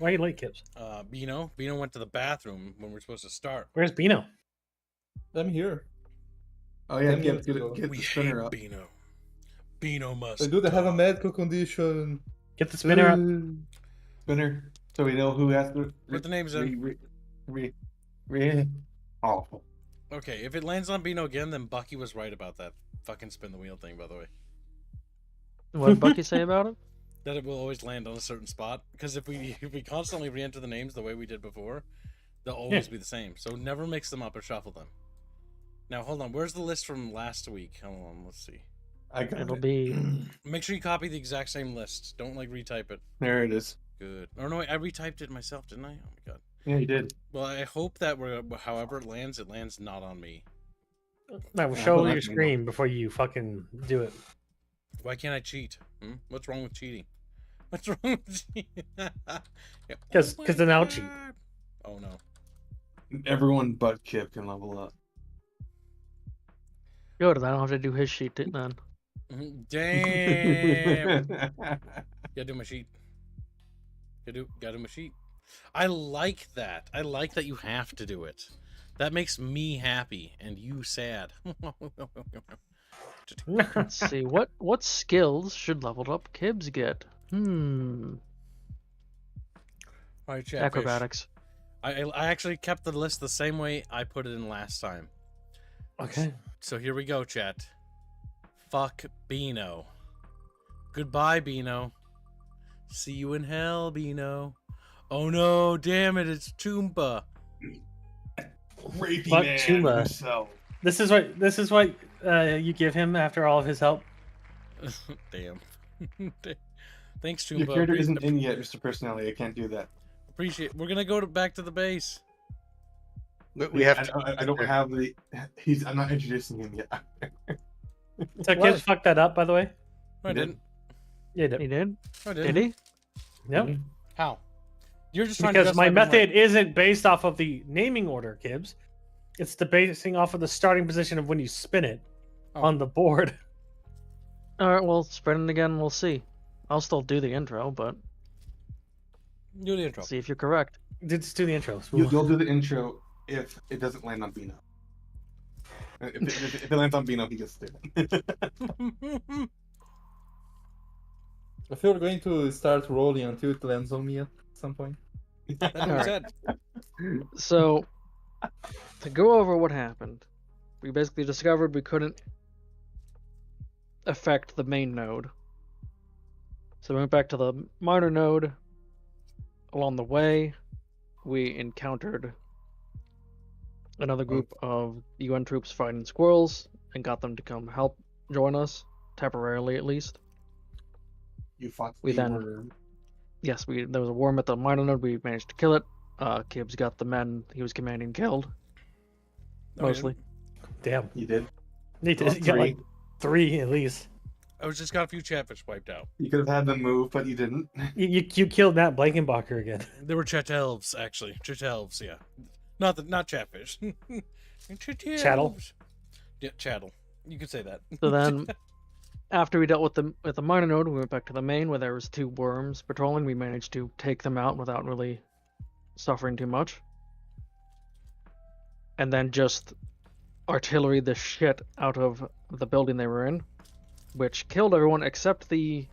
Why are you late, Kips? Bino went to the bathroom when we're supposed to start. Where's Bino? I'm here. Oh yeah, 10 get minutes ago. the We spinner hate up. Bino. Bino must. I do have a die. medical condition. Get the spinner up. Spinner, so we know who has to. Put the names in. Awful. Okay, if it lands on Bino again, then Bucky was right about that fucking spin the wheel thing, by the way. What did Bucky say about it? That it will always land on a certain spot. Because if we constantly re-enter the names the way we did before, they'll always be the same. So never mix them up or shuffle them. Now, hold on. Where's the list from last week? Hold on, let's see. It'll be... Make sure you copy the exact same list. Don't, like, retype it. There it is. Good. Oh, no, wait, I retyped it myself, didn't I? Oh, my God. Yeah, you did. Well, I hope that however it lands not on me. No, we'll show your screen before you fucking do it. Why can't I cheat? What's wrong with cheating? What's wrong with cheating? Because then I'll cheat. Oh, no. Everyone but Kip can level up. Good, I don't have to do his sheet then. Damn. Gotta do my sheet. Gotta do my sheet. I like that. I like that you have to do it. That makes me happy and you sad. Let's see, what skills should leveled up Kibbs get? All right, Chatfish. Acrobatics. I actually kept the list the same way I put it in last time. Okay. So here we go, chat. Fuck Bino. Goodbye, Bino. See you in hell, Bino. Oh no, damn it, it's Toomba. Rapey Fuck man Tuma. himself. This is what you give him after all of his help. Damn. Thanks, Toomba. Your character isn't in yet, Mr. Personality. I can't do that. Appreciate. We're gonna go back to the base. We have to. I don't have the. I'm not introducing him yet. So Kibbs fucked that up, by the way. No, I didn't. Yeah, he He did? I Did he? Yep. How? You're just trying Because to my justify being method isn't based off of the naming order, Kibbs. It's the basing off of the starting position of when you spin it on the board. Alright, well, spin it again, we'll see. I'll still do the intro, but Do the intro. see if you're correct. Just do the intros. You'll do the intro if it doesn't land on Bino. If it lands on Bino, he gets to do it. I feel we're going to start rolling until it lands on me at some point. That's what I said. So, to go over what happened, we basically discovered we couldn't affect the main node. So we went back to the minor node. Along the way, we encountered another group of UN troops fighting squirrels and got them to come help join us, temporarily at least. You fought We the then- worm. Yes, there was a worm at the minor node. We managed to kill it. Kibbs got the men he was commanding killed. No, I Mostly. Damn. You did. You Well, got like 3 at least. I was just got a few chatfish wiped out. You could have had them move, but you didn't. You killed Matt Blankenbacher again. There were chat elves, actually. Chat elves, yeah. Not chatfish. Chattel? Yeah, chattel. You could say that. So then, after we dealt with the minor node, we went back to the main where there was 2 worms patrolling. We managed to take them out without really suffering too much. And then just artillery the shit out of the building they were in, which killed everyone except the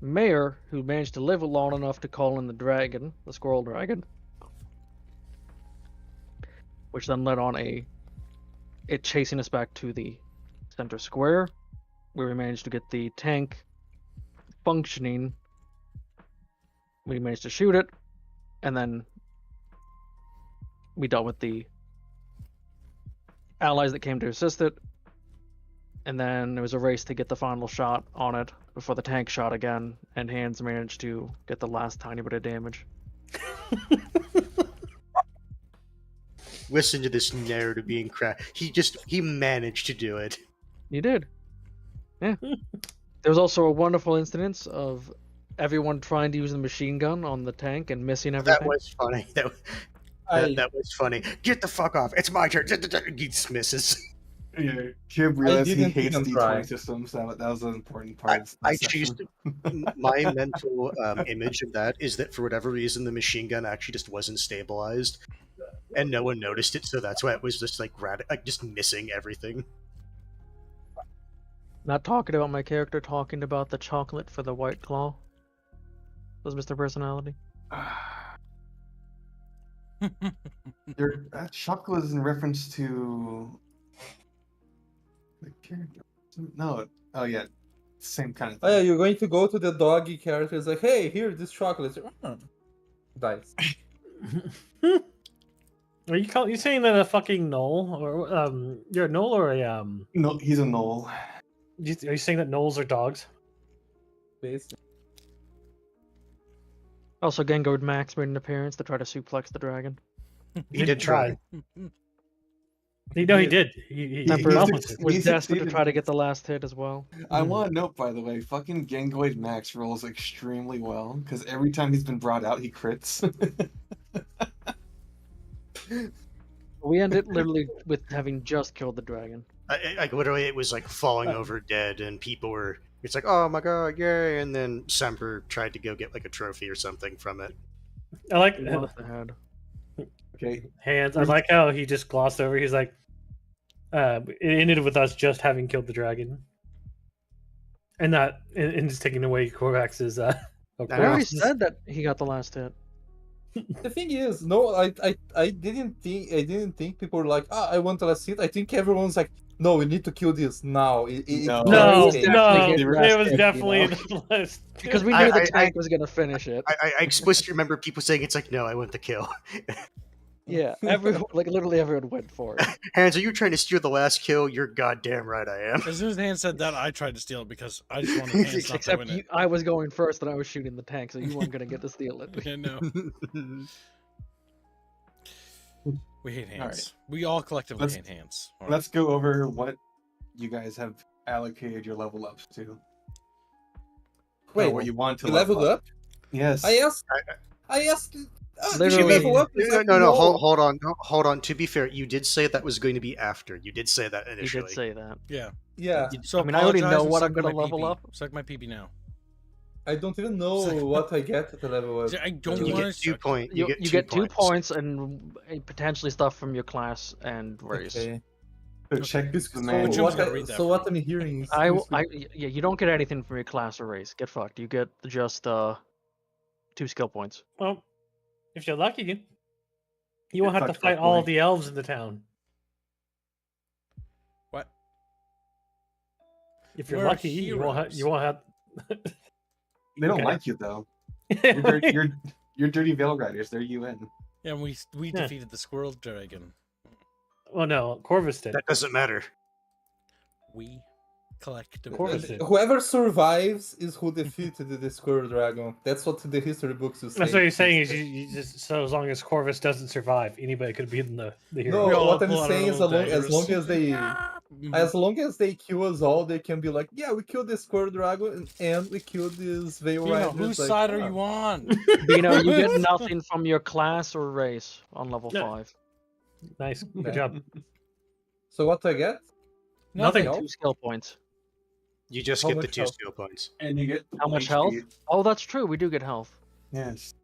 mayor, who managed to live long enough to call in the dragon, the squirrel dragon, which then led on it chasing us back to the center square, where we managed to get the tank functioning. We managed to shoot it, and then we dealt with the allies that came to assist it, and then there was a race to get the final shot on it before the tank shot again, and Hands managed to get the last tiny bit of damage. Listen to this narrative being cracked. He managed to do it. You did. Yeah. There was also a wonderful instance of everyone trying to use the machine gun on the tank and missing everything. That was funny. That was funny. Get the fuck off. It's my turn. He dismisses. Yeah, Kib realized he didn't hates even try. D20 systems. That was an important part of I this choose session. my mental image of that is that for whatever reason the machine gun actually just wasn't stabilized, and no one noticed it, so that's why it was just like just missing everything. Not talking about my character, talking about the chocolate for the White Claw. Was Mr. Personality? That chocolate is in reference to the character. No, oh yeah, same kind of Oh yeah, thing. you're going to go to the doggy character. It's like, hey, here, this chocolate. Dice. Are you saying that a fucking knoll or you're a knoll or a No, he's a knoll. Are you saying that knolls are dogs? Basically. Also, Gengoed Max made an appearance to try to suplex the dragon. He did try. He did. He Emperor accomplished it. was desperate to succeeded. try to get the last hit as well. I want to note, by the way, fucking Gangoid Max rolls extremely well because every time he's been brought out, he crits. We ended literally with having just killed the dragon. Like literally, it was like falling over dead, and people were. It's like, oh my god, yay! And then Semper tried to go get like a trophy or something from it. I like He wanted the head. Okay, hands. I like how he just glossed over. He's like, it ended with us just having killed the dragon, and not and just taking away Korvax's. I already said that he got the last hit. The thing is, no, I didn't think people were like, I want the last hit. I think everyone's like, no, we need to kill this now. No. No, It was no, definitely it last was hit, definitely you know? the list. Because we I- knew the I- tank was gonna finish it. I explicitly remember people saying it's like, no, I want the kill. Yeah, like literally everyone went for it. Hans, are you trying to steal the last kill? You're goddamn right I am. As soon as Hans said that, I tried to steal it because I just wanted Hans not to Except win it. I was going first and I was shooting the tank, so you weren't gonna get to steal it. Yeah, no. We hate Hans. Alright. We all collectively Let's- hate Hans. All right. let's go over what you guys have allocated your level ups to. Wait, what you want to you leveled up? Yes. I asked. Did you Literally- level up? It's like, No, hold on. To be fair, you did say that was going to be after. You did say that He initially. did say that. Yeah. Yeah, So I mean, I already apologize know and what suck I'm gonna my level pee-pee. up. Suck my pee now. I don't even know what I get at the level up. I don't You want get to 2 points. You get 2 points and potentially stuff from your class and race. Okay. So check this So, man. Jim's what, gonna read that so for what me. I'm hearing is Yeah, you don't get anything from your class or race. Get fucked. You get just 2 skill points. Well, if you're lucky, you won't have to fucked fight up, all boy. the elves in the town. What? If you're We're lucky, you won't have. They don't Okay. like you though. You're dirty Veil Riders. They're UN. Yeah, we Yeah. defeated the squirrel dragon. Well, no, Corvus did. That doesn't matter. We collectively. Corvus did. Whoever survives is who defeated the Squirrel Dragon. That's what the history books will say. That's what you're saying. Is you just so as long as Corvus doesn't survive, anybody could be the hero. We No, all what I'm pull out our saying is little as long daggers. as they Mhm. as long as they kill us all, they can be like, yeah, we killed the Squirrel Dragon and we killed this Veil You know, Riders. whose like, side are "Ah." you on? You know, you get nothing from your class or race on level No. 5. Nice, good Yeah. job. So what do I get? Nothing. Nothing. 2 skill points. You just How get the much 2 health? skill points. And you get How much HP. health? Oh, that's true. We do get health. Yes.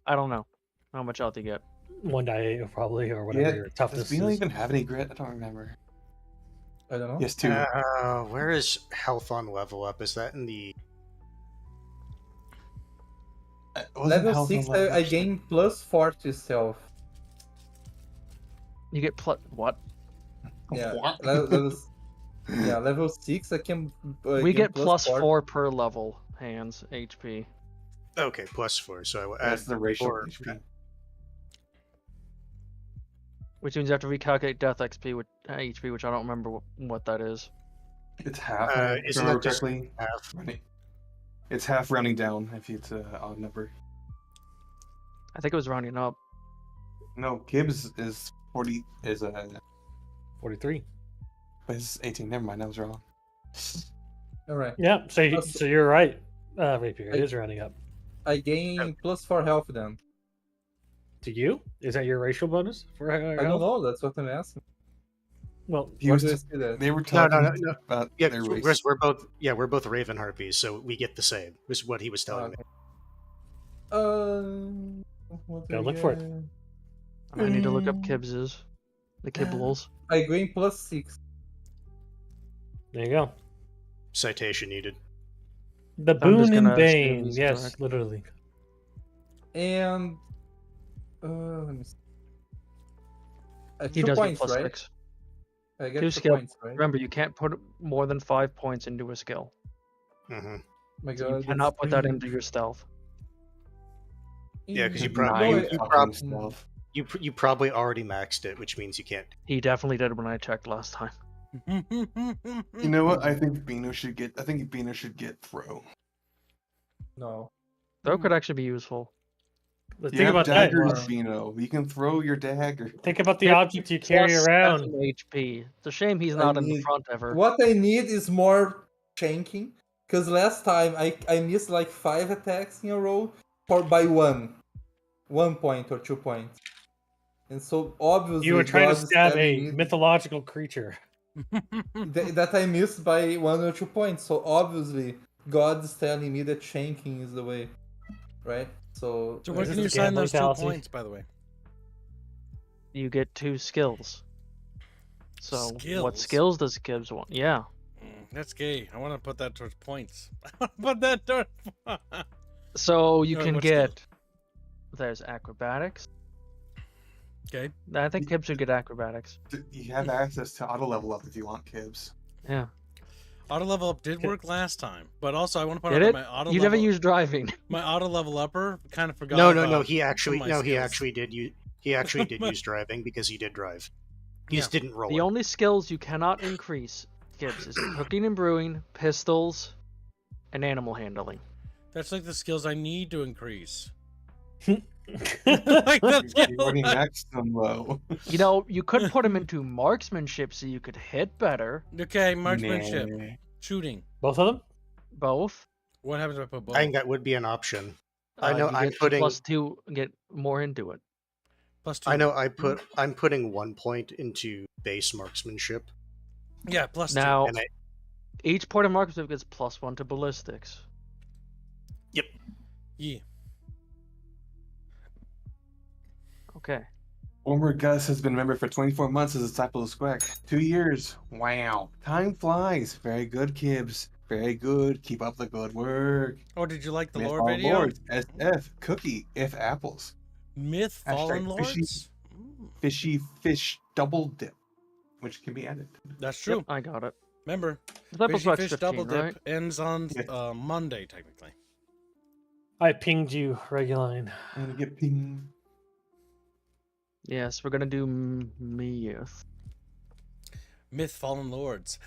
I don't know how much health you get. 1 die probably or whatever Yeah. your Does toughness Beano is. even have any grit? I don't remember. I don't know. Yes, 2. Where is health on level up? Is that in the? Wasn't Level health 6, on level I six? gain +4 to stealth. You get what? Yeah, What? level 6, I can. We gain get plus +4. 4 per level. Hands HP. Okay, +4. So I will That's add the racial four. HP. Which means you have to recalculate death HP, which I don't remember what that is. It's half. if I Isn't remember that just correctly. half? It's half rounding down if it's an odd number. I think it was rounding up. No, Gibbs is 40. Is 43. but it's 18. Never mind, I was wrong. All right. Yeah, so Plus- so you're right. Rapier, it I- is rounding up. I gain +4 health then. To you? Is that your racial bonus for I don't know. That's what I'm asking. Well, He Where was. do I see that? They were No, talking no. about Yeah, their because race. we're both Raven Harpies, so we get the same. Is what he was telling me. What Gotta do look for it. get? I need to look up Kibs's. The Kibbles. I gain +6. there you go. Citation needed. The I'm just boon and gonna assume bane. he's Yes, correct. literally. And let me see. He 2 does get points, right? +6. I get 2 2 skill. points, right? Remember, you can't put more than 5 points into a skill. Hmm. My So God, you cannot put that that's into your stealth. Yeah, because you No, probably Fucking stuff. you probably already maxed it, which means you can't. He definitely did when I checked last time. You know what? I think Bino should get. I think Bino should get throw. no. Throw could actually be useful. Let's You think have about that. daggers, Bino. You can throw your dagger. Think about the Hit object you carry Plus around. 7 HP. It's a shame he's I not in the need- front ever. What I need is more shanking. Because last time I missed like 5 attacks in a row by 1 point or 2 points. And so obviously You were trying to God is stab telling a me mythological creature. that I missed by 1 or 2 points. So obviously God is telling me that shanking is the way, right? So So where This can is you the assign gambling those 2 fallacy. points, by the way? You get 2 skills. So what Skills? skills does Gibbs want? Yeah. That's gay. I want to put that towards points. Put that towards. So you Alright, can what skill? get. There's acrobatics. Okay. I think Gibbs should get acrobatics. You have access to auto level up if you want, Kibbs. Yeah. Auto level up did work last time, but also I want to point Did out it? that my auto You level never used driving. my auto level upper kind of forgot. No. about He some actually of my skills. did. He actually did use driving because he did drive. He just didn't roll The it. only skills you cannot increase, Gibbs, is cooking and brewing, pistols, and animal handling. That's like the skills I need to increase. Like That's You already maxed them low. You know, you could put him into marksmanship so you could hit better. Okay, marksmanship, Nah. shooting. Both of them? Both. What happens if I put both? I think that would be an option. I know You I'm get putting. +2 and get more into it. +2. I know I'm putting 1 point into base marksmanship. Yeah, +2. Now, And each point of marksmanship gets +1 to ballistics. Yeah. Okay. Former Gus has been a member for 24 months as a disciple of Squack. 2 years. Wow. Time flies. Very good, Kibbs. Very good. Keep up the good work. Oh, did you like the Myth lore Fallen video? Lords. SF. Cookie. If apples. Myth Hashtag Fallen fishy. Lords? Ooh, Fishy fish double dip. Which can be added. that's true. Yep, I got it. Remember, Disciple Fishy Squack's Fish 15, Double Dip right? ends on Yeah. Monday, technically. I pinged you, Reguline. I'm gonna get ping. Yes, we're gonna do Myth. Myth Fallen Lords.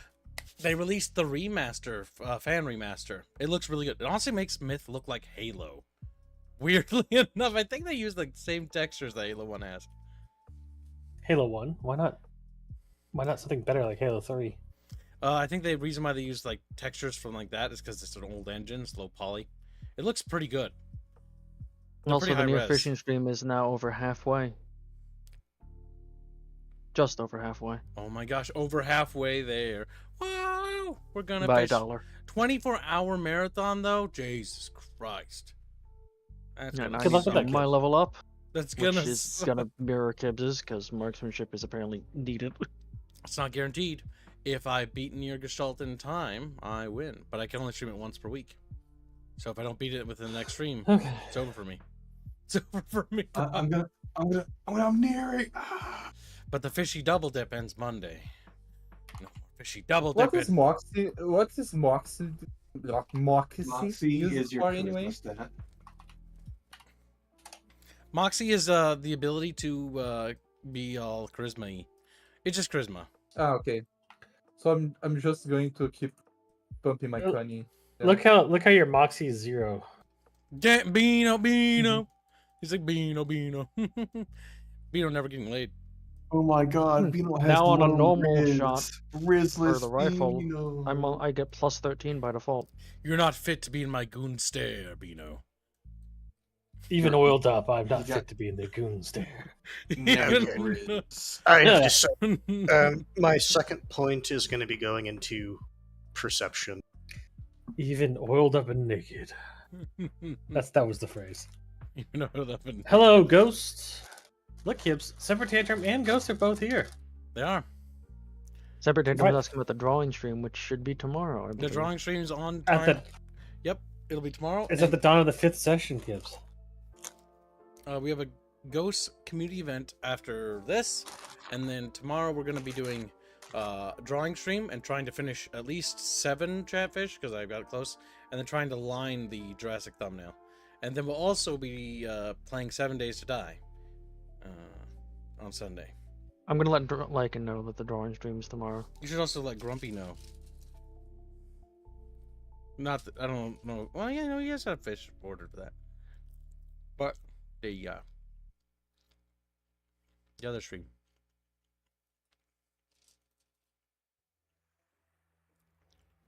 They released the remaster, fan remaster. It looks really good. It honestly makes Myth look like Halo. Weirdly enough, I think they use the same textures that Halo 1 has. Halo 1? Why not? Why not something better like Halo 3? I think the reason why they use like textures from like that is because it's an old engine, it's low poly. It looks pretty good. And also, pretty the high new res. fishing stream is now over halfway. Just over halfway. Oh my gosh, over halfway there. Wow, we're gonna By fish. $1. 24-hour marathon though. Jesus Christ. That's Yeah, gonna I Good luck need with to that, my kid. level up, That's which gonna. is gonna mirror Kibbs's, because marksmanship is apparently needed. It's not guaranteed. If I beat Nier Gestalt in time, I win. But I can only stream it once per week. So if I don't beat it within the next stream, Okay. it's over for me. It's over for me. I'm near it. Ah. But the fishy double dip ends Monday. No, fishy double What dip. is Moxie? What is Moxie? Moxie Moxie used is your for anyway? charisma stat. Moxie is the ability to be all charisma-y. It's just charisma. Ah, okay. So I'm just going to keep pumping my Look- Connie. Look how your Moxie is 0. Get Beano. He's like Beano. Beano never getting laid. Oh my god, Bino has Now on a low normal riz. shot Rizless for the rifle, Bino. I get +13 by default. You're not fit to be in my goon stare, Beano. Even Sure. oiled up, I'm not You got- fit to be in the goons there. Never Yeah. is. I Yeah. just my second point is going to be going into perception. Even oiled up and naked. That was the phrase. You know what happened? Hello, Ghost. Look, Hibbs, Semper Tantrum and Ghost are both here. They are. Separate Tantrum Right. was asking about the drawing stream, which should be tomorrow. I The believe. drawing stream's on At time. the Yep, it'll be tomorrow. it's at the dawn of the 5th session, Hibbs. We have a ghost community event after this, and then tomorrow we're going to be doing a drawing stream and trying to finish at least 7 chatfish because I got it close, and then trying to line the Jurassic thumbnail, and then we'll also be playing 7 Days to Die on Sunday. I'm gonna let Lycan know that the drawing stream is tomorrow. You should also let Grumpy know. Not that I don't know. Well, yeah, no, he has a fish ordered for that, but the other stream.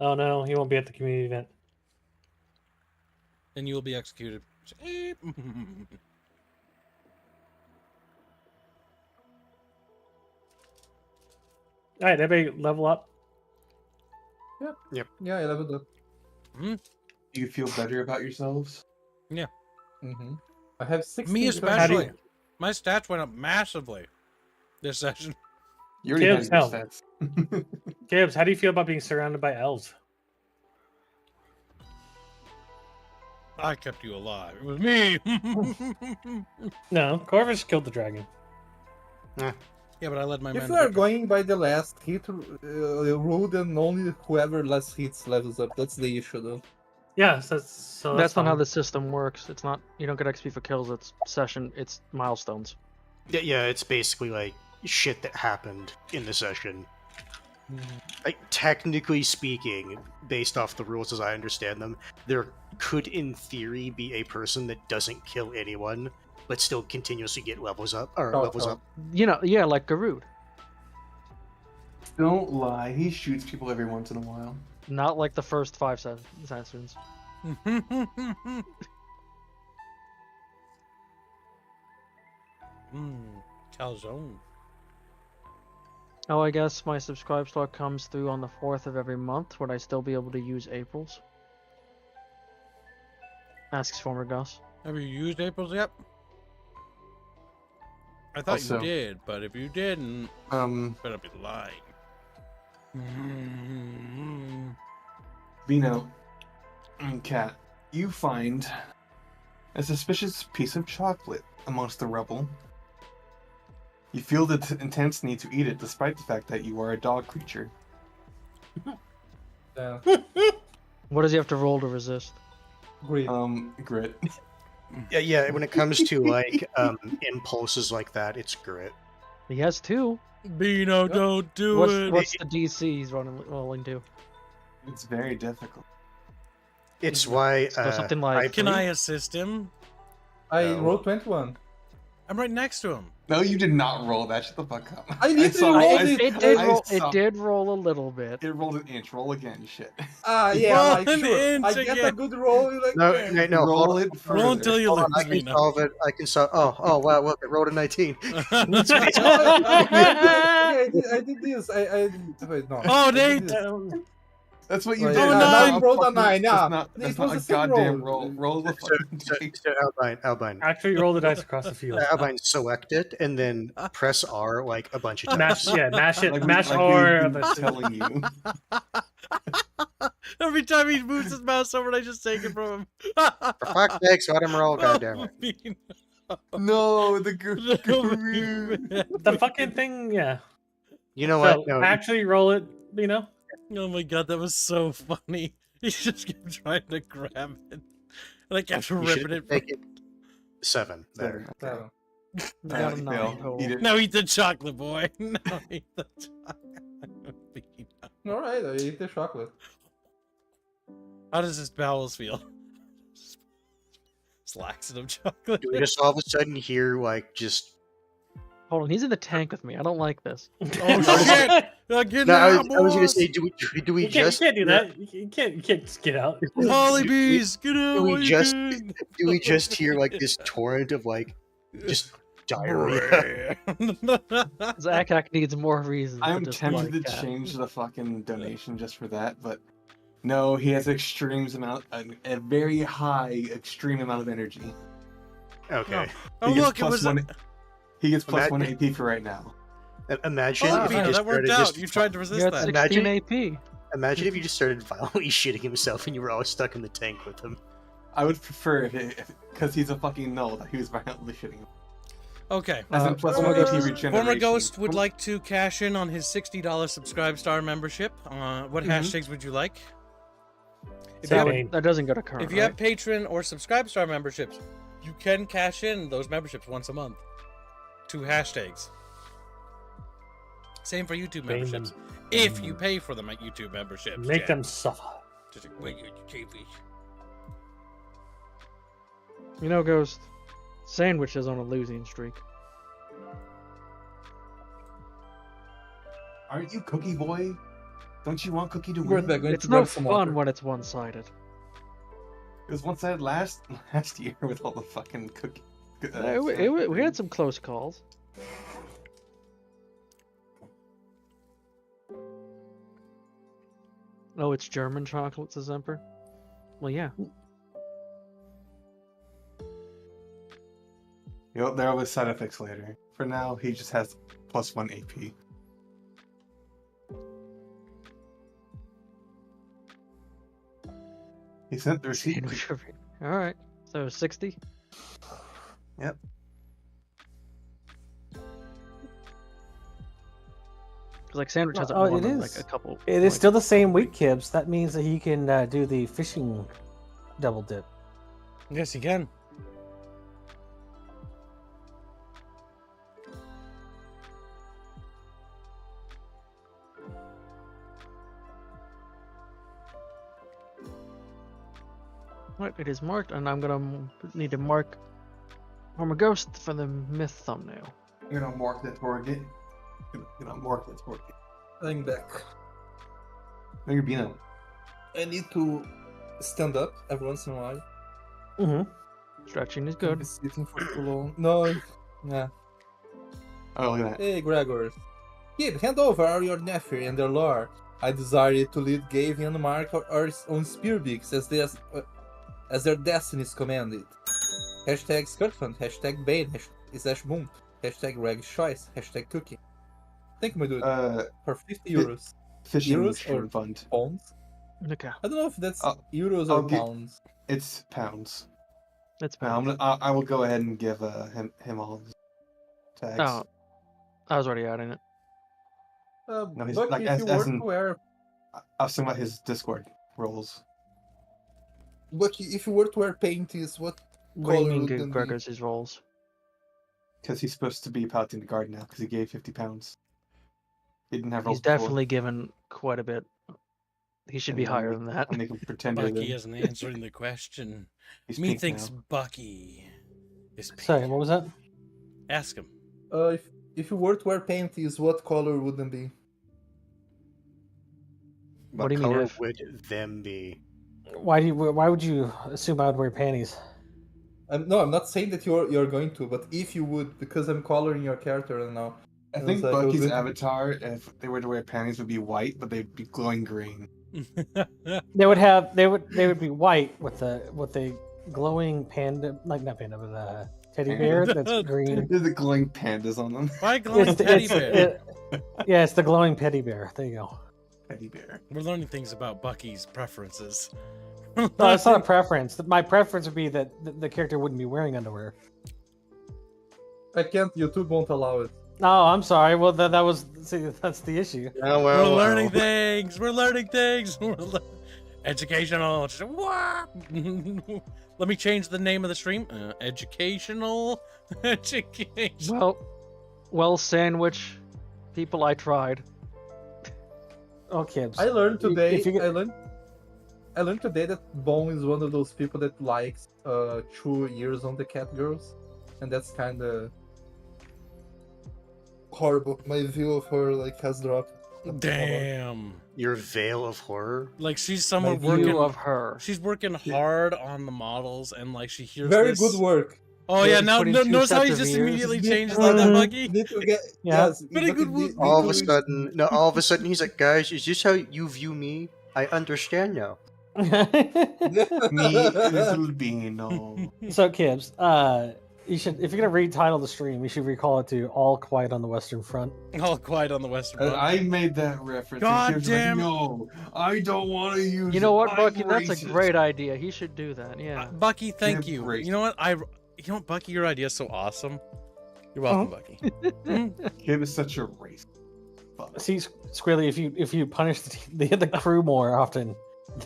Oh no, he won't be at the community event. Then you will be executed. All right, everybody level up. Yeah, I leveled up. Do you feel better about yourselves? Mm-hmm. I have 60. Me How do especially. you- My stats went up massively this session. You already Kids, had your hell. stats. Gibbs, how do you feel about being surrounded by elves? I kept you alive. It was me. No, Corvus killed the dragon. Yeah, but I led my men. If to we are victory. going by the last hit rule, then only whoever last hits levels up. That's the issue, though. Yeah, so That's not how fine. the system works. It's not. You don't get XP for kills. It's session. It's milestones. Yeah, it's basically like shit that happened in the session. Like, technically speaking, based off the rules as I understand them, there could, in theory, be a person that doesn't kill anyone, but still continuously get levels up. You know, yeah, like Garud. Don't lie. He shoots people every once in a while. Not like the first 5 sessions. Calzone. Oh, I guess my subscribe slot comes through on the 4th of every month. Would I still be able to use April's? Asks former Gus. Have you used April's yet? I thought Also- you did, but if you didn't, better be lying. Vino and Cat, you find a suspicious piece of chocolate amongst the rubble. You feel the intense need to eat it, despite the fact that you are a dog creature. Yeah. What does he have to roll to resist? Great. Grit. Yeah, when it comes to like impulses like that, it's grit. He has 2. Bino, don't do it. What's the DC he's rolling to? It's very difficult. It's why So something like- Can I assist him? I no. rolled 21. I'm right next to him. No, you did not roll that. Shut the fuck up. I literally rolled it. It did roll a little bit. It rolled an inch. Roll again, you shit. Yeah, like One sure. I inch get a again. good roll. Like, no, roll hold on. it further. Roll until you Hold on, lose, I can Bino. solve it. I can solve. Oh wow! Look, it rolled a 19. I did this. Wait, no. Oh, I did Nate! this. That's what you Wait, did. Oh, That's nine. not Rolled a fucking- 9, yeah. That's It not was a the same goddamn roll. roll. Roll the fucking dice. Albine. Actually, roll the dice across the field. Albine, select it and then press R like a bunch of times. Mash it, Like mash we've R. been telling you. Every time he moves his mouse over, I just take it from him. For fuck's sake, let him roll, goddammit. Bino. No, the No, guru. The fucking thing, yeah. You know So what? No, actually, roll it. You know, Oh my god, that was so funny. He just kept trying to grab it. And I kept you ripping should it. take it. 7. There. So, We got a Fail. 9 total. Eat it. Now eat the chocolate, boy. Now eat the chocolate. Bino. all right, I ate the chocolate. How does his bowels feel? Slacks of chocolate. Do we just all of a sudden hear like just Hold on, he's in the tank with me. I don't like this. Oh shit! Get No, out, I was gonna boys! say, do we You just can't do that. You can't just get out. Holly do bees, get out! do we what you just- doing? do we just hear like this torrent of like just diarrhea? Zakak needs more reasons. I'm to tempted to dislike Cat. change the fucking donation just for that, but no, he has a very high extreme amount of energy. Okay. Oh He gets look, it plus was. one. He gets plus Ima- 1 AP for right now. Imagine Oh, if you yeah, just that worked started out. just You tried to resist You're at that. 16 Imagine- AP. Imagine if you just started violently shitting himself and you were all stuck in the tank with him. I would prefer because he's a fucking null that he was violently shitting him. Okay. As in plus Former 1 AP Ghost- regeneration. Former Ghost would like to cash in on his $60 subscribe star membership. What hashtags would you like? If you, have, That doesn't go to current. if you have Patreon or subscribe star memberships, you can cash in those memberships once a month. 2 hashtags. Same for YouTube Paying memberships. them. If you pay for them at YouTube memberships. Make Jack. them suffer. Just like, wait, you Chatfish. You know, Ghost, Sandwich is on a losing streak. Aren't you Cookie Boy? Don't you want Cookie to We're win? back, going It's to no grab some water. fun when it's one-sided. It was one-sided last year with all the fucking cookie. We had some close calls. Oh, it's German chocolate, says Emperor? Well, yeah. There are side effects later. For now, he just has plus 1 AP. He sent the receipt. Sandwich review. Alright, so 60? Yep. Because, like, Sandwich hasn't Oh, won it in, like, is. a couple. It is still the same week, Kibbs. That means that he can do the fishing double dip. Yes, you can. Right, it is marked, and I'm gonna need to mark Former Ghost for the myth thumbnail. You're gonna mark that target. You're gonna mark that target. I'm back. No, you're being out. I need to stand up every once in a while. Mm-hmm. Stretching is I've good. been sitting for too long. No, yeah. Oh, look at that. Hey, Gregor. Kid, hand over your nephew and their lore. I desire you to lead Gavin and Mark on Spearbeaks as their destinies commanded. Hashtag Skirtfund, hashtag Bane, hashtag Boom, hashtag Reg's Choice, hashtag Cookie. Thank you, my dude. For 50 euros. Fishing Euros Mushroom or- Fund. Pounds? Okay, I don't know if that's euros I'll or get- pounds. It's pounds. that's Now, bad. I will go ahead and give him all his tags. Oh, I was already adding it. No, he's But like if as you were in- to wear, I was talking about his Discord roles. but if you were to wear panties, what What do you color mean, would them be? Gregor's his roles? Because he's supposed to be Paladin the Guard now, because he gave 50 pounds. He didn't have roles He's before. definitely given quite a bit. He should be And higher make- than that. I'll make him pretend Bucky isn't answering the question. he's Me pink thinks now. Bucky is pink. Sorry, what was that? Ask him. If you were to wear panties, what color would them be? What do you mean color if? would them be? Why would you assume I would wear panties? No, I'm not saying that you're going to, but if you would, because I'm coloring your character right now. I It think was like- it was Bucky's going to- avatar, if they were to wear panties, would be white, but they'd be glowing green. They would be white with the glowing panda, like not panda, but teddy bear that's green. There's the glowing pandas on them. Why glowing teddy bear? Yeah, it's the glowing teddy bear. There you go. Teddy bear. We're learning things about Bucky's preferences. No, it's not a preference. My preference would be that the character wouldn't be wearing underwear. I can't. YouTube won't allow it. No, I'm sorry. Well, that's the issue. Oh, We're well, learning things. We're learning things. Educational. Just, what? Let me change the name of the stream. Educational. Education. Well, Sandwich. People, I tried. Oh, Kibbs. I learned today. If you get- I learned today that Bone is one of those people that likes 2 years on the cat girls, and that's kind of horrible. My view of her like has dropped. Damn. Your veil of horror. Like she's someone My View working. of her. She's working hard on the models, and like she hears Very this. good work. Oh yeah, She's now putting two notice how sets he of just ears. immediately Need- changes like that, Mhm. Bucky. Need to get Yeah. yes. Very but good it work. need All of to- a sudden, no. All of a sudden, he's like, "Guys, is this how you view me? I understand now." Me, little Beano. So Kibbs, you should, if you're gonna retitle the stream, you should recall it to "All Quiet on the Western Front." All quiet on the Western And Front. I made that reference. God and Kim's like, damn. no, I don't want to use You know it. what, I'm Bucky? That's a racist." great idea. He should do that. Yeah. Bucky, thank Good you. grace. You know what? You know what, Bucky? Your idea is so awesome. You're welcome, Bucky. Kim is such a racist. Fuck. See, Squirrely, if you punish the crew more often,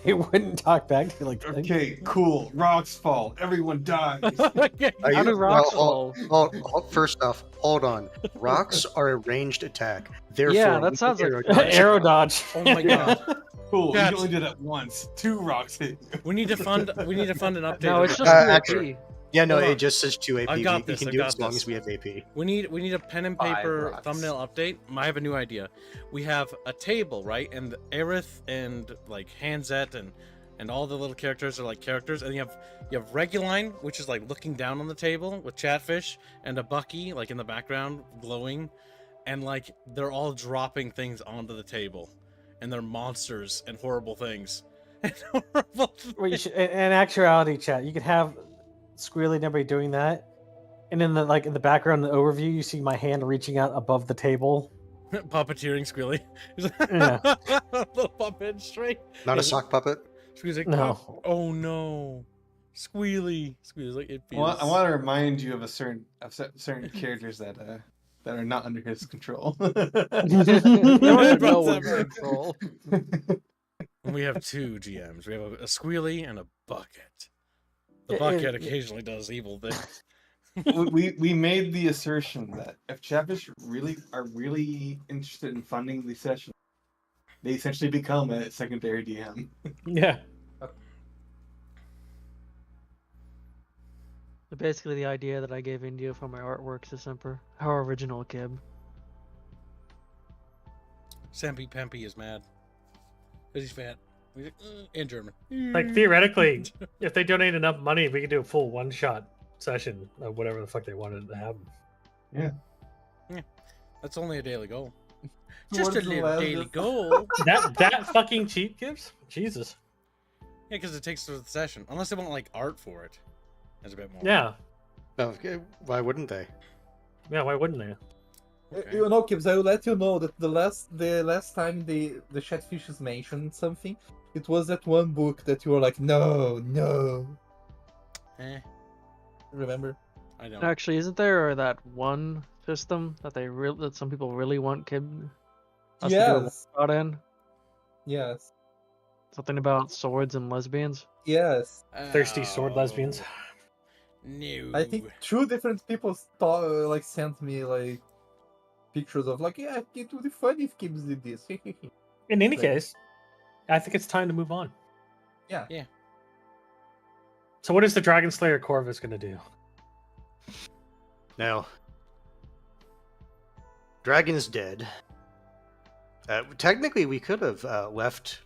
they wouldn't talk back to you like that. Okay, cool. Rocks fall. Everyone dies. Okay. Are How do you- rocks well, fall? First off, hold on. Rocks are a ranged attack. Therefore, Yeah, that we sounds can like- arrow dodge. Arrow dodge. Oh my god. Cool. Cats. You only did that once. 2 rocks hit you. We need to fund. We need to fund an update. No, of it's the- just actually- Yeah, no, Hold on. it just says 2 AP. I got We this, can I do it got as long this. as we have AP. We need a pen and 5 paper rocks. thumbnail update. I have a new idea. We have a table, right? And Aerith and like Hanzet and all the little characters are like characters, and you have Reguline, which is like looking down on the table with Chatfish, and a Bucky like in the background glowing, and like they're all dropping things onto the table, and they're monsters and horrible things. And horrible Well, you should, in actuality, chat, you could have Squirrely and everybody doing that, and in the background, in the overview, you see my hand reaching out above the table. puppeteering Squealy. Yeah. Little puppet straight. Not a Yeah. sock puppet? Squealy's like, No. oh no. Squealy's like, it I feels. want to remind you of certain characters that are not under his control. They're under no one's Whatever. control. We have 2 GMs. We have a Squealy and a Bucket. The It- Bucket it- occasionally does evil things. we made the assertion that if Chatfish are really interested in funding the session, they essentially become a secondary DM. Yeah. Basically, the idea that I gave India for my artworks this Emperor. How original, Kib. Sampy Pempy is mad. Because he's fat. He's like, in German. Like theoretically, if they donate enough money, we could do a full one-shot session of whatever the fuck they wanted to have. That's only a daily goal. So Just what a is the little last- daily goal. That fucking cheap gives? Jesus. Yeah, because it takes to the session. Unless they want like art for it. That's a bit more. Yeah. No, okay, why wouldn't they? Yeah, why wouldn't they? Okay. You know, Kibbs, I will let you know that the last time the Chatfishes mentioned something, it was that one book that you were like, no. Remember? I don't. Actually, isn't there that one system that some people really want Kib us to do a Yes. one-shot in? Yes. Something about swords and lesbians? Yes. Thirsty sword lesbians. No. I think 2 different people sent me like pictures of like, yeah, it would be fun if Kibbs did this. In any Like- case, I think it's time to move on. Yeah. Yeah. So what is the Dragon Slayer Corvus going to do? Now, Dragon's dead. Technically, we could have left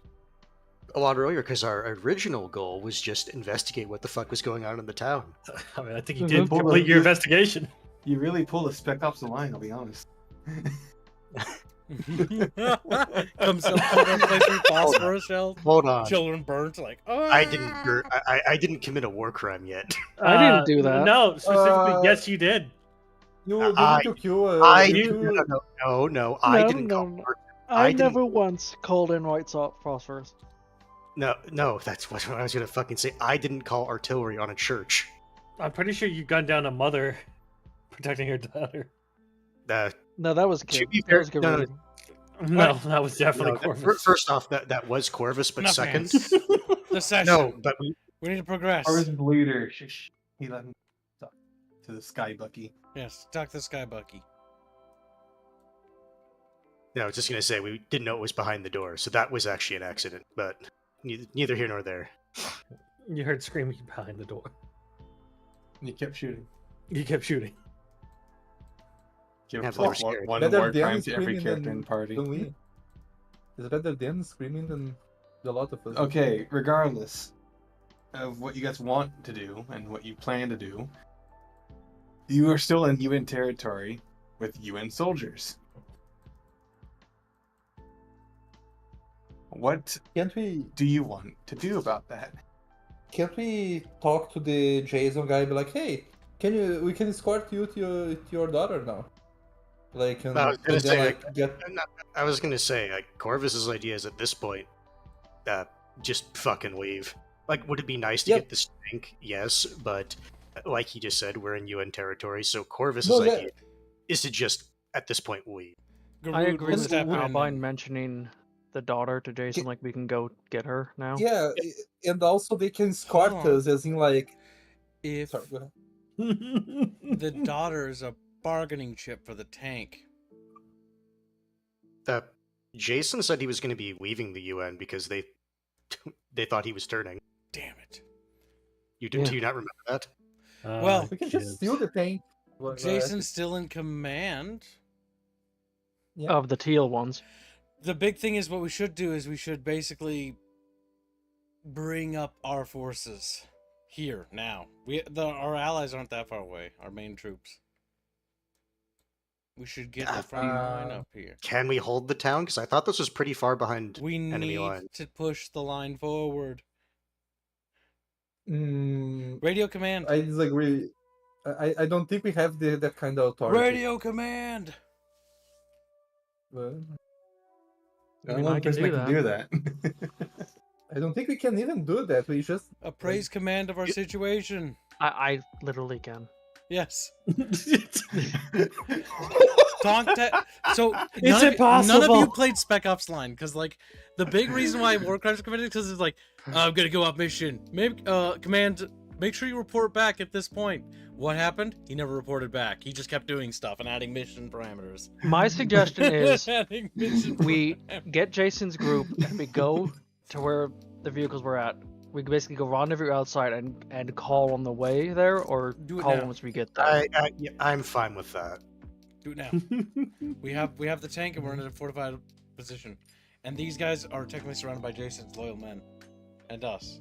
a lot earlier because our original goal was just investigate what the fuck was going on in the town. I mean, I think you Mhm. did Hold on, complete your you- investigation. You really pulled a Spec Ops the line, I'll be honest. Comes up to the place with phosphorus shells. Hold on. Children burnt like. Oh. I didn't commit a war crime yet. I didn't do that. No, specifically, Uh, yes, you did. You I- didn't kill I you- didn't. No. I No, didn't. no, Call, no. I I didn't- never once called in white salt phosphorus. No. That's what I was gonna fucking say. I didn't call artillery on a church. I'm pretty sure you gunned down a mother protecting her daughter. No, that was To Kib. be That fair, was Kib no, reading. No, that was definitely No, Corvus. first off, that was Corvus, but Enough, second, man. The session. no, but we, We need to progress. Or his leader. Shh. He let him talk to the Sky Bucky. Yes, talk to Sky Bucky. no, I was just gonna say we didn't know it was behind the door, so that was actually an accident. But neither here nor there. You heard screaming behind the door. And he kept shooting. You kept shooting. Give Have like them scared. one Better war than crime to every screaming character in the party. than we. It's better than screaming than a lot of us. Okay, regardless of what you guys want to do and what you plan to do, you are still in UN territory with UN soldiers. What Can't we do you want to do about that? can't we talk to the Jason guy and be like, hey, we can escort you to your daughter now? Like I was gonna say, like get I was gonna say, like, Corvus's idea is at this point, just fucking leave. Like, would it be nice to Yep. get this tank? Yes, but like he just said, we're in UN territory, so Corvus's No, idea is to just, at this point, leave. I Garud agree will with step in Albine and- mentioning the daughter to Jason, like we can go get her now. yeah, and also they can escort Hold on. us as in like If sorry, go ahead. the daughter is a bargaining chip for the tank, Jason said he was going to be leaving the UN because they thought he was turning. damn it. Do you not remember that? Well, We can just steal the tank. Jason's still in command. Of the teal ones. The big thing is what we should do is we should basically bring up our forces here now. Our allies aren't that far away. Our main troops. We should get the front line up here. Can we hold the town? Because I thought this was pretty far behind We enemy need lines. to push the line forward. Mm, Radio command. I disagree. I don't think we have that kind of authority. Radio command. Well, I mean, One I can person do that can do that. I don't think we can even do that. We just Appraise command of our situation. I literally can. Yes. So It's none of impossible. you played Spec Ops Line because like the big reason why war crimes are committed because it's like I'm gonna go off mission. Maybe command. Make sure you report back at this point. What happened? He never reported back. He just kept doing stuff and adding mission parameters. My suggestion is Adding mission we parameters. get Jason's group and we go to where the vehicles were at. We basically go rendezvous outside and call on the way there, or Do it call now. once we get there. I'm fine with that. Do it now. we have the tank and we're in a fortified position, and these guys are technically surrounded by Jason's loyal men, and us.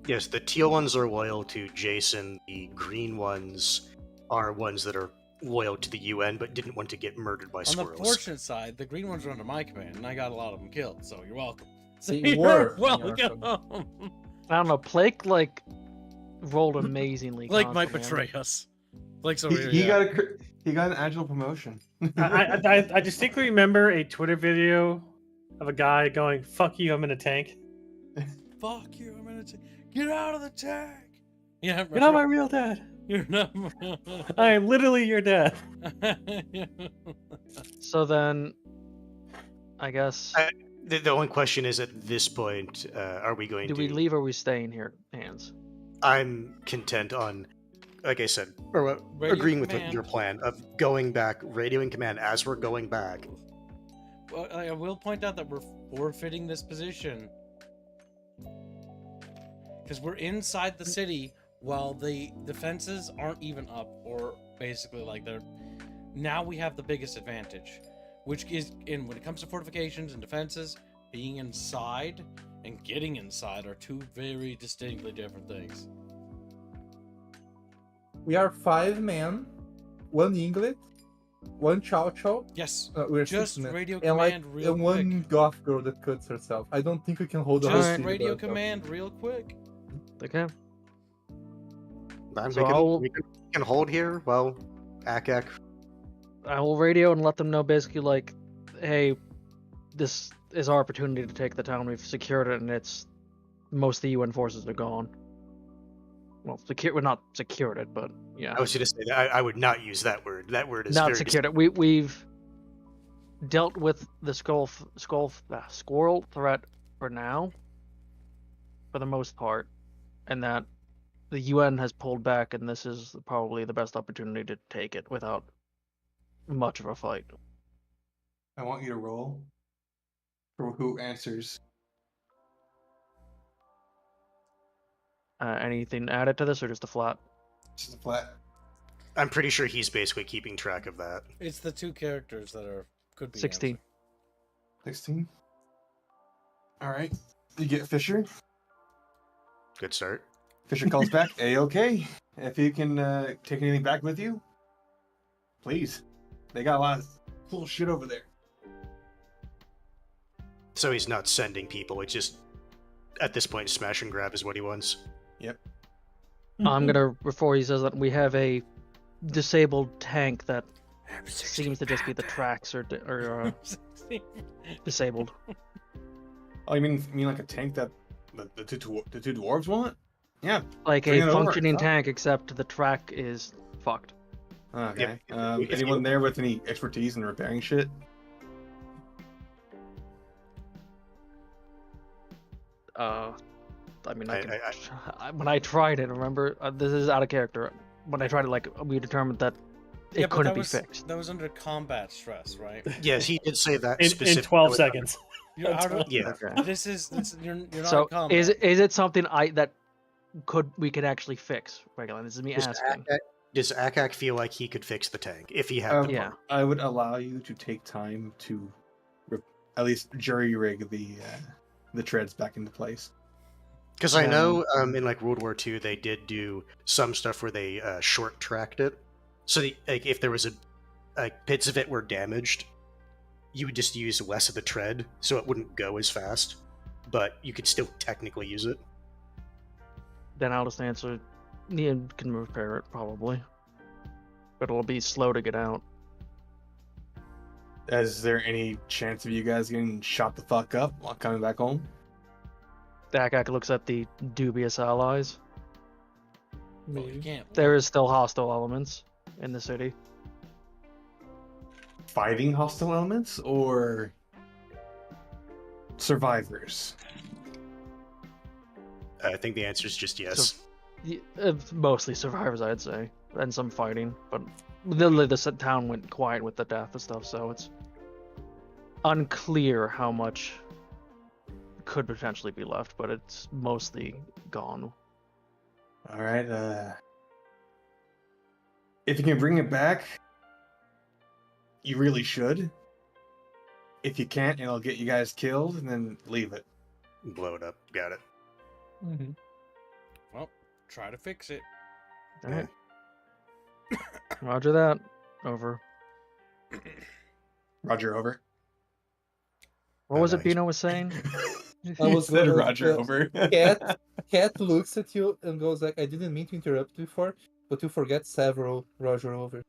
Yes, the teal ones are loyal to Jason. The green ones are ones that are loyal to the UN but didn't want to get murdered by On squirrels. the fortunate side, the green ones are under my command, and I got a lot of them killed. So you're welcome. They You're were in your welcome. I don't know. Blake rolled amazingly. Blake might constantly. betray us. Blake's he, over here. he yeah. got an agile promotion. I distinctly remember a Twitter video of a guy going, "Fuck you, I'm in a tank. Fuck you! I'm gonna get out of the tank. Yeah, You're not my real dad. You're not. I am literally your dad." So then, I guess, The only question is, at this point, are we going do to... we leave or are we staying here, Hands? I'm content on, like I said, or Radio agreeing with command. your plan of going back, radioing command as we're going back. Well, I will point out that we're forfeiting this position because we're inside the city while the defenses aren't even up, or basically like they're. Now we have the biggest advantage, which is when it comes to fortifications and defenses, being inside and getting inside are two very distinctly different things. we are 5 men, 1 Inglet, 1 Chow Chow. Yes, We're just 6 men. radio And like command real and quick. 1 goth girl that cuts herself. I don't think we can hold the whole Just city by radio ourselves. command real quick. Okay. We So I'll- can hold here. Well, Akak. I will radio and let them know basically like, hey, this is our opportunity to take the town. We've secured it, and it's most of the UN forces are gone. Well, we're not secured it, but yeah, I was going to say that I would not use that word. That word is not very secured it. We've dealt with the squirrel threat for now, for the most part, and that the UN has pulled back, and this is probably the best opportunity to take it without much of a fight. I want you to roll for who answers. Anything added to this, or just a flat? Just a flat. I'm pretty sure he's basically keeping track of that. It's the 2 characters that could be 16. 16. All right. You get Fisher. Good start. Fisher calls back, A-okay. If you can take anything back with you, please. They got a lot of cool shit over there. So he's not sending people, it's just, at this point, smash and grab is what he wants. Yep. I'm gonna, before he says that, we have a disabled tank that seems to just be the tracks or disabled. Oh, you mean like a tank that the two dwarves want? Yeah. Like Bring a it over, functioning it's tank, except the track is fucked. Okay. If Anyone you- there with any expertise in repairing shit? I mean, when I tried it, remember, this is out of character. When I tried it, like, we determined that it Yeah, but couldn't that be was, fixed. That was under combat stress, right? Yes, he did say that In specifically. 12 seconds. You're out of, Yeah. Okay. you're not in So combat. is it something that we could actually fix regularly? This is me asking. Does Akak feel like he could fix the tank if he had the Yeah. part? I would allow you to take time to at least jury rig the treads back into place. Because I know in like World War II they did do some stuff where they short tracked it. So like if there was bits of it were damaged, you would just use less of the tread, so it wouldn't go as fast, but you could still technically use it. Then I'll just answer. Ian can repair it probably, but it'll be slow to get out. Is there any chance of you guys getting shot the fuck up while coming back home? Dakak looks at the dubious allies. Well, you can't. There is still hostile elements in the city. Fighting hostile elements or survivors? I think the answer is just yes. Mostly survivors, I'd say, and some fighting. But literally, the town went quiet with the death and stuff, so it's unclear how much could potentially be left, but it's mostly gone. All right. If you can bring it back, you really should. If you can't, it'll get you guys killed, and then leave it. Blow it up. Got it. Mm-hmm. Well, try to fix it. All right. Roger that. Over. Roger, over. What was it nice. Bino was saying? I was said gonna- Roger, over. Cat looks at you and goes like, I didn't mean to interrupt you before, but you forget several Roger over.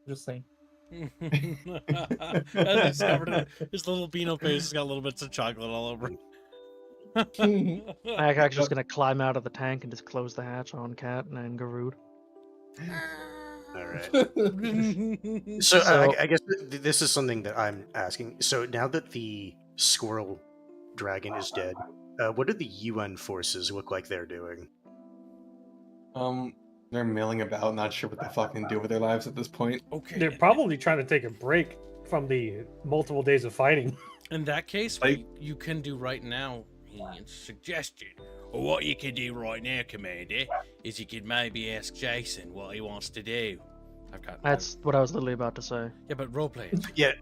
Just saying. I discovered it. His little Beano face has got little bits of chocolate all over it. Akak's just gonna climb out of the tank and just close the hatch on Cat and Garud. All right. So I guess this is something that I'm asking. So now that the squirrel dragon is dead, what do the UN forces look like they're doing? They're milling about, not sure what they fucking do with their lives at this point. Okay. They're probably trying to take a break from the multiple days of fighting. In that case, Like- what you can do right now, Ian's suggestion, or what you can do right now, Commander, is you could maybe ask Jason what he wants to do. That's what I was literally about to say. Yeah, but roleplay it. Yeah,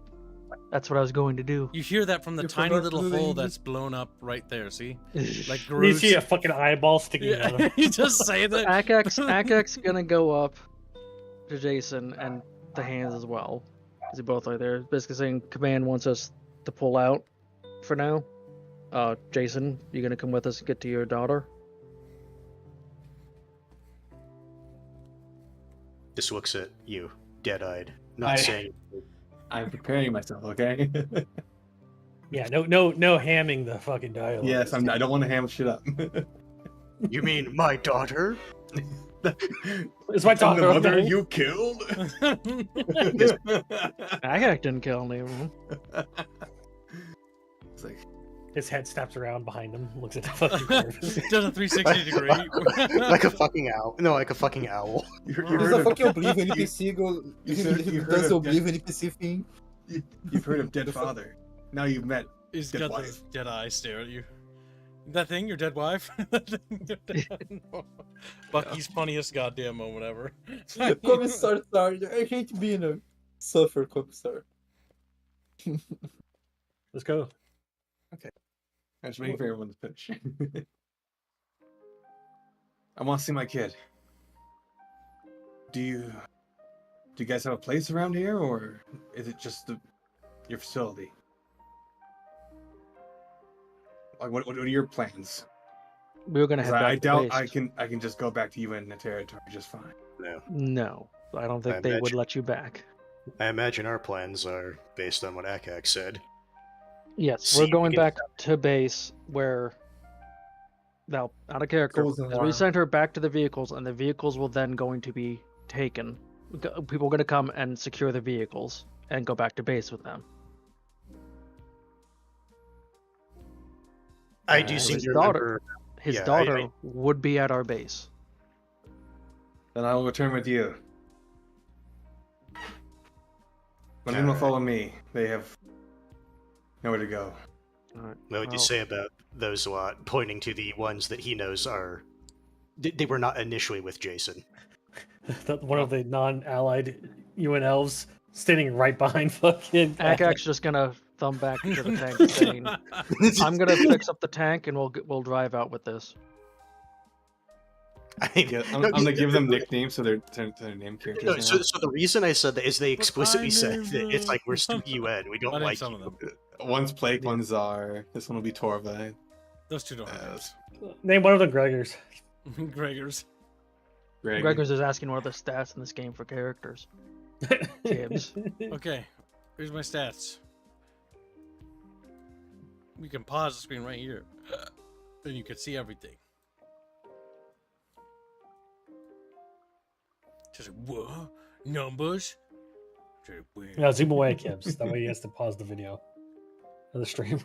That's what I was going to do. You hear that from the You tiny forgot little to do the hole English. that's blown up right there, see? Like You Groot's... see a fucking eyeball sticking out of Yeah, it. you just say that. Akak's gonna go up to Jason and the hands as well. Because they both are there. Basically saying Command wants us to pull out for now. Jason, you gonna come with us and get to your daughter? this looks at you, dead-eyed, not saying. I'm preparing myself, okay? Yeah, no hamming the fucking dialogue. Yes, I don't want to ham shit up. You mean my daughter? It's my And daughter. the mother okay? you killed? Akak didn't kill any of them. It's like, His head snaps around behind him, looks at the fucking corpse. Does a 360 degree. Like a fucking owl. No, like a fucking owl. you Does heard a of- fucking Oblivion NPC go... you said you heard Does the of Oblivion NPC thing? You've heard of Dead Father. Now you've met He's Dead got wife. those dead eyes stare at you. That thing, your dead wife? Bucky's funniest goddamn moment ever. Commissar Sarge, I hate being a suffer commissar. Let's go. I'm just waiting for everyone to finish. I want to see my kid. Do you guys have a place around here, or is it just your facility? Like, what are your plans? We were gonna 'Cause head back I to doubt base. I can just go back to UN territory just fine. No. No, I don't think I they would imagine- let you back. I imagine our plans are based on what Akak said. Yes, See we're if we going can- back to base where. Now, out of character, Goes in as we line. send her back to the vehicles, and the vehicles will then going to be taken. People are going to come and secure the vehicles and go back to base with them. I do Uh, seem his to daughter- remember. His Yeah, daughter would be at our base. Then I will return with you. When anyone Alright. follow me, they have nowhere to go. All right. What would you Well, say about those lot, pointing to the ones that he knows are. They were not initially with Jason. One of the non-allied UN elves standing right behind fucking. Akak's just gonna thumb back into the tank, saying, "I'm gonna fix up the tank, and we'll drive out with this." Yeah, I'm gonna give them nicknames so they're name characters No, now. so the reason I said that is they explicitly I said knew that it's like we're still them. UN. We I don't named like some you. of them. One's Plague, one's Czar. This one will be Torva. Those two don't have names. Name one of them Gregors. Gregors. Greg. Gregor's is asking what are the stats in this game for characters. Gibbs. Okay, here's my stats. We can pause the screen right here, and you can see everything. Just what numbers? Yeah, zoom away, Kibbs. That way he has to pause the video of the stream.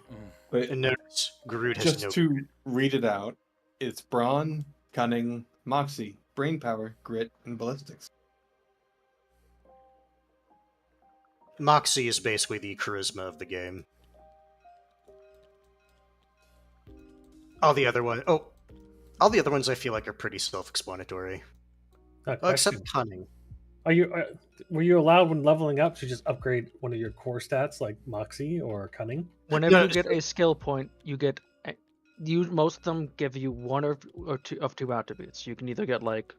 But And notice, Garud has just no. to read it out, it's brawn, cunning, moxie, brain power, grit, and ballistics. Moxie is basically the charisma of the game. All the other ones I feel like are pretty self-explanatory. Except cunning. Were you allowed when leveling up to just upgrade one of your core stats like Moxie or Cunning? Whenever No, you get a skill point, you get most of them give you one or two attributes. You can either get like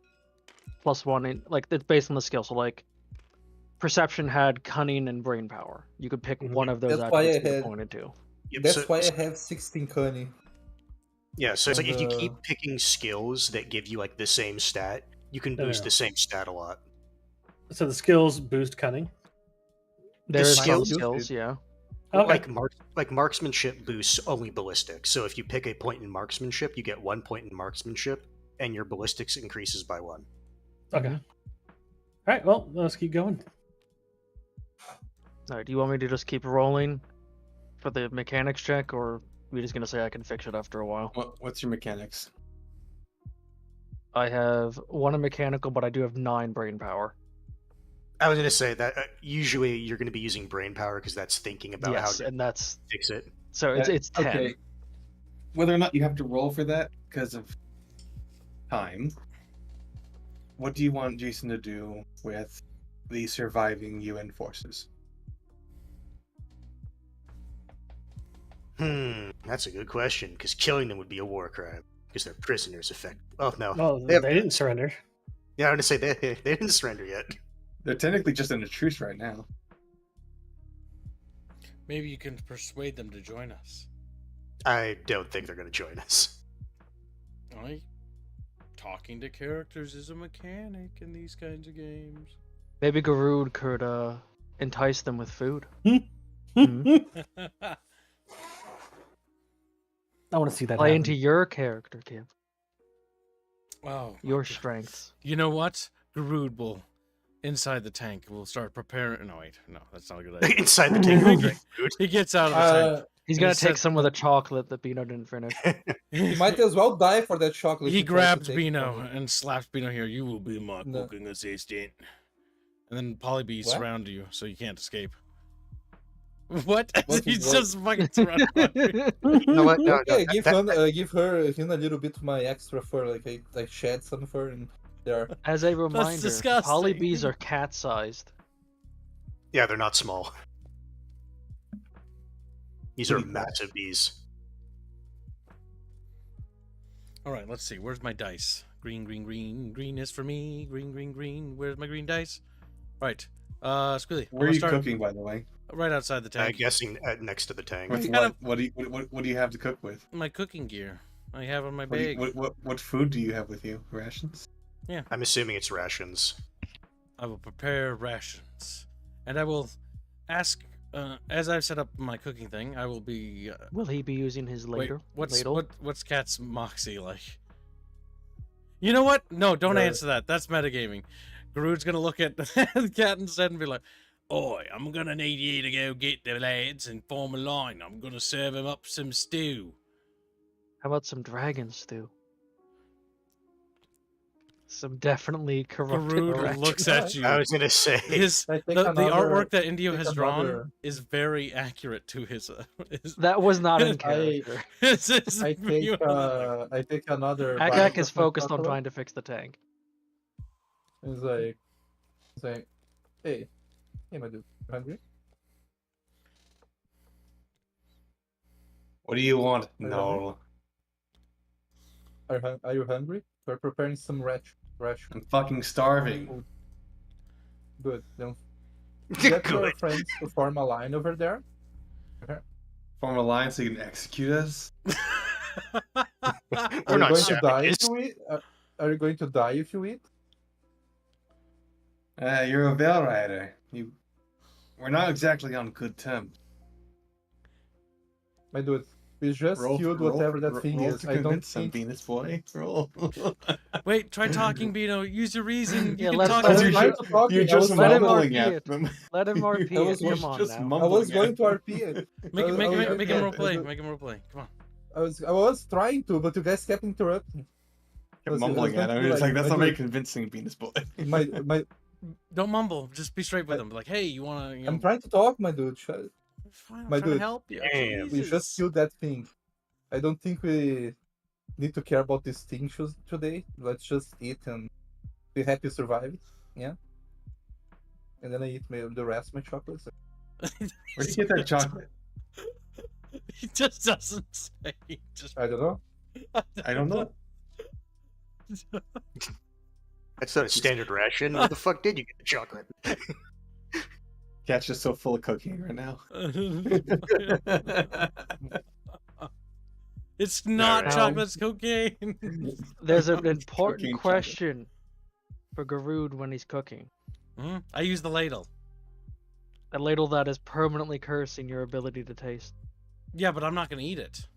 +1 in, like it's based on the skill. So like Perception had cunning and brain power. You could pick one of those That's why attributes I to had- point to. Yep, That's so- why I have 16 cunning. Yeah, so it's like if you And, keep picking skills that give you like the same stat, you can No, no, boost no. the same stat a lot. So the skills boost Cunning. There is some skills- skills, yeah. Okay. Like marksmanship boosts only ballistics. So if you pick a point in marksmanship, you get 1 point in marksmanship, and your ballistics increases by 1. Okay. All right. Well, let's keep going. All right, do you want me to just keep rolling for the mechanics check, or are we just gonna say I can fix it after a while? What's your mechanics? I have 1 in mechanical, but I do have 9 brain power. I was going to say that usually you're going to be using brain power because that's thinking about Yes, how to and that's fix it. so it's 10. Okay. Whether or not you have to roll for that because of time, what do you want Jason to do with the surviving UN forces? That's a good question because killing them would be a war crime because they're prisoners. Oh no, Well, They have- they didn't surrender. yeah, I'm going to say they didn't surrender yet. They're technically just in a truce right now. Maybe you can persuade them to join us. I don't think they're going to join us. Right? Talking to characters is a mechanic in these kinds of games. Maybe Garud could entice them with food. I Mhm. want to see that Play happen. into your character, Kim. Oh, Your strengths. you know what? Garud will inside the tank. We'll start preparing. No, wait, no, that's not a good idea. Inside the tank. He gets out of the tank. He's And gonna he take said- some of the chocolate that Bino didn't finish. You might as well die for that chocolate. He you tried to grabs take Bino from him. and slaps Bino here. You will be my No. cooking assistant. And then Polybee What? surround you so you can't escape. What? What He's is just fucking surrounded by me. You know what? No, Okay, no, give that- give him a little bit of my extra fur. Like I shed some fur and there. As a reminder, disgusting. polybees are cat-sized. yeah, they're not small. These are massive bees. All right, let's see. Where's my dice? Green, green, green. Green is for me. Green, green, green. Where's my green dice? Right. Squilly. Where are you cooking, by the way? Right outside the I'm tank. guessing next to the tank. With kind what? What do you have to cook with? My cooking gear. I have on my What, do bag. you, what food do you have with you? Rations? I'm assuming it's rations. I will prepare rations, and I will ask. As I've set up my cooking thing, I will be. Will he be using his Wait, ladle? what's Cat's moxie like? You know what? No, don't The- answer that. That's metagaming. Garud's gonna look at the cat instead and be like, "Oi, I'm gonna need you to go get the lads and form a line. I'm gonna serve them up some stew." How about some dragon stew? Some definitely corrupted Garud dragon. looks at you. I was gonna say. His I the think artwork that Indio take has drawn another- is very accurate to his. That was not in I- character. his I view take of it. I take another. Agak bite is of my focused on chocolate. trying to fix the tank. It's like, hey, my dude, you hungry? What do you want? don't No, Are you hungry? We're preparing some ration. I'm fucking starving. Good. Then get your Good. friends to form a line over there. Form a line so you can execute us. We're Are you not going to die if savages. you eat? Are you going to die if you eat? You're a veil rider. We're not exactly on good terms. My dude, we just killed whatever that thing is. I don't think. Venus boy. Roll. Wait, try talking, Beano. Use your reason. You Yeah, can let- talk let as him- you You're should. talking, You're I just was let him mumbling RP at it. them. Let him RP I it. was Come on just now. I was mumbling going at to them. RP it. Make I was him going to- roleplay. Make him roleplay. Come on. I was trying to, but you guys kept interrupting. Kept Listen, mumbling I was at him. going to It's be like, that's my not very dude, convincing, Venus boy. my Don't mumble. Just be straight with him. Like, hey, you wanna? You know, I'm trying to talk, my dude. Fine, I'm my trying to dude. help you. Damn. We just Jesus. killed that thing. I don't think we need to care about these things today. Let's just eat and be happy to survive it. Yeah. And then I eat the rest of my chocolates. Where'd you get that chocolate? He just doesn't say. He just. I don't know. I don't know. That's not a standard ration. Where the fuck did you get the chocolate? Cat's just so full of cocaine right now. It's not Alright. chocolate, it's cocaine. There's an Cooking important chocolate. question for Garud when he's cooking. Mhm. I use the ladle. A ladle that is permanently cursing your ability to taste. Yeah, but I'm not gonna eat it.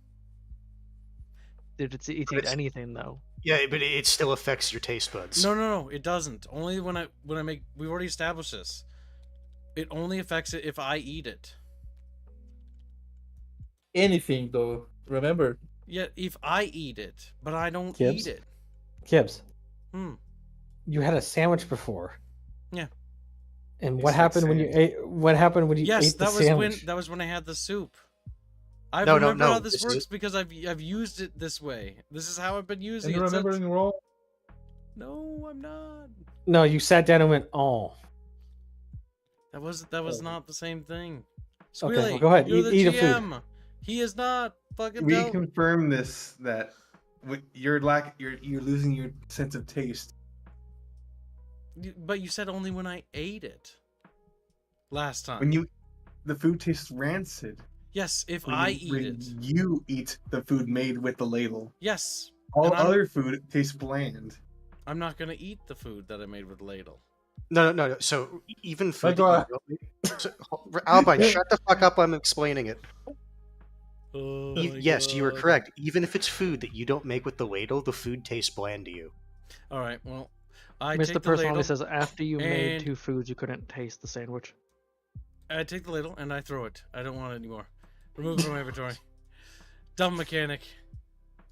Dude, it's eat But it's- anything though. Yeah, but it still affects your taste buds. No, it doesn't. Only when I make. We've already established this. It only affects it if I eat it. Anything though. Remember, Yeah, if I eat it, but I don't Gibbs? eat it. Gibbs, Hmm. you had a sandwich before. Yeah. And You what said happened when you sandwich. ate? What happened when you Yes, ate the that was sandwich? when I had the soup. I No, remember how no, this this works is- because I've used it this way. This is how I've been using and it. remember since- in roll. No, I'm not. No, you sat down and went, "Oh, That was not the same thing. Okay, Squealy, well, go ahead, You're the eat a food. GM. He is not. Fucking We tell. confirm this that you're losing your sense of taste. But you said only when I ate it. Last time. When the food tastes rancid. Yes, if When I you- eat when it. you eat the food made with the ladle. Yes. All And I'm- other food tastes bland. I'm not gonna eat the food that I made with ladle. No. So even food. go Albine, shut the fuck up! I'm explaining it. Oh Yes, you are correct. Even if it's food that you don't make with the ladle, the food tastes bland to you. All right. Well, I Mr. take the Person ladle. only says after you made and- 2 foods, you couldn't taste the sandwich. I take the ladle and I throw it. I don't want it anymore. Remove it from my inventory. Dumb mechanic.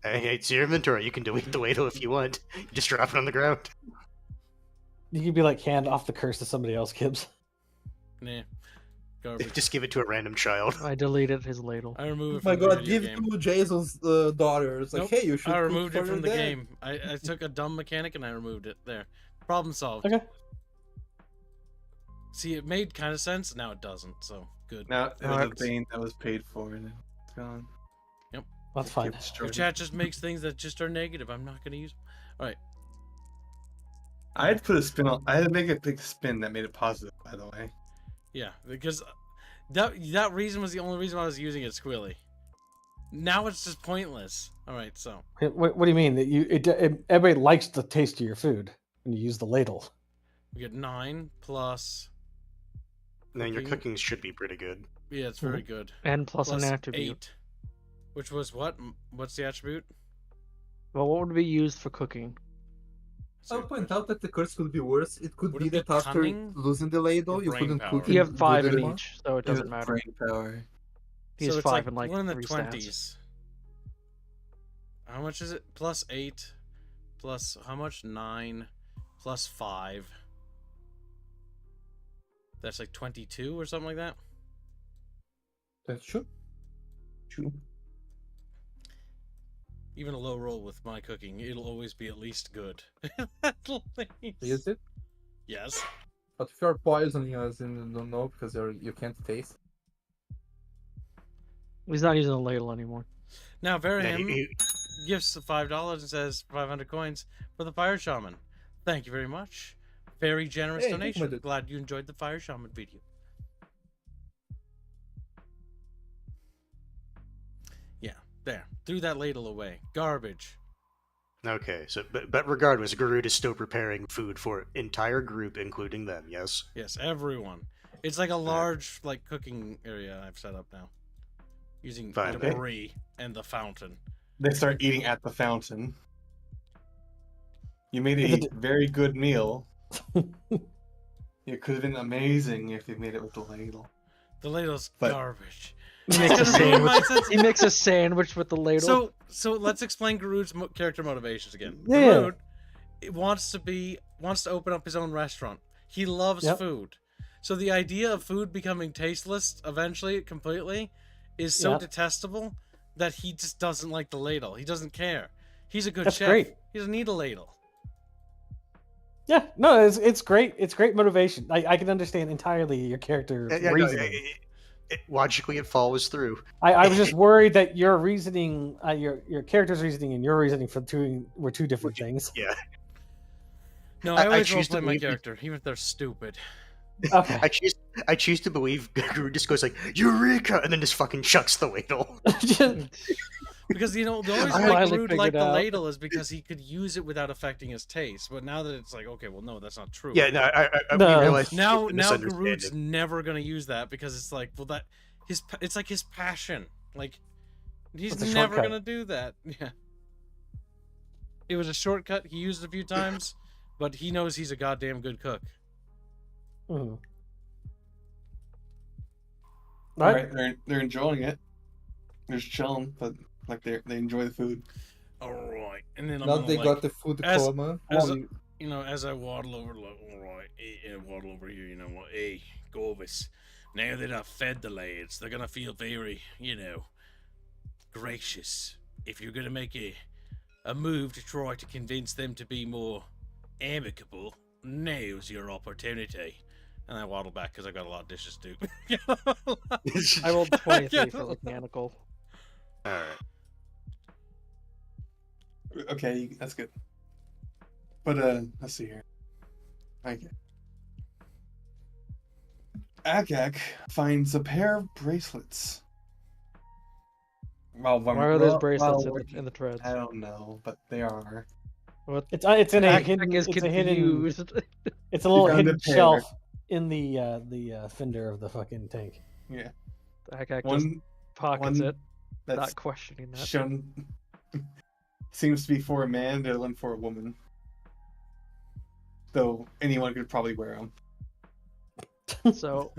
Hey, it's your inventory. You can delete the ladle if you want. You just drop it on the ground. you could be like hand off the curse to somebody else, Gibbs." Nah. Garbage. Just give it to a random child. I deleted his ladle. I remove it Oh my from the god, video give it game. to Jason's daughter. It's like, Nope, hey, you should I cook removed for it from your the dad. game. I took a dumb mechanic and I removed it. There. Problem solved. Okay. See, it made kind of sense. Now it doesn't. So good. Now it was Alright. a bane that was paid for and it's gone. That's fine. Keep destroying If it. chat just makes things that just are negative, I'm not going to use them. All right. I had to put a spin on. I had to make a big spin that made it positive. By the way. Yeah, because that reason was the only reason I was using it, Squilly. Now it's just pointless. All right, so What do you mean that everybody likes the taste of your food when you use the ladle? we get 9 plus. Then your Cooking. cooking should be pretty good. Yeah, it's very good. And plus Plus an attribute. 8, which was what? What's the attribute? Well, what would be used for cooking? I'll point out that the curse could be worse. It could Would be it be that after cunning losing the ladle, or you brain couldn't power? cook You it have 5 good in anymore. each, so it doesn't matter. Brain power. He has so it's 5 like and like we're in the 3 20s. stats. How much is it? Plus 8, plus how much? 9, plus 5. That's like 22 or something like that. That's true. True. Even a low roll with my cooking, it'll always be at least good. At least. Is it? Yes. But if you're poisoning us and you don't know because you can't taste. He's not using the ladle anymore. Now, Then Variham he- gifts $5 and says 500 coins for the Fire Shaman. Thank you very much. Very generous Hey, donation. dude. Glad you enjoyed the Fire Shaman video. Yeah, there. Threw that ladle away. Garbage. Okay, so but regardless, Garud is still preparing food for entire group, including them. Yes. Yes, everyone. It's like a large cooking area I've set up now. Using Fine. debris and the fountain. They start eating at the fountain. You made Is a it- very good meal. It could have been amazing if you made it with the ladle. The ladle's But- garbage. He makes a It's gonna ruin my sandwich. sense- He makes a sandwich with the ladle. So let's explain Garud's character motivations again. Yeah. Garud wants to open up his own restaurant. He loves Yep. food. So the idea of food becoming tasteless eventually completely is so Yep. detestable that he just doesn't like the ladle. He doesn't care. He's a good That's chef. great. He doesn't need a ladle. Yeah, no, it's great. It's great motivation. I can understand entirely your character Yeah, no, reasoning. logically, it follows through. I was just worried that your reasoning, your character's reasoning, and your reasoning were two different things. Yeah. No, I I always choose to roleplay my believe- character, even if they're stupid. Okay. I choose to believe Garud just goes like Eureka, and then just fucking chucks the ladle. Because the only reason I why finally Garud liked figured the out. ladle is because he could use it without affecting his taste. But now that it's like, okay, well, no, that's not true. Yeah, no, we No. realized Now the Garud's misunderstanding. never gonna use that because it's like, well, it's like his passion. Like he's It's a never shortcut. gonna do that. Yeah. It was a shortcut. He used it a few times, but he knows he's a goddamn good cook. Mhm. Right? They're enjoying it. They're just chilling, but like they enjoy the food. All right, and then I'm Now gonna, they like, got the food as- coma. as Oh, a- you know, as I waddle over, like, all right, waddle over here, you know what? Hey, Gorvis, now that I've fed the lads, they're gonna feel very, gracious. If you're gonna make a move to try to convince them to be more amicable, now's your opportunity. And I waddle back because I got a lot of dishes to do. I rolled 23 for mechanical. All right. Okay, that's good. But let's see here. Okay. Agak finds a pair of bracelets. Well, Why are those bracelets in the treads? I don't know, but they are. What? It's in a Ack hidden. is It's a hidden. confused. It's a little found a hidden pair. shelf in the fender of the fucking tank. Yeah. Hack just One pockets one it, that's not questioning that. shown seems to be for a man, the other one for a woman. Though anyone could probably wear them. So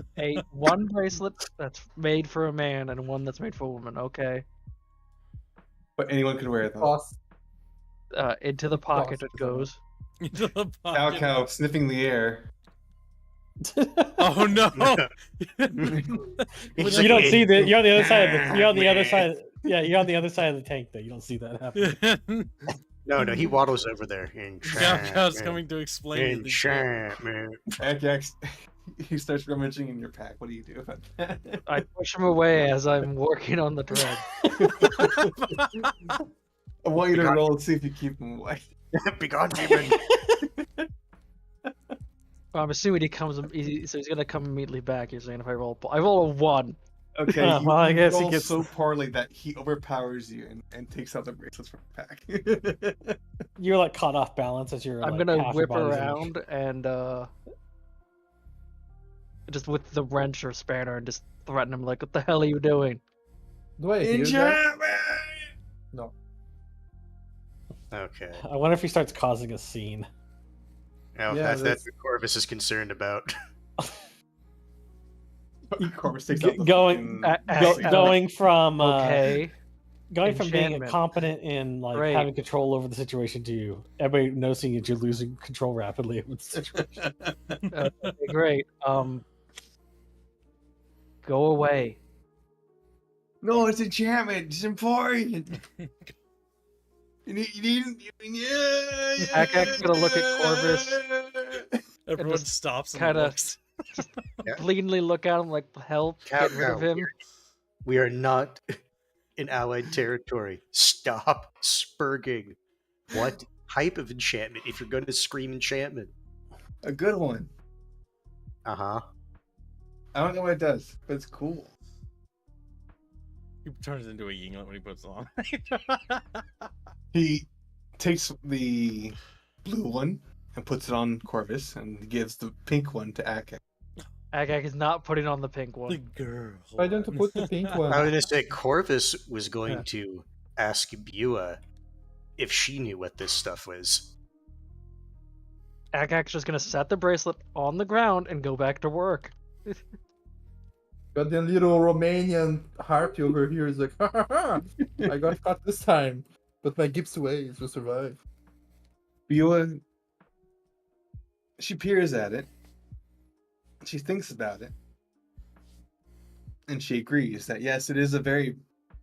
one bracelet that's made for a man and one that's made for a woman. Okay. But anyone could wear them. Toss. Into the pocket it Awesome. goes. Into the Cow pocket. cow sniffing the air. Oh no! He's You don't like, see the. You're on the other side of the. You're on the other side. Yeah, you're on the other side of the tank, though. You don't see that happen. no, he waddles over there. Gav's coming to explain the shit. Enchantment. He starts rummaging in your pack. What do you do about that? I push him away as I'm working on the thread. I want you to roll and see if you keep him away. Begone, demon. Well, I'm assuming he comes. So he's gonna come immediately back. You're saying if I roll a 1. Okay, Oh, you, well, I you guess he roll gets- so poorly that he overpowers you and takes out the bracelets from the pack. You're like caught off balance as you're. I'm like, gonna half your whip body's in the- around and just with the wrench or spanner and just threaten him like, "What the hell are you doing?" Do I hear that? No. Okay. I wonder if he starts causing a scene. Now, Yeah, that's what Corvus is concerned about. Corvus takes out the Going- fucking- Going from Okay. going from being Enchantment. competent in like Great. having control over the situation to everybody noticing that you're losing control rapidly over the situation. Okay, great. Go away. No, it's enchantment. It's important. Akak's gonna look at Corvus. Everyone just stops and kinda- looks. Yeah. Blatantly look at him like, "Help! Get rid of him." We are not in allied territory. Stop spurging. What type of enchantment? If you're going to scream enchantment. A good one. Uh-huh. I don't know what it does, but it's cool. He turns into a yinglet when he puts it on. He takes the blue one and puts it on Corvus and gives the pink one to Akak. Akak is not putting on the pink the one. girl. Why don't you put the pink I one? was going to say Corvus was going Yeah. to ask Bua if she knew what this stuff was. Akak's just gonna set the bracelet on the ground and go back to work. Got the little Romanian harpy over here is like, ha ha ha! I got caught this time, but my gips ways will survive. Bua, she peers at it. She thinks about it. And she agrees that yes, it is a very,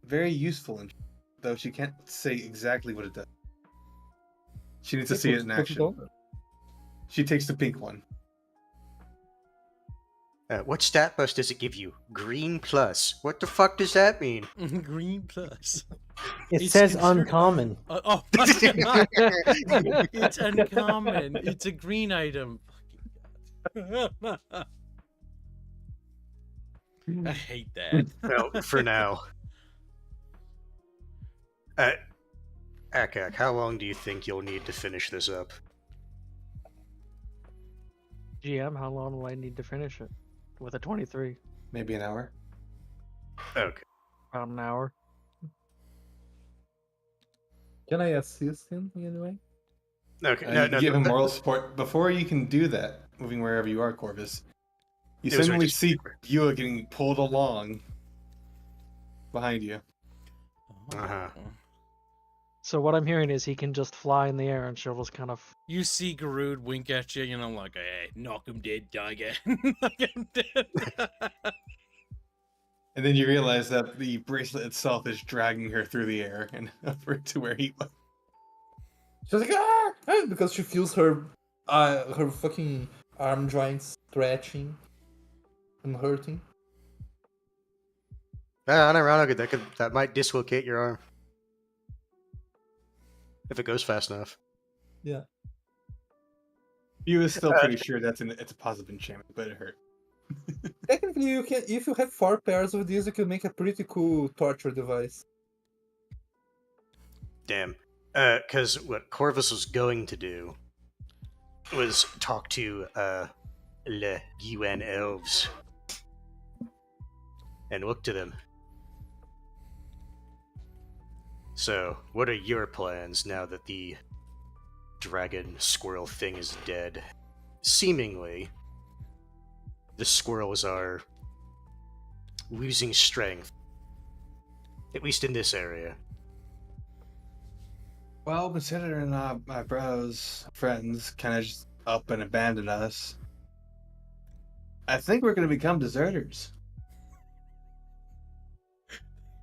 very useful enchantment, though she can't say exactly what it does. She needs to see it in action. She takes the pink one. What stat boost does it give you? Green plus. What the fuck does that mean? Green plus. It It's says considered- uncommon. Oh, it's uncommon. It's a green item. Fucking God. I hate that. Well, for now. Akak, how long do you think you'll need to finish this up? GM, how long will I need to finish it? With a 23, Maybe an hour. Okay. about an hour. Can I assist him in any way? Okay. And give him moral support. Before you can do that, moving wherever you are, Corvus, you It was suddenly just- see Bua getting pulled along behind you. Uh-huh. So what I'm hearing is he can just fly in the air and she'll just kind of. You see Garud wink at you, like, hey, knock him dead, tiger. Knock him dead. And then you realize that the bracelet itself is dragging her through the air and over to where he was. She's like, ah! Ah, because she feels her fucking arm joints stretching and hurting. Unironically, that might dislocate your arm. If it goes fast enough. Yeah. Bua is still pretty sure it's a positive enchantment, but it hurt. Technically, you can, if you have 4 pairs of these, you can make a pretty cool torture device. Damn. Because what Corvus was going to do was talk to Le Gungan elves and look to them. So, what are your plans now that the dragon squirrel thing is dead? Seemingly, the squirrels are losing strength, at least in this area. Well, considering my bros, friends, kind of just up and abandoned us, I think we're going to become deserters.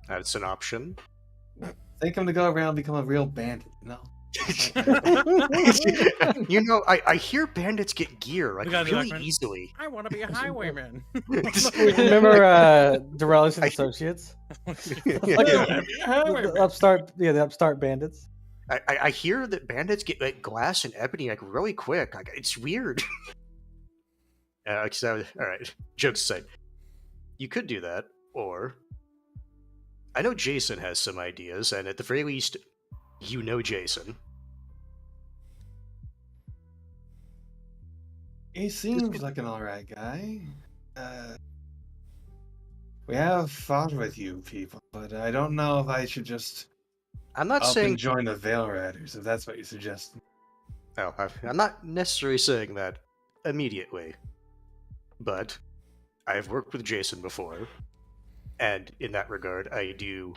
That's an option. I think I'm going to go around and become a real bandit. No. You know, I hear bandits get gear like We gotta do really that, man. easily. I want to be a highwayman. Remember Dorellis and Associates? Yeah. The upstart bandits. I hear that bandits get like glass and ebony like really quick. Like it's weird. All right. Jokes aside, you could do that, or I know Jason has some ideas, and at the very least, you know Jason. He seems like an alright guy. We have fought with you people, but I don't know if I should just I'm not up saying and join the Veil Riders, if that's what you're suggesting. Oh, I'm not necessarily saying that immediately, but I've worked with Jason before, and in that regard, I do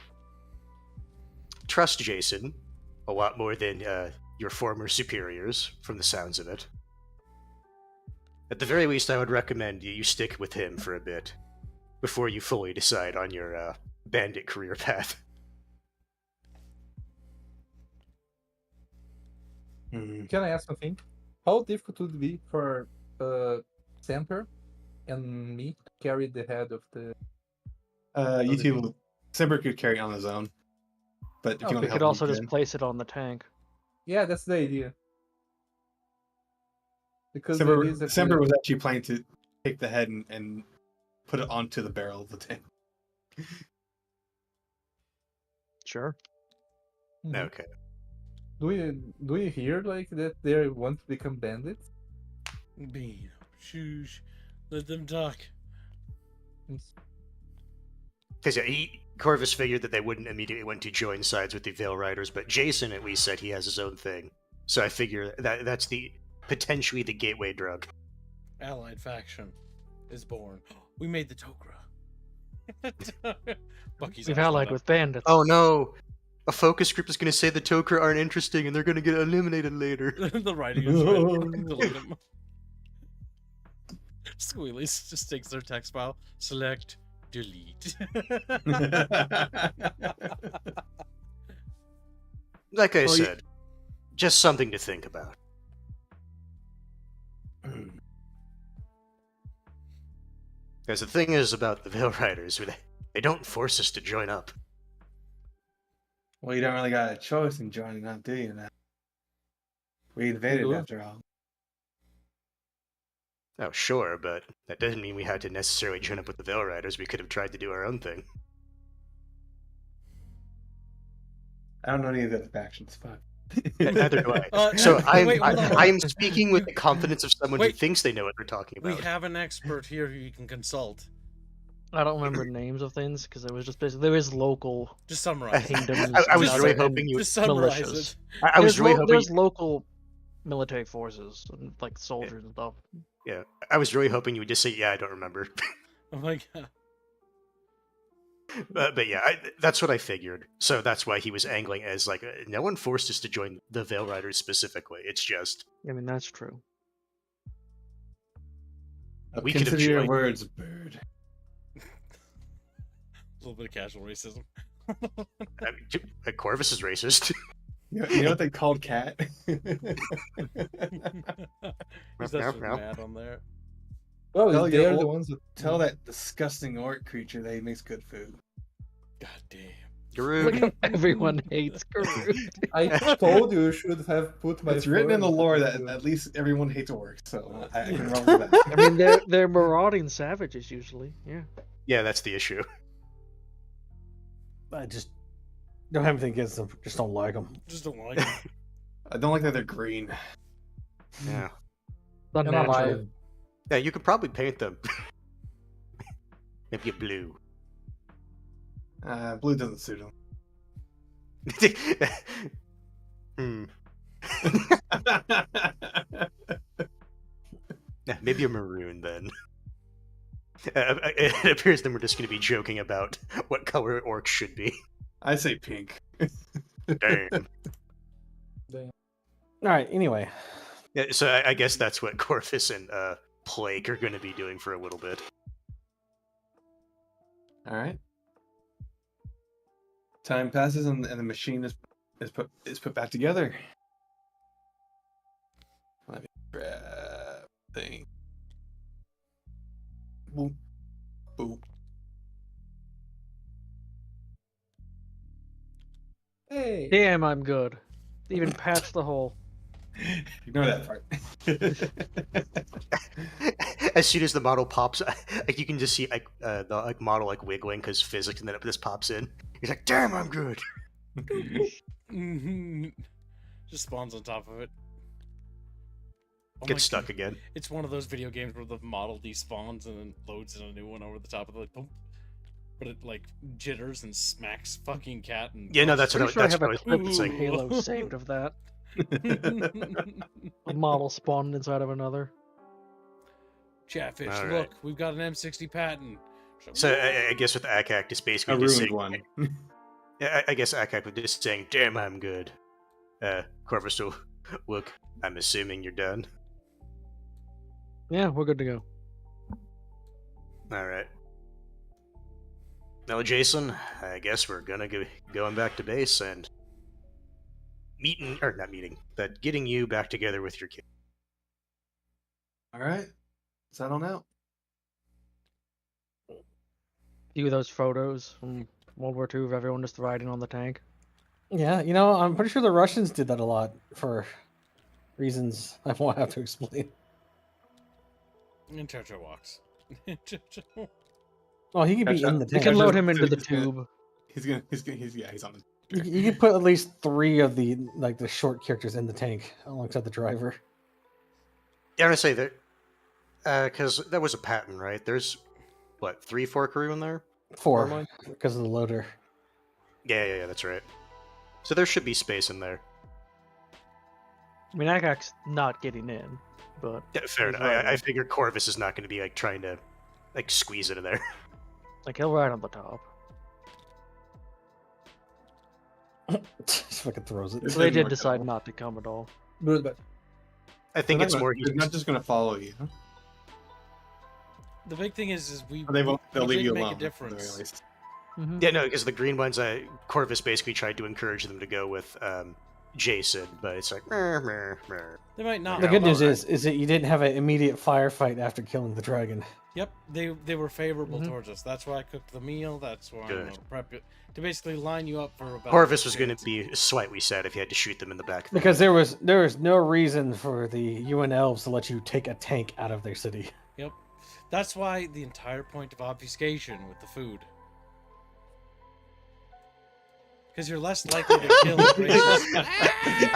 trust Jason a lot more than your former superiors, from the sounds of it. At the very least, I would recommend you stick with him for a bit before you fully decide on your bandit career path. Can I ask something? How difficult would it be for Semper and me to carry the head of the... You two, Simber could carry it on his own. But if you want We to could help also him, just place it on the tank. Yeah, that's the idea. Because it is a Simber was actually planning to take the head and put it onto the barrel of the tank. Sure. Okay. Do you hear like that they want to become bandits? Bean, shush, let them talk. Because Corvus figured that they wouldn't immediately want to join sides with the Veil Riders, but Jason at least said he has his own thing. So I figure that's potentially the gateway drug. Allied faction is born. We made the Tok'ra. Bucky's We've also allied that. with bandits. Oh no! A focus group is going to say the Tok'ra aren't interesting and they're going to get eliminated later. The writing is written. Delete them. Squealies just takes their text file, select, delete. Like I Well, said, just something to think about. Because the thing is about the Veil Riders, they don't force us to join up. Well, you don't really got a choice in joining up, do you now? We invaded do. after all. Oh, sure, but that doesn't mean we had to necessarily join up with the Veil Riders. We could have tried to do our own thing. I don't know any of the other factions, fuck. Neither do I. So wait, hold on. I'm speaking with the confidence of someone who Wait. thinks they know what they're talking We about. have an expert here who you can consult. I don't remember names of things because it was just basically there is local Just summarize. it. kingdoms. I was and really other- hoping you. Just summarize militias. it. I was really hoping. There's local military forces and like soldiers and stuff. Yeah, I was really hoping you would just say, "Yeah, I don't remember." Oh my god. But yeah, that's what I figured. So that's why he was angling as like, no one forced us to join the Veil Riders specifically. It's just I mean that's true. We could have Consider your joined. words, bird. A little bit of casual racism. I mean, Corvus is racist. You know what they called cat? He's actually mad on there. Well, Tell they're your the old- ones that... Tell that disgusting orc creature that he makes good food. God damn. Look Garud. how everyone hates Karoo. I told you should have put my... It's written in the fur lore that into- at least everyone hates orcs, so I can roll with that. I mean they're marauding savages usually. Yeah. Yeah, that's the issue. I just don't have anything against them. Just don't like them. Just don't like it. I don't like that they're green. Yeah, And Unnatural. alive. yeah, you could probably paint them. Maybe a blue. Blue doesn't suit him. Yeah, maybe a maroon then. It appears then we're just going to be joking about what color orcs should be. I say pink. Damn. All right. Anyway, Yeah, so I guess that's what Corvus and Plague are going to be doing for a little bit. All right. Time passes and the machine is put back together. Let me grab thing. Boop. Boop. Hey. Damn, I'm good. Even patched the hole. Ignore that part. As soon as the model pops, like you can just see like the model like wiggling because physics, and then it just pops in. He's like, "Damn, I'm good." Just spawns on top of it. Oh Gets my stuck God. again. It's one of those video games where the model despawns and then loads in a new one over the top of it, like, boom. But it like jitters and smacks fucking cat and. Yeah, no, that's Pretty what sure I have a was clip Ooh. of saying. Halo saved of that. A model spawned inside of another. Chatfish, All right. look, we've got an M60 patent. So I guess with Akak, it's basically A just ruined saying, one. Yeah, I guess Akak was just saying, "Damn, I'm good." Corvus will look. I'm assuming you're done. Yeah, we're good to go. All right. Now, Jason, I guess we're gonna go going back to base and but getting you back together with your kid. All right. Settle out. Do those photos from World War II of everyone just riding on the tank. Yeah, you know, I'm pretty sure the Russians did that a lot for reasons I won't have to explain. And Jojo walks. Oh, he could be in the You tank. can Jojo- load him into the Jojo's gonna- tube. He's on the. You could put at least 3 of the the short characters in the tank alongside the driver. Yeah, I'm gonna say that because that was a patent, right? There's what 3-4 crew in there. 4 Online? because of the loader. Yeah, that's right. So there should be space in there. I mean, Akak's not getting in, but Yeah, fair He's enough. right. I figure Corvus is not going to be like trying to like squeeze it in there. like he'll ride on the top. Just fucking throws it. This So they didn't did work decide at all. not to come at all. But I think it's more. They're not just gonna follow you. Huh? The big thing is we. They won't. They'll we leave did you make alone. a difference. Mhm. Yeah, no, because the green ones, Corvus basically tried to encourage them to go with Jason, but it's like. Meh, meh, meh. They might not. The good news alright. is that you didn't have an immediate firefight after killing the dragon. Yep, they were favorable Mhm. towards us. That's why I cooked the meal. That's why I'm Good. gonna prep it to basically line you up for about. Corvus was going to be slightly sad if he had to shoot them in the back. Because there was no reason for the UN elves to let you take a tank out of their city. Yep, that's why the entire point of obfuscation with the food. Because you're less likely to kill a racist.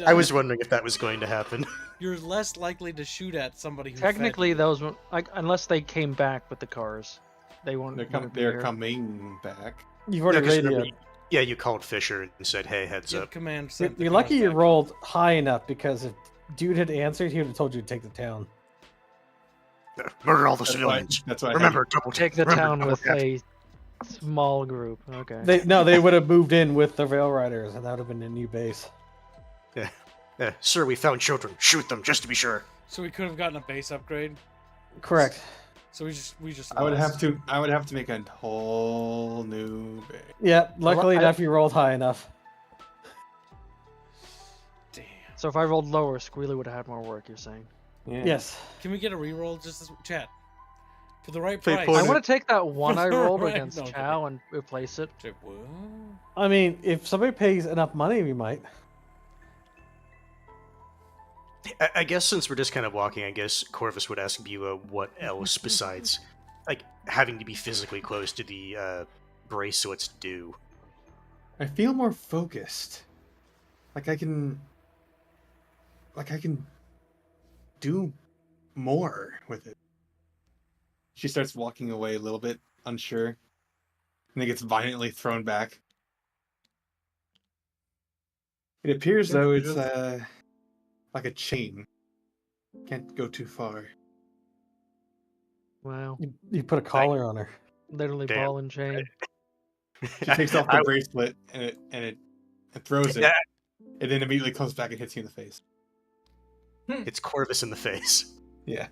I was wondering if that was going to happen. You're less likely to shoot at somebody who. Technically, fed you. those were, like unless they came back with the cars, they won't. They're coming back. You've already Yeah, 'cause radioed. remember, yeah, you called Fisher and said, "Hey, heads Give up." command. You're, send the you're lucky cars you back. rolled high enough because if dude had answered, he would have told you to take the town. Murder all the That's why. civilians. That's why. I Remember, double Take the remember, town double with tap. a small group. Okay. They would have moved in with the Rail Riders, and that would have been a new base. Yeah, sir, we found children. Shoot them, just to be sure. So we could have gotten a base upgrade. Correct. So we just. I would lost. have to make a whole new base. Yeah, luckily I- enough, you rolled high enough. Damn. So if I rolled lower, Squealy would have had more work. You're saying? Yeah. Yes. Can we get a reroll just as chat? For the right Play price. point I want to take that one I rolled Right, against no, Chow and replace it. Say, what? I mean, if somebody pays enough money, we might. I guess since we're just kind of walking, I guess Corvus would ask Beulah what else besides, like, having to be physically close to the bracelets do. I feel more focused. Like I can do more with it. She starts walking away a little bit, unsure, and then gets violently thrown back. It appears though it's like a chain. Can't go too far. Wow. You put a collar on her. Literally Damn. ball and chain. She takes off the I- bracelet and it throws it, Yeah. and then immediately comes back and hits you in the face. It's Corvus in the face. Yeah.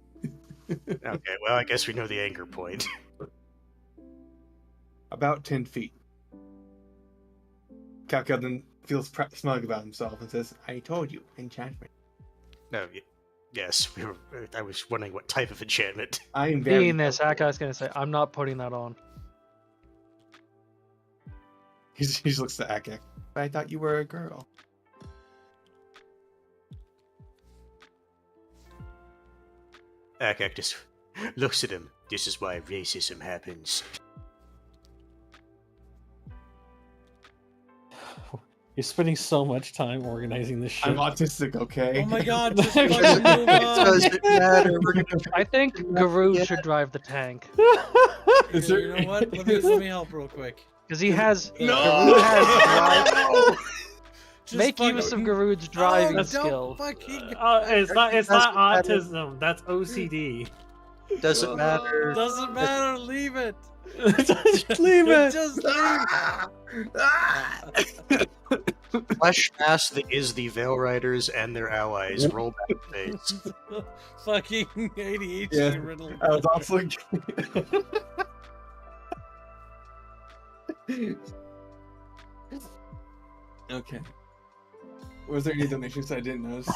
Okay, well, I guess we know the anchor point. About 10 feet. Calcal then feels smug about himself and says, I told you, enchantment. No, yes, I was wondering what type of enchantment. I am very... Being this, that guy's gonna say, I'm not putting that on. He just looks at Akak. I thought you were a girl. Akak just looks at him. This is why racism happens. You're spending so much time organizing this shit. I'm autistic, okay? Oh my god, just fucking move on. Doesn't matter. We're gonna I think Garud should drive the tank. Is You there... know what? Let me help real quick. Because he has... No! Garud has Just Make fucking- use of Garud's driving Oh, skill. don't fucking... It's not Doesn't matter. autism. That's OCD. Doesn't matter. Doesn't matter. Leave it. Just leave it. Just leave. Flesh Mass is the Veil Riders and their allies. Roll back the face. Fucking ADHD Yeah. riddle. I was also... Okay. Was there any donations I didn't notice?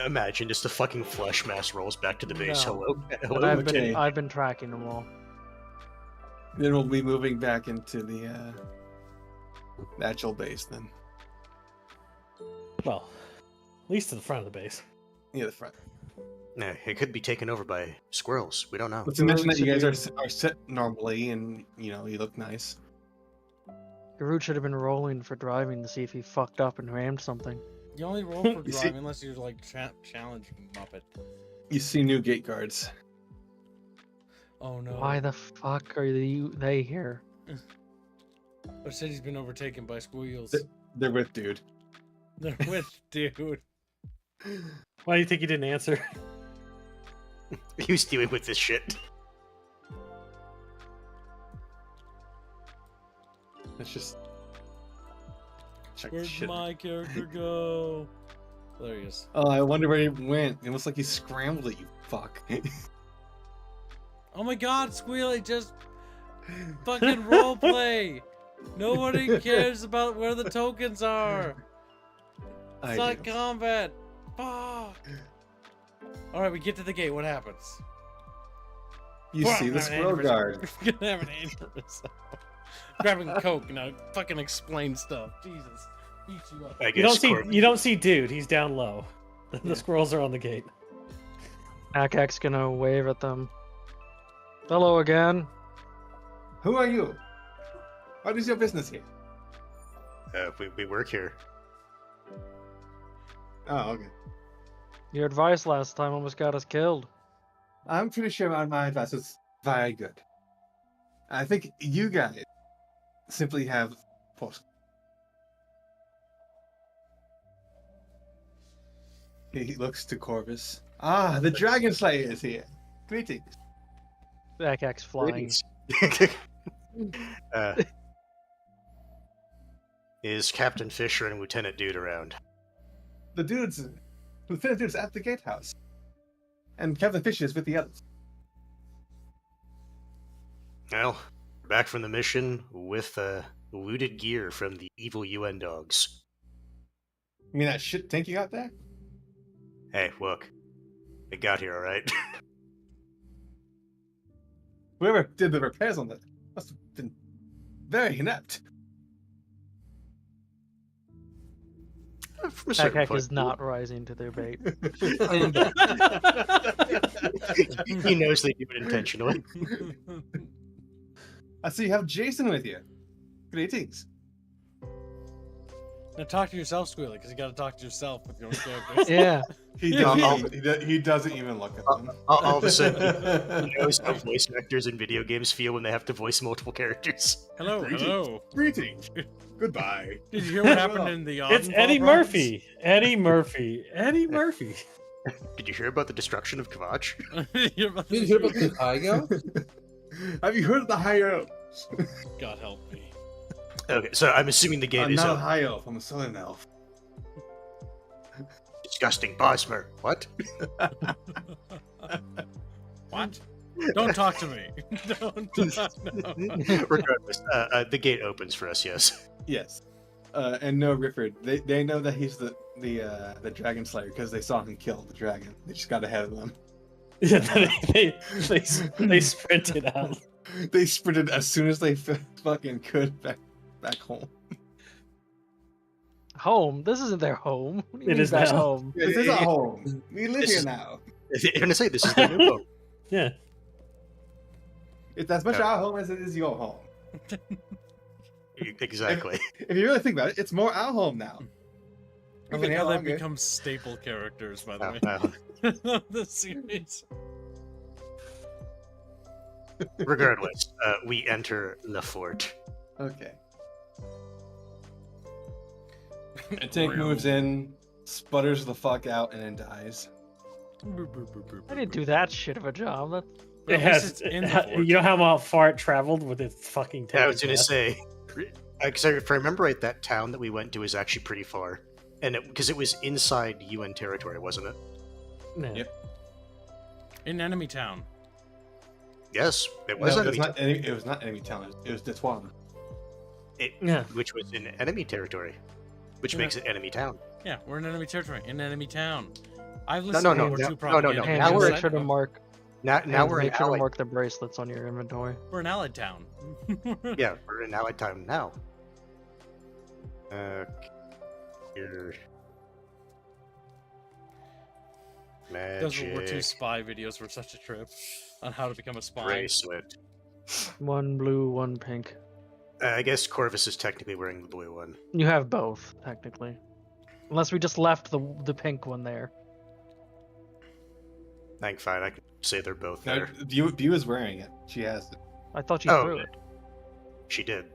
Imagine just the fucking Flesh Mass rolls back to the base. No. Hello, But hello. Okay. I've been tracking them all. Then we'll be moving back into the natural base then. Well, at least to the front of the base. Yeah, the front. No, it could be taken over by squirrels. We don't know. Let's mention that you guys are set normally and, you know, you look nice. Garud should have been rolling for driving to see if he fucked up and rammed something. You only roll for You see- driving unless you're like challenge Muppet. You see new gate guards. Oh no. Why the fuck are they here? I said he's been overtaken by squeals. They're with dude. They're with dude. Why do you think he didn't answer? He was dealing with this shit. It's just... Check Where'd shit. my character go? There he is. Oh, I wonder where he went. It looks like he scrambled it, you fuck. Oh my god, Squealy, just fucking roleplay. Nobody cares about where the tokens are. I It's not do. combat. Fuck. Alright, we get to the gate. What happens? You Well, see the I'm squirrel having an guard. aneurysm. We're gonna have an aneurysm. Grabbing Coke now. Fucking explain stuff. Jesus. Beat you up. I guess You don't see dude. He's down low. The squirrels are on the gate. Akak's gonna wave at them. Hello again. Who are you? What is your business here? we work here. Oh, okay. Your advice last time almost got us killed. I'm pretty sure my advice was very good. I think you guys simply have post. He looks to Corvus. Ah, the Dragon Slayer is here. Greetings. Akak's flying. uh, is Captain Fisher and Lieutenant Dude around? Lieutenant Dude's at the gatehouse. And Captain Fisher is with the others. Well, we're back from the mission with looted gear from the evil UN dogs. You mean that shit tank you got there? Hey, look. It got here, alright? Whoever did the repairs on that must have been very inept. From a certain Akak point is not rising to their bait. he knows they do it intentionally. I see you have Jason with you. Greetings. Now talk to yourself, Squealy, because you gotta talk to yourself with your own character. Yeah. He doesn't even look at them. All of a sudden, he knows how voice actors in video games feel when they have to voice multiple characters. Hello, hello. Greetings. Goodbye. Did you hear what happened in the It's Eddie Murphy. Eddie Murphy. Eddie Murphy. Did you hear about the destruction of Kavach? Did you hear about the Tiger? Have you heard of the High Elves? God help me. Okay, so I'm assuming the gate I'm is not a up. High Elf, I'm a Southern Elf. Disgusting Bosmer. What? What? Don't talk to me. Don't. No. Regardless, the gate opens for us. Yes. Yes. And no, Rifford. They know that he's the dragon slayer because they saw him kill the dragon. They just got ahead of them. Yeah, they sprinted out. They sprinted as soon as they fucking could back home. Home? This isn't their home. What do you It mean is back now. home? This is our home. We live here now. You're gonna say this is the new home. Yeah. It's as much our home as it is your home. Exactly. If you really think about it, it's more our home now. I We've like been here how they longer. become staple characters, by the Oh, way. no. Of the series. Regardless, we enter the fort. Okay. A tank moves in, sputters the fuck out, and then dies. I didn't do that shit of a job. That's... But It at least has. it's in the fort. You know how far it traveled with its fucking tank? I was gonna say, because if I remember right, that town that we went to is actually pretty far, and because it was inside UN territory, wasn't it? Yeah. Yep. In enemy town. Yes, it was No, enemy, it was not enemy town. It was Detuan. Yeah. which was in enemy territory, which Yeah. makes it enemy town. Yeah, we're in enemy territory. In enemy town. I've No, listened no, to no, World War no, II no, propaganda. no. Hey, Now man, we're- make sure to mark. Now Hey, we're in make sure to allied. mark the bracelets on your inventory. We're in allied town. Yeah, we're in allied time now. Here. Those World War II Magic spy videos were such a trip on how to become a spy. bracelet. One blue, one pink. I guess Corvus is technically wearing the blue one. You have both, technically. Unless we just left the pink one there. I think fine. I can say they're both No, there. Bew is wearing it. She has it. I thought you Oh, threw it. She did.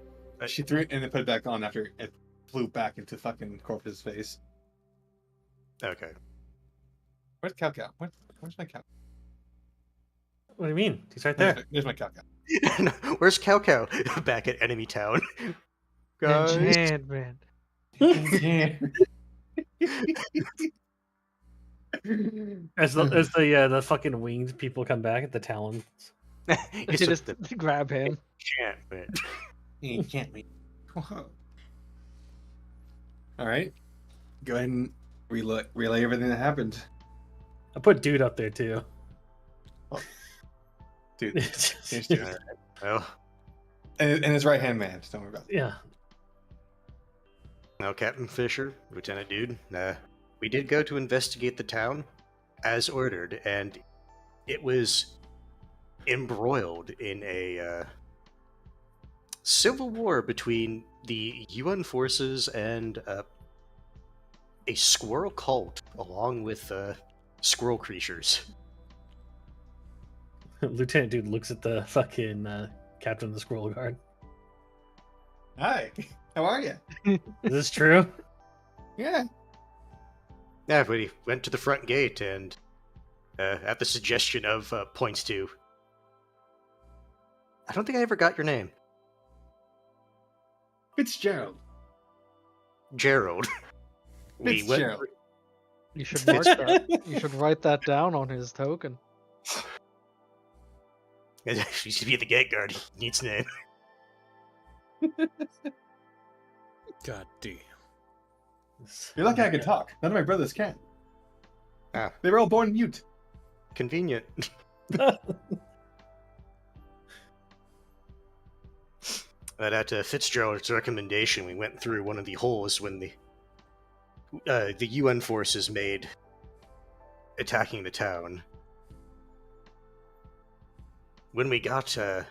She threw it and then put it back on after it flew back into fucking Corpus's face. Okay. Where's Cow? Where's my cow? What do you mean? He's right there. There's my cow. Where's Cow Cow? Back at enemy town. Guys. Enchantment. As the fucking winged people come back at the talons. It's You just just the grab him. enchantment. You can't be. All right. Go ahead and relay everything that happened. I put dude up there too. Dude. Here's yeah. dude. Well, And his right hand man. Just don't worry about it. now Captain Fisher, Lieutenant Dude, we did go to investigate the town, as ordered, and it was embroiled in a civil war between the UN forces and a squirrel cult, along with squirrel creatures. Lieutenant Dude looks at the fucking captain of the squirrel guard. Hi. How are you? Is this true? Yeah. Yeah, we went to the front gate and, at the suggestion of Points 2, I don't think I ever got your name. Fitzgerald. Gerald. We went. Fitzgerald. You should mark that. You should write that down on his token. He used to be the gate guard. He needs a name. God damn. You're lucky I can talk. None of my brothers can. Ah. They were all born mute. Convenient. But at Fitzgerald's recommendation, we went through one of the holes when the UN forces made attacking the town. When we got to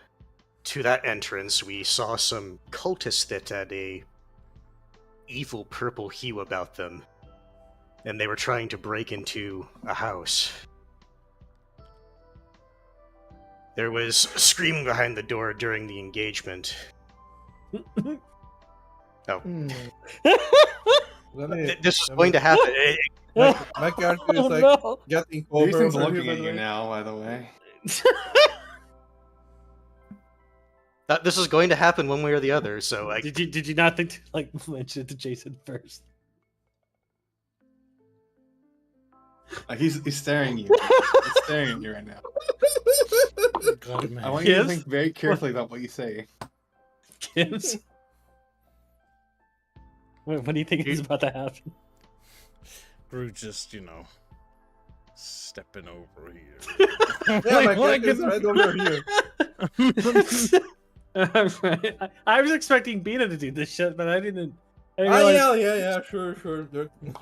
that entrance, we saw some cultists that had a evil purple hue about them, and they were trying to break into a house. There was screaming behind the door during the engagement. Oh, this was going to happen. My character is Oh, like no. getting over. Jason's over looking here, at by the you way. now, by the way. This is going to happen one way or the other, so I Did you not think to like mention it to Jason first? He's staring at you. He's staring at you right now. God, man. I want you to Gibbs? think very carefully about what you say. Gibbs? What do you think is about to happen? Groot just, stepping over here. Yeah, my Like, character's right over here. I was expecting Bina to do this shit, but I didn't Ah, realize. yeah, sure.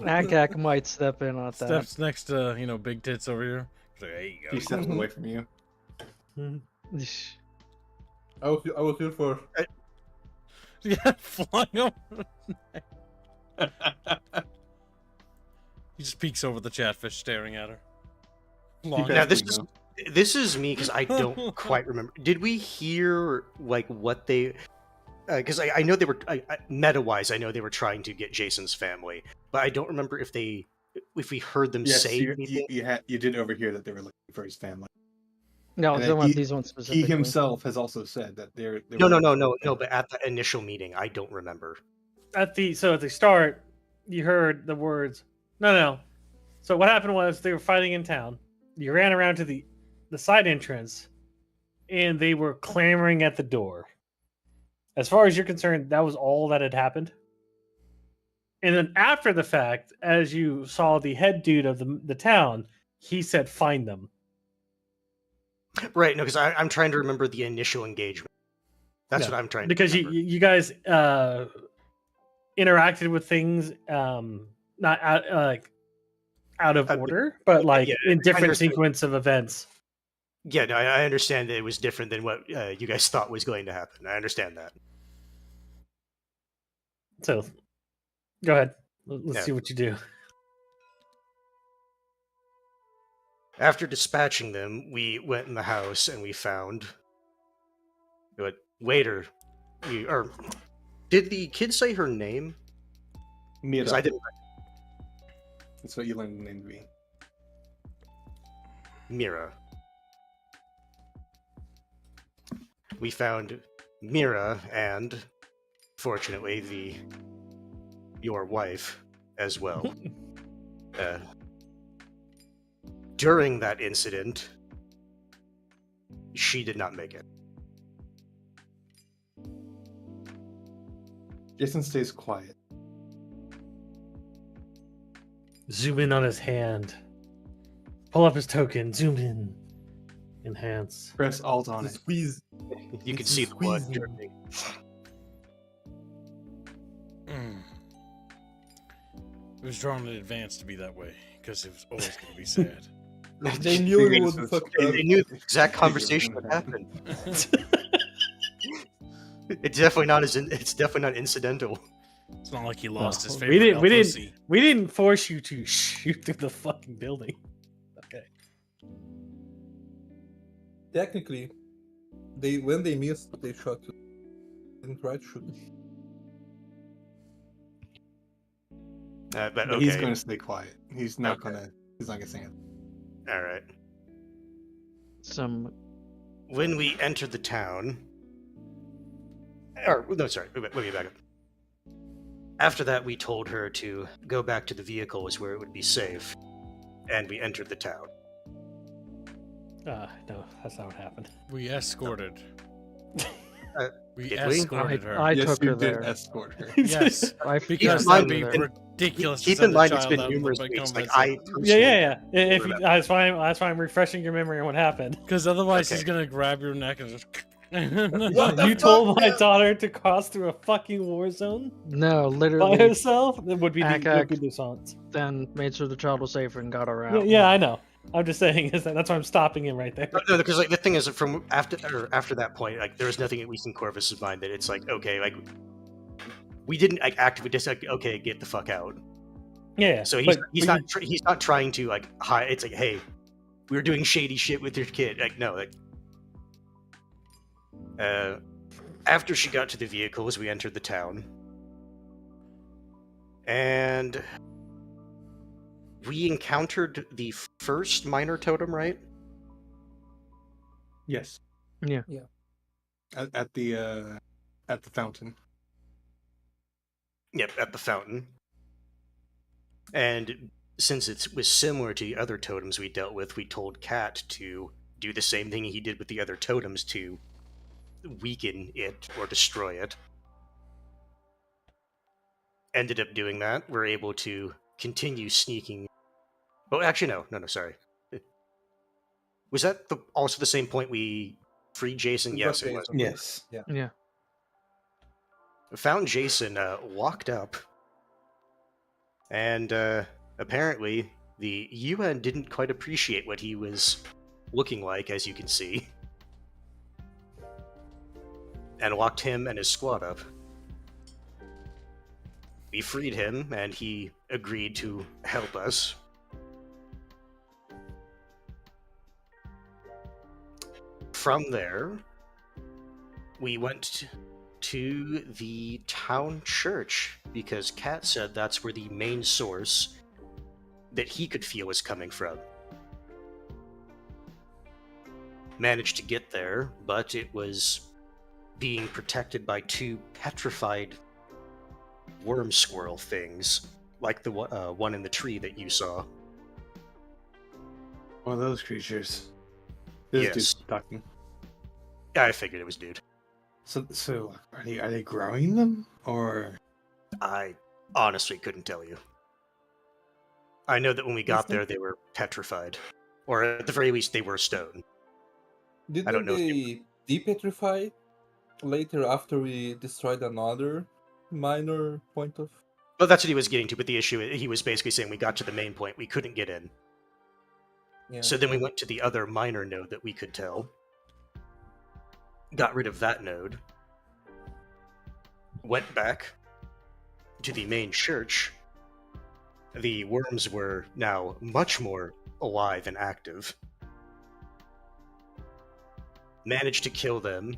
Akak might step in on that. Steps next to, Big Tits over here. He's like, there you go. He steps away from you. I was here for. Yeah, flying over. He just peeks over the chatfish, staring at her. Long Now Keep as- this is me because I don't quite remember. Did we hear like what they? Because I know they were meta-wise. I know they were trying to get Jason's family, but I don't remember if we heard them Yes, say anything. you did overhear that they were looking for his family. No, And I then want these ones He specifically. himself has also said that they're. They No, were- but at the initial meeting, I don't remember. At the start, you heard the words. No. So what happened was they were fighting in town. You ran around to the side entrance, and they were clamoring at the door. As far as you're concerned, that was all that had happened. And then after the fact, as you saw the head dude of the town, he said, "Find them." Right? No, because I'm trying to remember the initial engagement. That's Yeah, what I'm trying. Because to remember. you guys interacted with things not out of order, but like yeah, in different understand. sequence of events. Yeah, no, I understand that it was different than what you guys thought was going to happen. I understand that. So, go ahead. Let's Yeah. see what you do. After dispatching them, we went in the house and we found. What waiter? Did the kid say her name? Because I Mira. didn't. That's what you learned the name to be. Mira. We found Mira and, fortunately, your wife as well. During that incident, she did not make it. Jason stays quiet. Zoom in on his hand. Pull up his token. Zoom in. Enhance. Press Alt on it. Squeeze. You can It's see the blood squeezing. dripping. It was drawn in advance to be that way, because it was always going to be sad. They knew it Figured would it's- fuck up. They knew the exact conversation would happen. It's definitely not incidental. It's not like he lost his No, favorite. we didn't force you to shoot through the fucking building. Okay. Technically, when they missed, they shot you. Didn't try to shoot. But But okay. he's going to stay quiet. He's not Okay. gonna. He's not gonna say it. All right. Some When we entered the town, or no, sorry, let me back up. After that, we told her to go back to the vehicles where it would be safe, and we entered the town. No, that's not what happened. We escorted. We did we? escorted her. I yes, took you her did there. escort her. Yes, I because mind that'd be her there. ridiculous. to Keep in send a mind, it's child been out with a numerous big weeks. Like conversation. I Yeah, personally- yeah. If you, remember. that's why I'm refreshing your memory on what happened. Because otherwise, he's Okay. gonna grab your neck and just. What the You told fuck, my man? daughter to cross through a fucking war zone No, by literally, herself. That would be Ack. response. then made sure the child was safe and got her Yeah, out. yeah, I know. I'm just saying is that's why I'm stopping him right there. No, because like the thing is, from after that point, like there was nothing at least in Corvus's mind that it's like okay, like we didn't like actively just like okay, get the fuck out. Yeah. So but he's not trying to like hide. It's like hey, we were doing shady shit with your kid. Like no, like after she got to the vehicles, we entered the town, and we encountered the first minor totem, right? Yes. Yeah. At the fountain. Yep, at the fountain. And since it was similar to the other totems we dealt with, we told Kat to do the same thing he did with the other totems to weaken it or destroy it. Ended up doing that. We're able to continue sneaking. Oh, actually, no, sorry. Was that also the same point we freed Jason? Yes, it was. Yes. Yeah. Yeah. Found Jason locked up, and apparently the UN didn't quite appreciate what he was looking like, as you can see, and locked him and his squad up. We freed him, and he agreed to help us. From there, we went to the town church, because Kat said that's where the main source that he could feel was coming from. Managed to get there, but it was being protected by 2 petrified worm squirrel things, like the one in the tree that you saw. One of those creatures. This Yes. dude's talking. I figured it was dude. So are they growing them, or? I honestly couldn't tell you. I know that when we got there, they were petrified. Or at the very least, they were stone. Didn't I don't know if they depetrify later after we destroyed another minor point of? Well, that's what he was getting to, but the issue, he was basically saying we got to the main point, we couldn't get in. Yeah. So then we went to the other minor node that we could tell. Got rid of that node. Went back to the main church. The worms were now much more alive and active. Managed to kill them,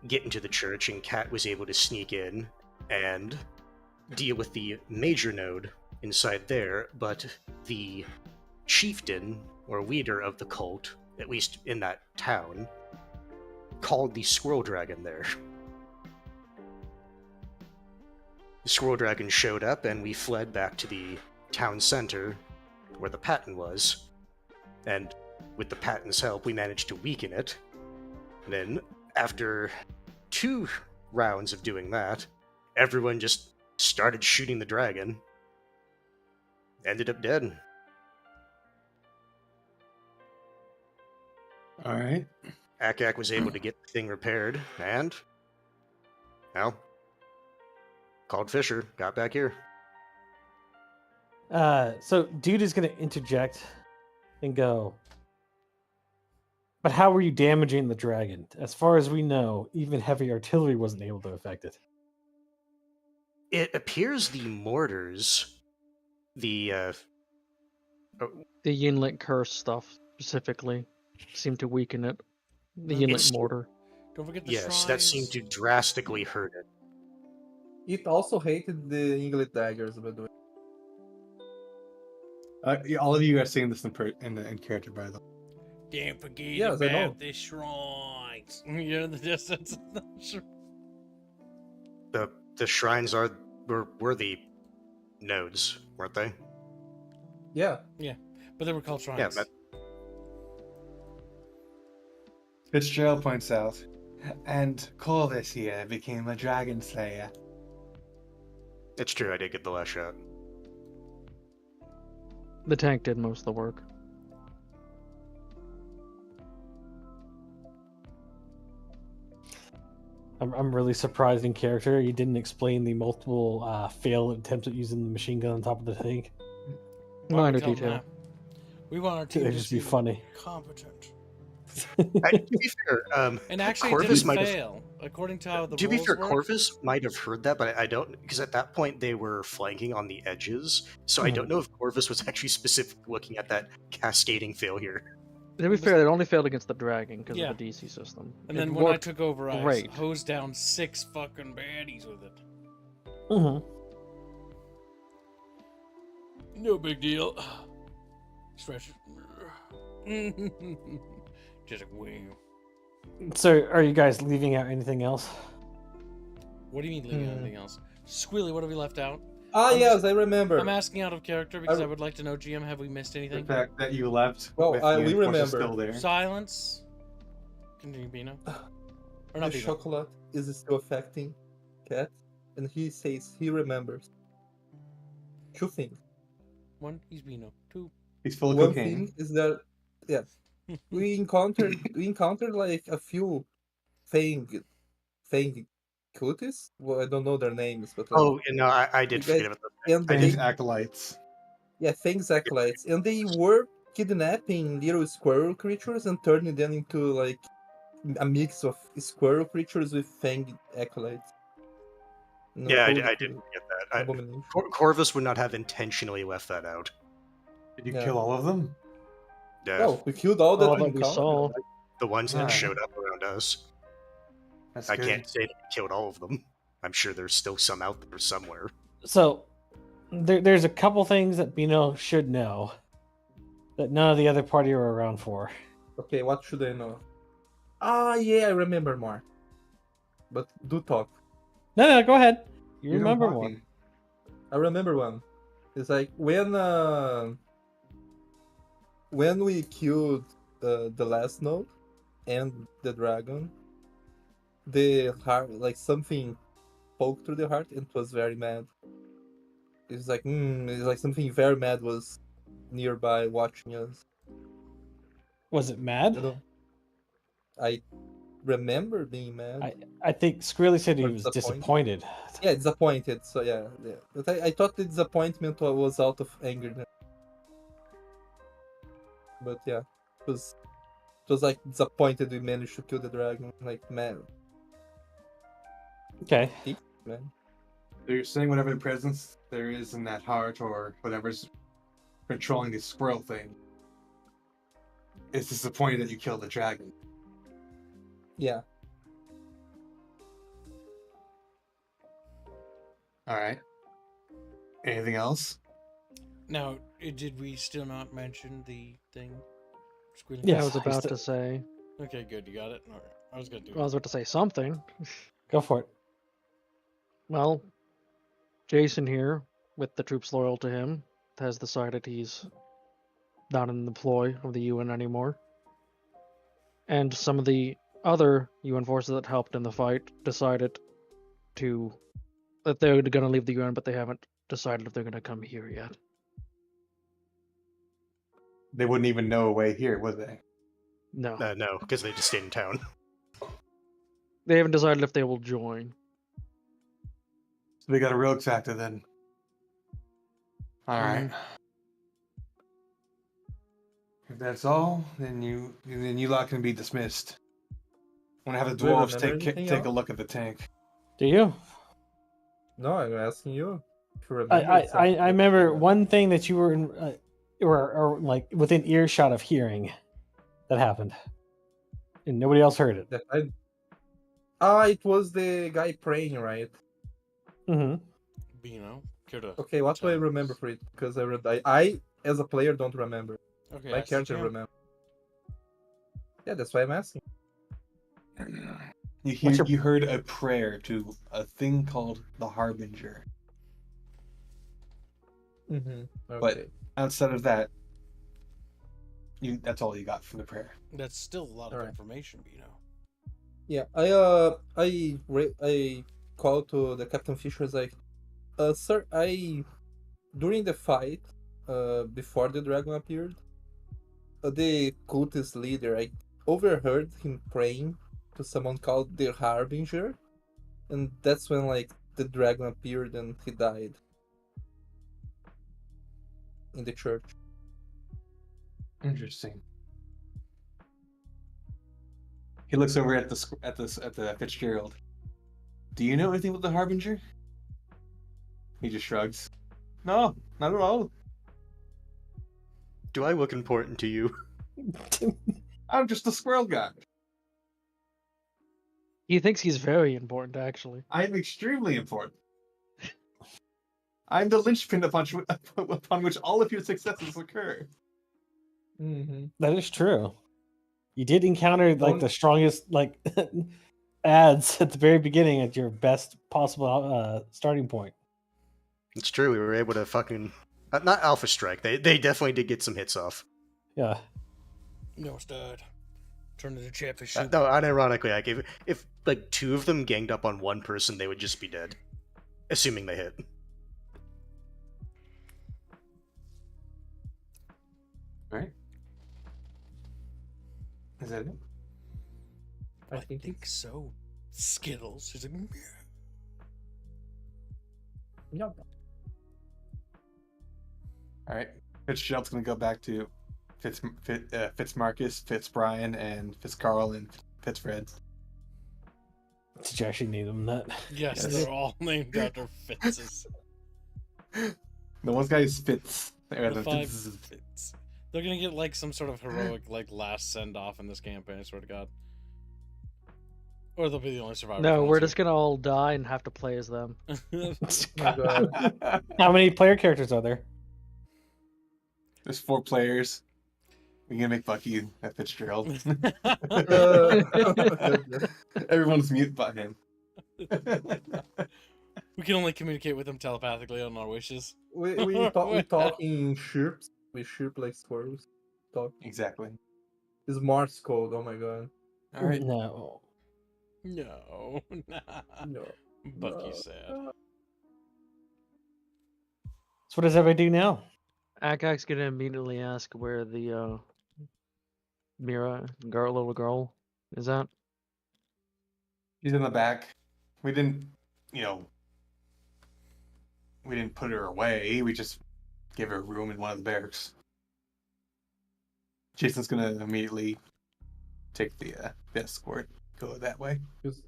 get into the church, and Kat was able to sneak in and deal with the major node inside there, but the chieftain, or leader of the cult, at least in that town, called the Squirrel Dragon there. The Squirrel Dragon showed up, and we fled back to the town center, where the patent was, and with the patent's help, we managed to weaken it. And then, after 2 rounds of doing that, everyone just started shooting the dragon. Ended up dead. All right. Akak was able to get the thing repaired, and, well, called Fisher, got back here. So dude is gonna interject and go, but how were you damaging the dragon? As far as we know, even heavy artillery wasn't able to affect it. It appears the mortars, the The Yinlit curse stuff specifically seemed to weaken it. The It's- Yinlit mortar. Don't forget the yes, that shrines. seemed to drastically hurt it. It also hated the English daggers, by the way. Yeah, all of you are seeing this in character, by the way. Don't forget Yes, I know. about the shrines. You're in the distance. The shrines were the nodes, weren't they? Yeah. But they were called shrines. Yeah, but Fitzgerald points out, and Corvus here became a dragon slayer. it's true, I did get the last shot. The tank did most of the work. I'm really surprised in character you didn't explain the multiple failed attempts at using the machine gun on top of the tank. Why Minor we tell them detail. that? We want our team It'd to just be be funny. competent. To be fair, And actually, Corvus it might didn't have- fail. According to how the to be rules fair, work, Corvus might have heard that, but I don't, because at that point they were flanking on the edges, so I don't know if Corvus was actually specifically looking at that cascading failure. To be fair, it only failed against the dragon because Yeah. of the DC system. And It then when I worked took over, I great. hosed down 6 fucking baddies with it. Mm-hmm. No big deal. Stretch it. Just like, wow. So, are you guys leaving out anything else? What do you mean leaving anything else? Squealy, what have we left out? Ah, I'm yes, just- I remember. I'm asking out of character because I- I would like to know, GM, have we missed The anything? fact that you left Well, with we the force remember. still there. Silence. Continue, Bino. Or The not Bino. chocolate is still affecting Cat, and he says he remembers. Two things. One, he's Bino. Two. He's full of One cocaine. thing is that, yeah, we encountered like a few thing cuties. Well, I don't know their names, but like, Oh, no, I did you forget guys- about that. and Things they, acolytes. yeah, things acolytes, and they were kidnapping little squirrel creatures and turning them into like a mix of squirrel creatures with fang acolytes. No, Yeah, I holy did crap, forget that. abomination. Corvus would not have intentionally left that out. Did you Yeah. kill all of them? Yeah, No, we killed all that All we that we encountered. saw. the ones that Alright. showed up around us. That's I good. can't say that we killed all of them. I'm sure there's still some out there somewhere. So there's a couple things that Bino should know that none of the other party are around for. Okay, what should I know? Ah, yeah, I remember more. But do talk. No, go ahead. You You're not remember more. talking. I remember one. It's like when we killed the last node and the dragon, the heart, like something poked through the heart and it was very mad. It's like something very mad was nearby watching us. Was it mad? You know, I remember being mad. I think Skrilly said he Or was disappointed. disappointed. Yeah, disappointed. So yeah. But I thought the disappointment was out of anger. But yeah, it was like disappointed we managed to kill the dragon. Like, man, Okay. man. So you're saying whatever presence there is in that heart or whatever's controlling the squirrel thing is disappointed that you killed the dragon. Yeah. Alright. Anything else? Now, did we still not mention the thing? Squealing? Yes, I was I about still- to say. Okay, good. You got it. All right. I was gonna do I was about to say something. Go for it. Well, Jason here, with the troops loyal to him, has decided he's not in the ploy of the UN anymore. And some of the other UN forces that helped in the fight decided that they're going to leave the UN, but they haven't decided if they're going to come here yet. They wouldn't even know a way here, would they? No. No, because they just stayed in town. They haven't decided if they will join. So they got a rogue factor then. Alright. If that's all, then you lot can be dismissed. I'm gonna have the Do you dwarves remember take anything a else? look at the tank. Do you? No, I'm asking you. If you I remember I, something. I remember one thing that you were in, or like within earshot of hearing that happened, and nobody else heard it. That it was the guy praying, right? Mm-hmm. Bino, care to? Okay, what do I tell remember us? for it? Because I as a player don't remember. Okay, My ask the character GM. remember. Yeah, that's why I'm asking. You heard a prayer to a thing called the Harbinger. Mm-hmm. Okay. But outside of that, that's all you got from the prayer. That's still a lot of Alright. information, Bino. Yeah, I called to the Captain Fisher as like, sir, during the fight, before the dragon appeared, the cultist leader, I overheard him praying to someone called the Harbinger, and that's when like the dragon appeared and he died in the church. Interesting. He looks over at the Fitzgerald. Do you know anything about the Harbinger? He just shrugs. No, not at all. Do I look important to you? I'm just a squirrel guy. He thinks he's very important, actually. I'm extremely important. I'm the linchpin upon which all of your successes occur. Mm-hmm. That is true. You did encounter like Don't- the strongest like ads at the very beginning at your best possible starting point. It's true. We were able to fucking not Alpha Strike. They definitely did get some hits off. Yeah. No stud. Turn to the Chatfish. No, unironically, like if like 2 of them ganged up on one person, they would just be dead, assuming they hit. All right. Is that it? I think so. Skittles. She's like, Yep. All right. Fitzgerald's gonna go back to Fitzmarcus, Fitzbrian, and Fitzcarl, and Fitzfred. Did you actually name them that? yes, Yes. they're all named after Fitzes. The one guy's Fitz. The 5 Fitz. They're gonna get like some sort of heroic like last send off in this campaign. I swear to God. Or they'll be the only survivor. No, we're just gonna all die and have to play as them. How many player characters are there? There's 4 players. We're gonna make Bucky at Fitzgerald. Everyone's mute but him. We can only communicate with them telepathically on our wishes. We talk in chirps. We chirp like squirrels. Talk. Exactly. It's Morse code. Oh my god. All right. No. No. No. Bucky No. sad. So what does everybody do now? Akak's gonna immediately ask where the Mira little girl is at. She's in the back. We didn't, we didn't put her away. We just gave her a room in one of the barracks. Jason's gonna immediately take the escort, go that way. There's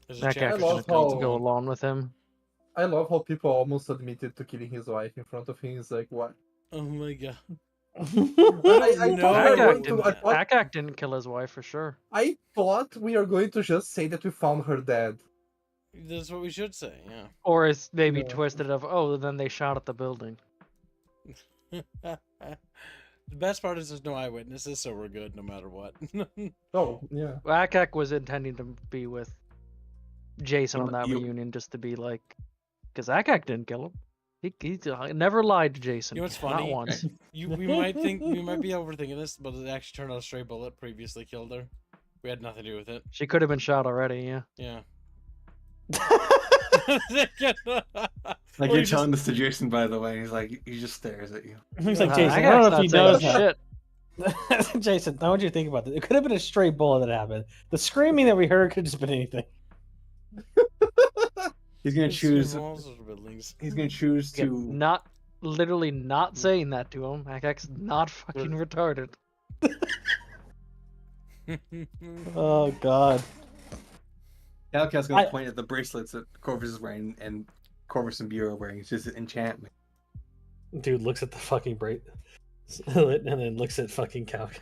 a Akak's Chatfish love gonna how- go along with him. I love how people almost admitted to killing his wife in front of him. It's like, what? Oh my god. I No. thought we were going Akak to- I thought- Akak didn't kill his wife for sure. I thought we are going to just say that we found her dead. That's what we should say, yeah. Or it's maybe Yeah. twisted of, oh, then they shot at the building. The best part is there's no eyewitnesses, so we're good no matter what. Oh, yeah. Akak was intending to be with Jason on that You- reunion just to be like, because Akak didn't kill him. He never lied to Jason. You know what's Not funny? once. we might be overthinking this, but it actually turned out a stray bullet previously killed her. We had nothing to do with it. She could have been shot already, yeah. Yeah. Like Or you're you telling this to Jason, by the way. He's like, he just stares at you. He's like, Uh, Jason, I Akak's don't know not if you know saying that. shit. Jason, I want you to think about this. It could have been a stray bullet that happened. The screaming that we heard could have just been anything. He's gonna choose. Walls or buildings. He's gonna choose Yeah, to. literally not saying that to him. Akak's not fucking retarded. Oh God. Calcat's gonna I- point at the bracelets that Corvus is wearing and Corvus and Bureau are wearing. It's just an enchantment. Dude looks at the fucking bracelet and then looks at fucking Calcat.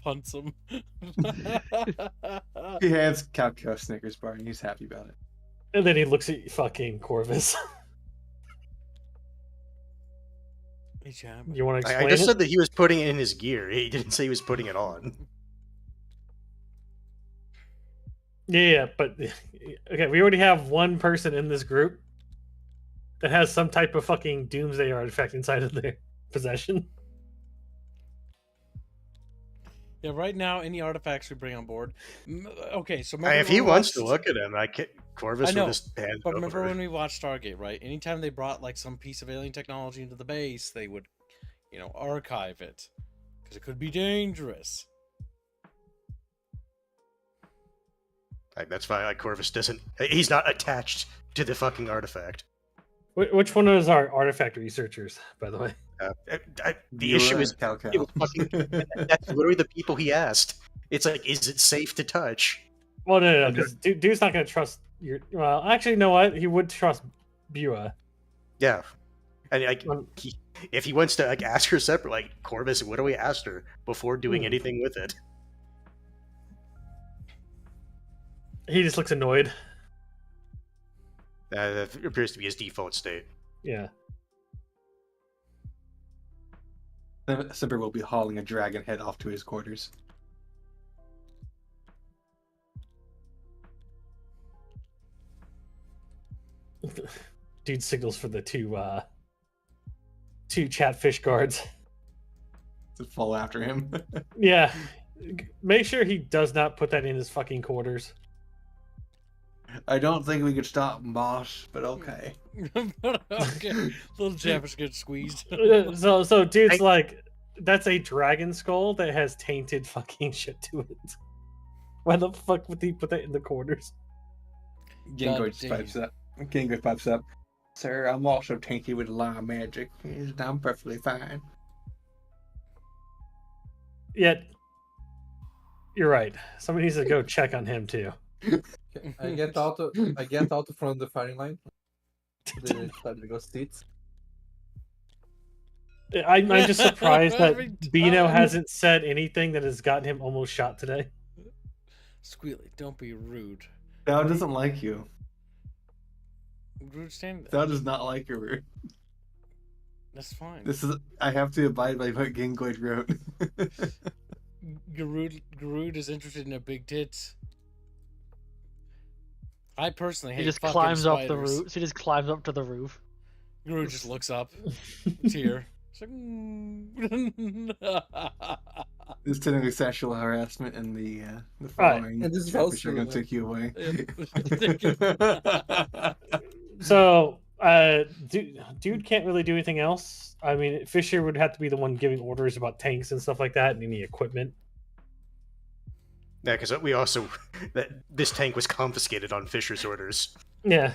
Punts him. He hands Calcat a Snickers bar and he's happy about it. And then he looks at fucking Corvus. Hey, Cham. You want to explain I just it? said that he was putting it in his gear. He didn't say he was putting it on. Yeah, but okay, we already have one person in this group that has some type of fucking doomsday artifact inside of their possession. Yeah, right now, any artifacts we bring on board. Okay, so If he wants to look at him, Corvus I know, will just hand it But remember over. when we watched Stargate, right? Anytime they brought like some piece of alien technology into the base, they would, archive it because it could be dangerous. Like, that's fine. Like Corvus doesn't. He's not attached to the fucking artifact. Which one is our artifact researchers, by the way? The issue is Calcat. it was that's literally the people he asked. It's like, is it safe to touch? Well, no, because dude's not going to trust your. Well, actually, you know what? He would trust Bua. Yeah, and Um, if he wants to ask her separate, Corvus, what do we ask her before doing Hmm. anything with it? He just looks annoyed. That appears to be his default state. Yeah. Simper will be hauling a dragon head off to his quarters. Dude signals for the two chatfish guards. To fall after him. Yeah. Make sure he does not put that in his fucking quarters. I don't think we could stop him, boss, but okay. Okay, little Jefferson gets squeezed. So dude's like, that's a dragon skull that has tainted fucking shit to it. Why the fuck would he put that in the quarters? Gingo pipes up. Gingo pipes up. Sir, I'm also tainted with law magic. I'm perfectly fine. Yet, you're right. Somebody needs to go check on him too. I get out from the firing line. The ghost seats. I'm just surprised that Bino hasn't said anything that has gotten him almost shot today. Squealy, don't be rude. Thou doesn't like you. Rude stand. Thou does not like you, Rude. That's fine. I have to abide by what Gingoid wrote. Garud is interested in a big tits. I personally hate He just fucking climbs up the spiders. roof. He just climbs up to the roof. Garud just looks up. Tear. It's like, This is technically sexual harassment, and the following And this is chapters are also- going to take you away. So, dude can't really do anything else. I mean, Fisher would have to be the one giving orders about tanks and stuff like that, and any equipment. Yeah, because we also that this tank was confiscated on Fisher's orders. Yeah.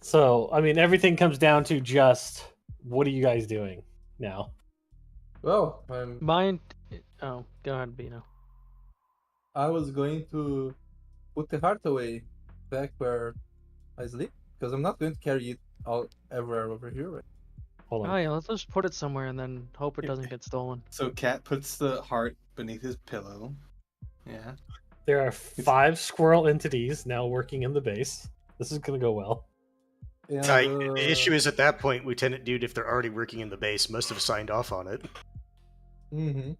So, I mean, everything comes down to just what are you guys doing now? Well, Mine. Oh, go ahead, Bino. I was going to put the heart away back where I sleep because I'm not going to carry it out everywhere over here. Right? Hold Oh on. yeah, let's just put it somewhere and then hope it doesn't get stolen. So Cat puts the heart beneath his pillow. Yeah. There are 5 squirrel entities now working in the base. This is going to go well. And, The issue is at that point, Lieutenant Dude, if they're already working in the base, must have signed off on it. Mm-hmm.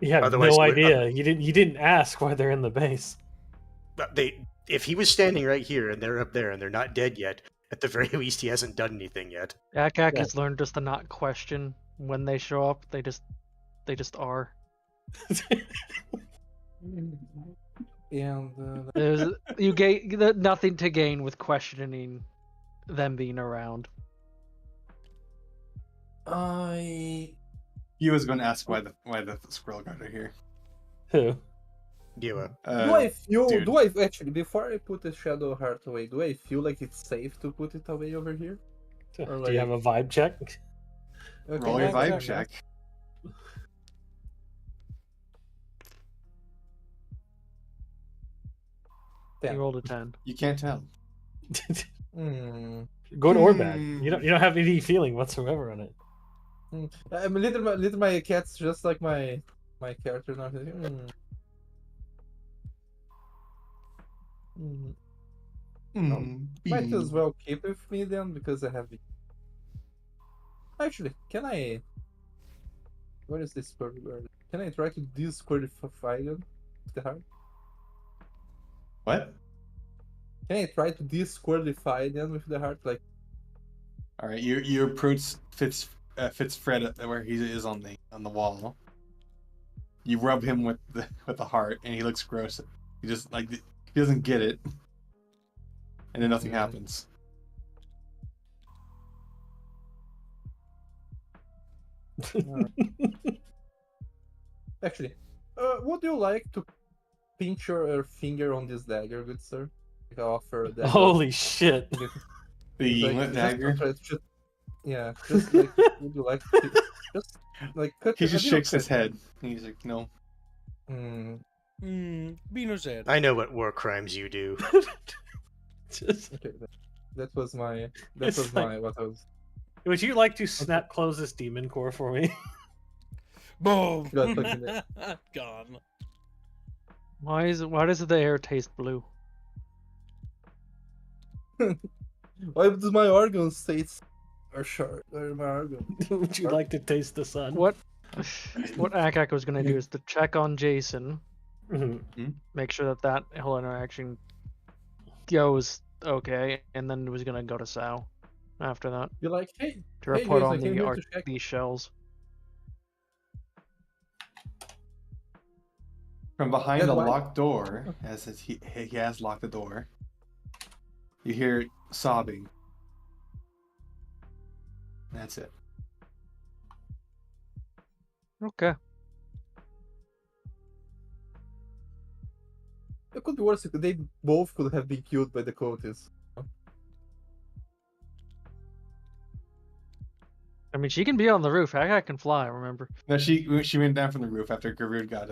You have Otherwise, no we- idea. You didn't ask why they're in the base. But if he was standing right here and they're up there and they're not dead yet, at the very least, he hasn't done anything yet. Akak Yeah. has learned just to not question when they show up. They just are. And There's you gain nothing to gain with questioning them being around. I He was going to ask why the squirrel guard are here. Who? Dua. do I feel? dude. Do I actually before I put the shadow heart away? Do I feel like it's safe to put it away over here? Or Do you have a vibe check? Okay, Roll your yeah, vibe yeah, check. Yeah. You rolled a 10. You can't tell. Hmm. Good or bad. You don't have any feeling whatsoever on it. I mean, little my cat's just like my character now. Might as well keep with me then because I have it. Actually, can I? Where is this square? Can I try to disqualify them with the heart? What? Can I try to disqualify them with the heart? Like, All right, you approach fits Fred where he is on the wall. You rub him with the heart, and he looks gross. He just he doesn't get it, and then nothing happens. actually, would you like to pinch your finger on this dagger, good sir? Like I offer that. Holy shit. The Like, lit just dagger. try to- yeah, just like would you like to just like cut He a just little shakes his cut. head. He's like, no. Bino said. I know what war crimes you do. Just- Okay, that was my It's what I was. Would you like to snap close this demon core for me? Boom. Got fucking it. Gone. Why does the air taste blue? Why does my organs taste are short? Or my organ? Would you like to taste the sun? What Akak was gonna do is to check on Jason, Mhm. make sure that whole interaction goes okay, and then was gonna go to Sal after that You're like, hey, to hey report guys, I on came here to check. these shells. From behind And the why- locked door, as he has locked the door, you hear sobbing. That's it. Okay. It could be worse. They both could have been killed by the quotas. I mean, she can be on the roof. I can fly. Remember? No, she went down from the roof after Garud got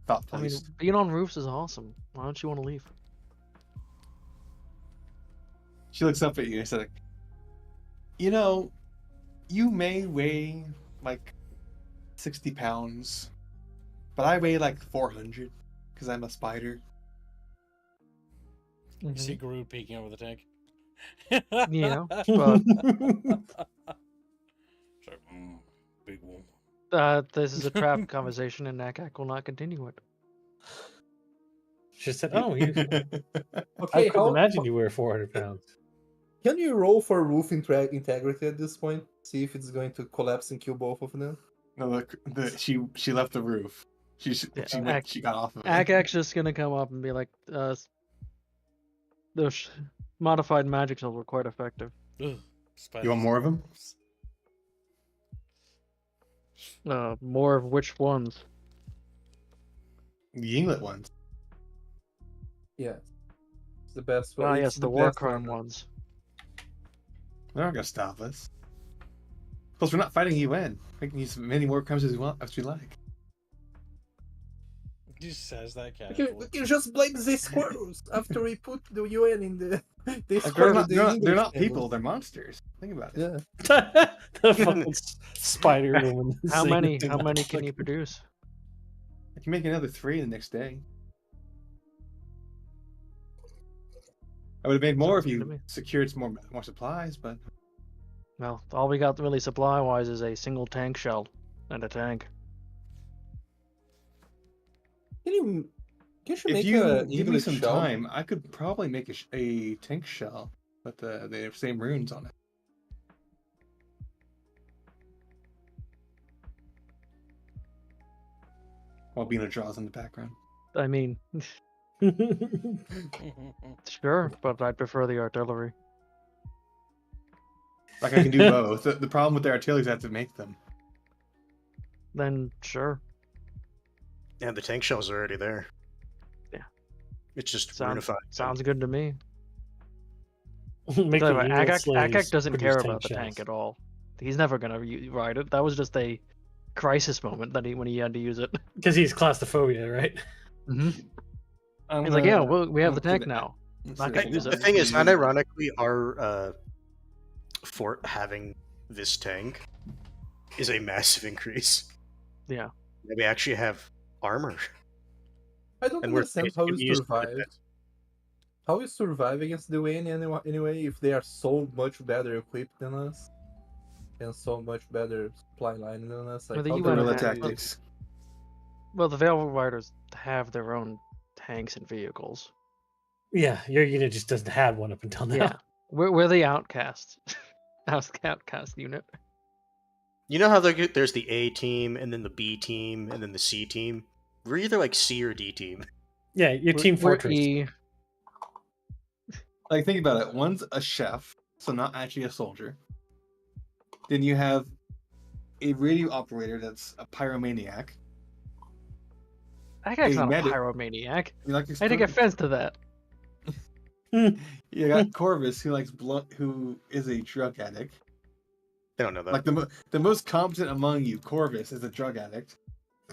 thought I mean, placed. being on roofs is awesome. Why don't you want to leave? She looks up at you and said, "You know, you may weigh like 60 pounds, but I weigh like 400 because I'm a spider." You see Garud peeking over the tank. Yeah, but So, big woman. this is a trap conversation, and Nakak will not continue it. She said, "Oh, you, I Okay, couldn't imagine you were 400 pounds." Can you roll for roof integrity at this point? See if it's going to collapse and kill both of them. No, look, she left the roof. She got off of it. Akak's just gonna come up and be like, those modified magic cells were quite effective. Ugh, You want more of them? More of which ones? The Yinglet ones. Yeah, it's the best one. Ah, It's yes, the war best crime one. ones. They're not gonna stop us. Plus, we're not fighting UN. We can use as many war crimes as we like. He just says that We casually. can just blame the squirrels after we put the UN in the. They Like, squirreled the they're English not table. people. They're monsters. Think about it. Yeah. The fucking spider woman. How saying many? things How like many that. can you produce? I can make another 3 the next day. I would have made more Sounds if good to you me. secured some more supplies, but Well, all we got really supply-wise is a single tank shell and a tank. Can you if make you a give me English some shell? time, I could probably make a tank shell with the same runes on it. While Bina draws in the background. I mean, sure, but I prefer the artillery. Like I can do both. The problem with the artillery is I have to make them. Then sure. Yeah, the tank shells are already there. Yeah. It's just Sounds runified. sounds good to me. Make Tell you the what, evil Akak slaves doesn't produce care tank about the shells. tank at all. He's never gonna ride it. That was just a crisis moment that when he had to use it. Because he's claustrophobia, right? I'm He's like, yeah, gonna- well, we have I'm the gonna tank give it- now. let's Not see if gonna I use can it. The thing is, do- unironically, our fort having this tank is a massive increase. Yeah. We actually have armor. I don't And we're understand how basically you used for survive. defense. How you survive against the UN anyway if they are so much better equipped than us and so much better supply line than us? Well, the how UN do Guerrilla you- tactics. Well, the Veil Riders have their own tanks and vehicles. Yeah, your unit just doesn't have one up until now. Yeah. We're the outcasts. Outcast unit. You know how there's the A team, and then the B team, and then the C team? We're either like C or D team. Yeah, your We're- Team we're Fortress. E. Like think about it. One's a chef, so not actually a soldier. Then you have a radio operator that's a pyromaniac. That guy's A not medic. a pyromaniac. You like I take offense to that. You got Corvus, who likes blood, who is a drug addict. They don't know that. Like the most competent among you, Corvus, is a drug addict.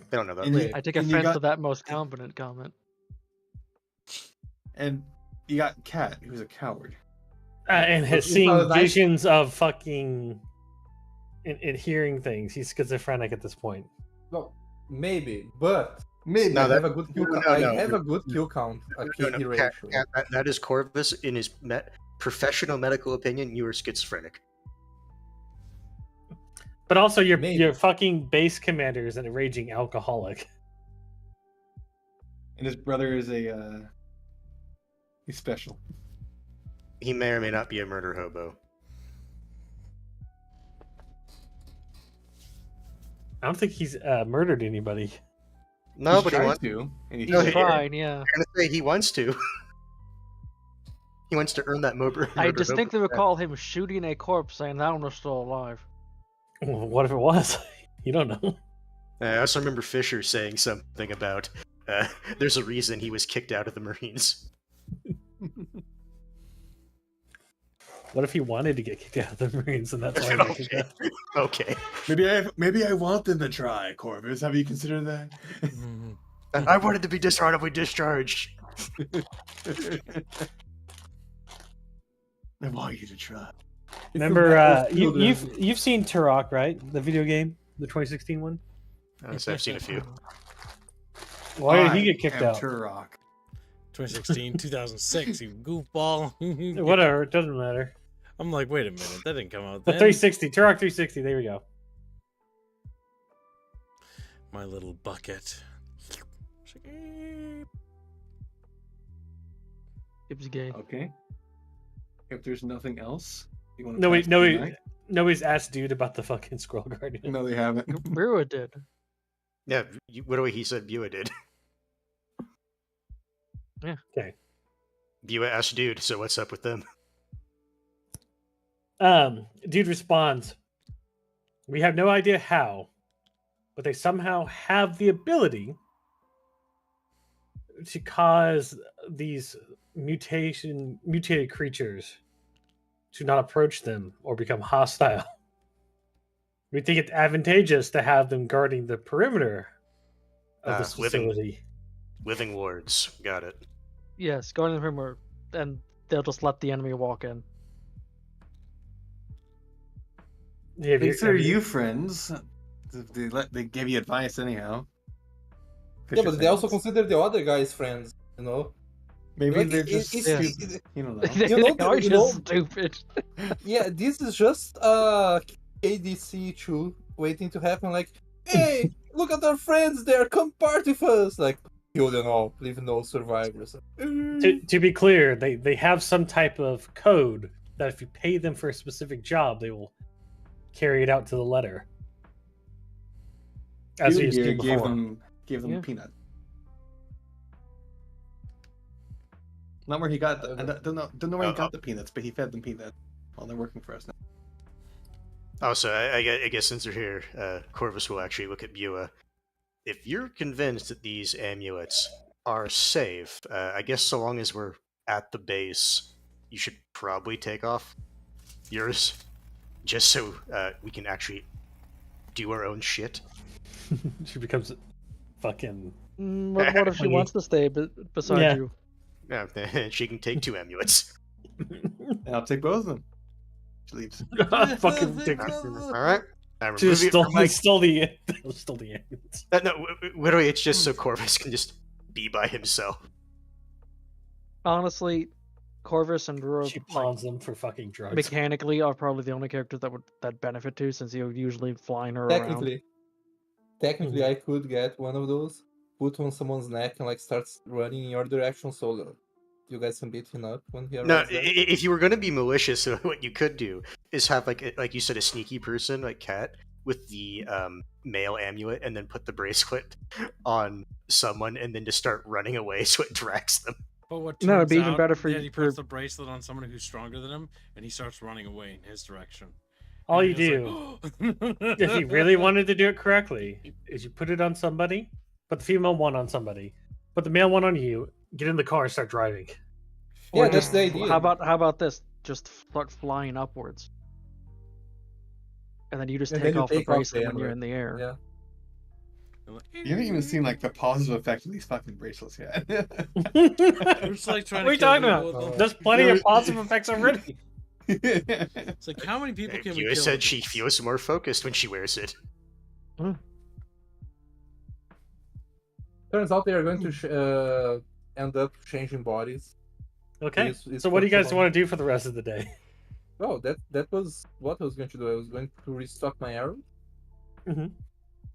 They don't know that. And you, I take and you offense got- to that most competent comment. And you got Cat, who's a coward. And has He's seen not a nice- visions of fucking and hearing things. He's schizophrenic at this point. Well, maybe, but Maybe. I have a good kill no, count. no. I have a good kill count. A No, KD no, ratio. that is Corvus in his professional medical opinion. You are schizophrenic. But also, your Maybe. fucking base commander is a raging alcoholic. And his brother is a He's special. He may or may not be a murder hobo. I don't think he's murdered anybody. No, He's but he tried wants to, and he No, He's he- failed. fine, yeah. I'm gonna say he wants to. He wants to earn that murder. I hobo distinctly status. recall him shooting a corpse saying that one was still alive. Well, what if it was? You don't know. I also remember Fisher saying something about there's a reason he was kicked out of the Marines. What if he wanted to get kicked out of the Marines and that's why he got kicked Okay. out? Okay. Maybe I want them to try, Corvus. Have you considered that? I wanted to be dishonorably discharged. I want you to try. Remember, you've seen Turok, right? The video game, the 2016 one. Honestly, I've seen a few. Why did he get kicked out? Turok. 2016, 2006, you goofball. Whatever, it doesn't matter. I'm like, wait a minute, that didn't come out The then. 360, Turok 360. There we go. My little bucket. Gibbs gay. Okay. If there's nothing else, you want to Nobody's asked dude about the fucking Scroll Guardian. No, they haven't. Rua did. Yeah, what do he said Bua did? Yeah. Okay. Bua asked dude, so what's up with them? Dude responds, "We have no idea how, but they somehow have the ability to cause these mutated creatures to not approach them or become hostile. We think it's advantageous to have them guarding the perimeter of this facility." Living wards. Got it. Yes, go in the perimeter, and they'll just let the enemy walk in. Yeah, Consider you friends. They gave you advice anyhow. Yeah, but they also consider the other guys friends, you know? Maybe Like, they're just it's- stupid. You don't know. They You know, are you just know- stupid. Yeah, this is just ADC 2 waiting to happen. Like, hey, look at our friends there, come party with us. Like, kill them all, leave no survivors. To be clear, they have some type of code that if you pay them for a specific job, they will carry it out to the letter. As we Dude here seen gave before. them Yeah. peanut. Not where he got. I don't know where he got the peanuts, but he fed them peanuts while they're working for us now. Also, I guess since they're here, Corvus will actually look at Bua. If you're convinced that these amulets are safe, I guess so long as we're at the base, you should probably take off yours, just so we can actually do our own shit. She becomes fucking. What if she wants to stay beside Yeah. you? Yeah, she can take 2 amulets. And I'll take both of them. She leaves. fucking ridiculous. All right. I'm She just removing it from my... stole the stole the ants. No, literally, it's just so Corvus can just be by himself. Honestly, Corvus and Rua She pawns them for fucking drugs. mechanically are probably the only characters that benefit to, since you're usually flying her around. Technically, I could get one of those, put on someone's neck, and like start running in your direction, so that you guys can beat him up when he No, arrives there. if you were going to be malicious, what you could do is have like you said, a sneaky person like Cat with the male amulet, and then put the bracelet on someone, and then just start running away so it tracks them. But what No, it'd turns be even out better for that you- he puts the bracelet on someone who's stronger than him, and he starts running away in his direction. All And you he's do, like, if you really wanted to do it correctly, is you put it on somebody, put the female one on somebody, put the male one on you, get in the car and start driving. Yeah, Or that's just- the idea. How about this? Just start flying upwards, and then you just And then take you off the take off bracelet the when you're amulet. in the air. Yeah. You haven't even seen like the positive effect of these fucking bracelets yet. We're just like trying What are you to kill talking people about? with them. There's plenty of positive effects already. It's like, how many people can we Bua kill? said with she this? feels more focused when she wears it. Turns out they are going to end up changing bodies. Okay. It's So what do you guys possible. want to do for the rest of the day? Oh, that was what I was going to do. I was going to restock my arrow.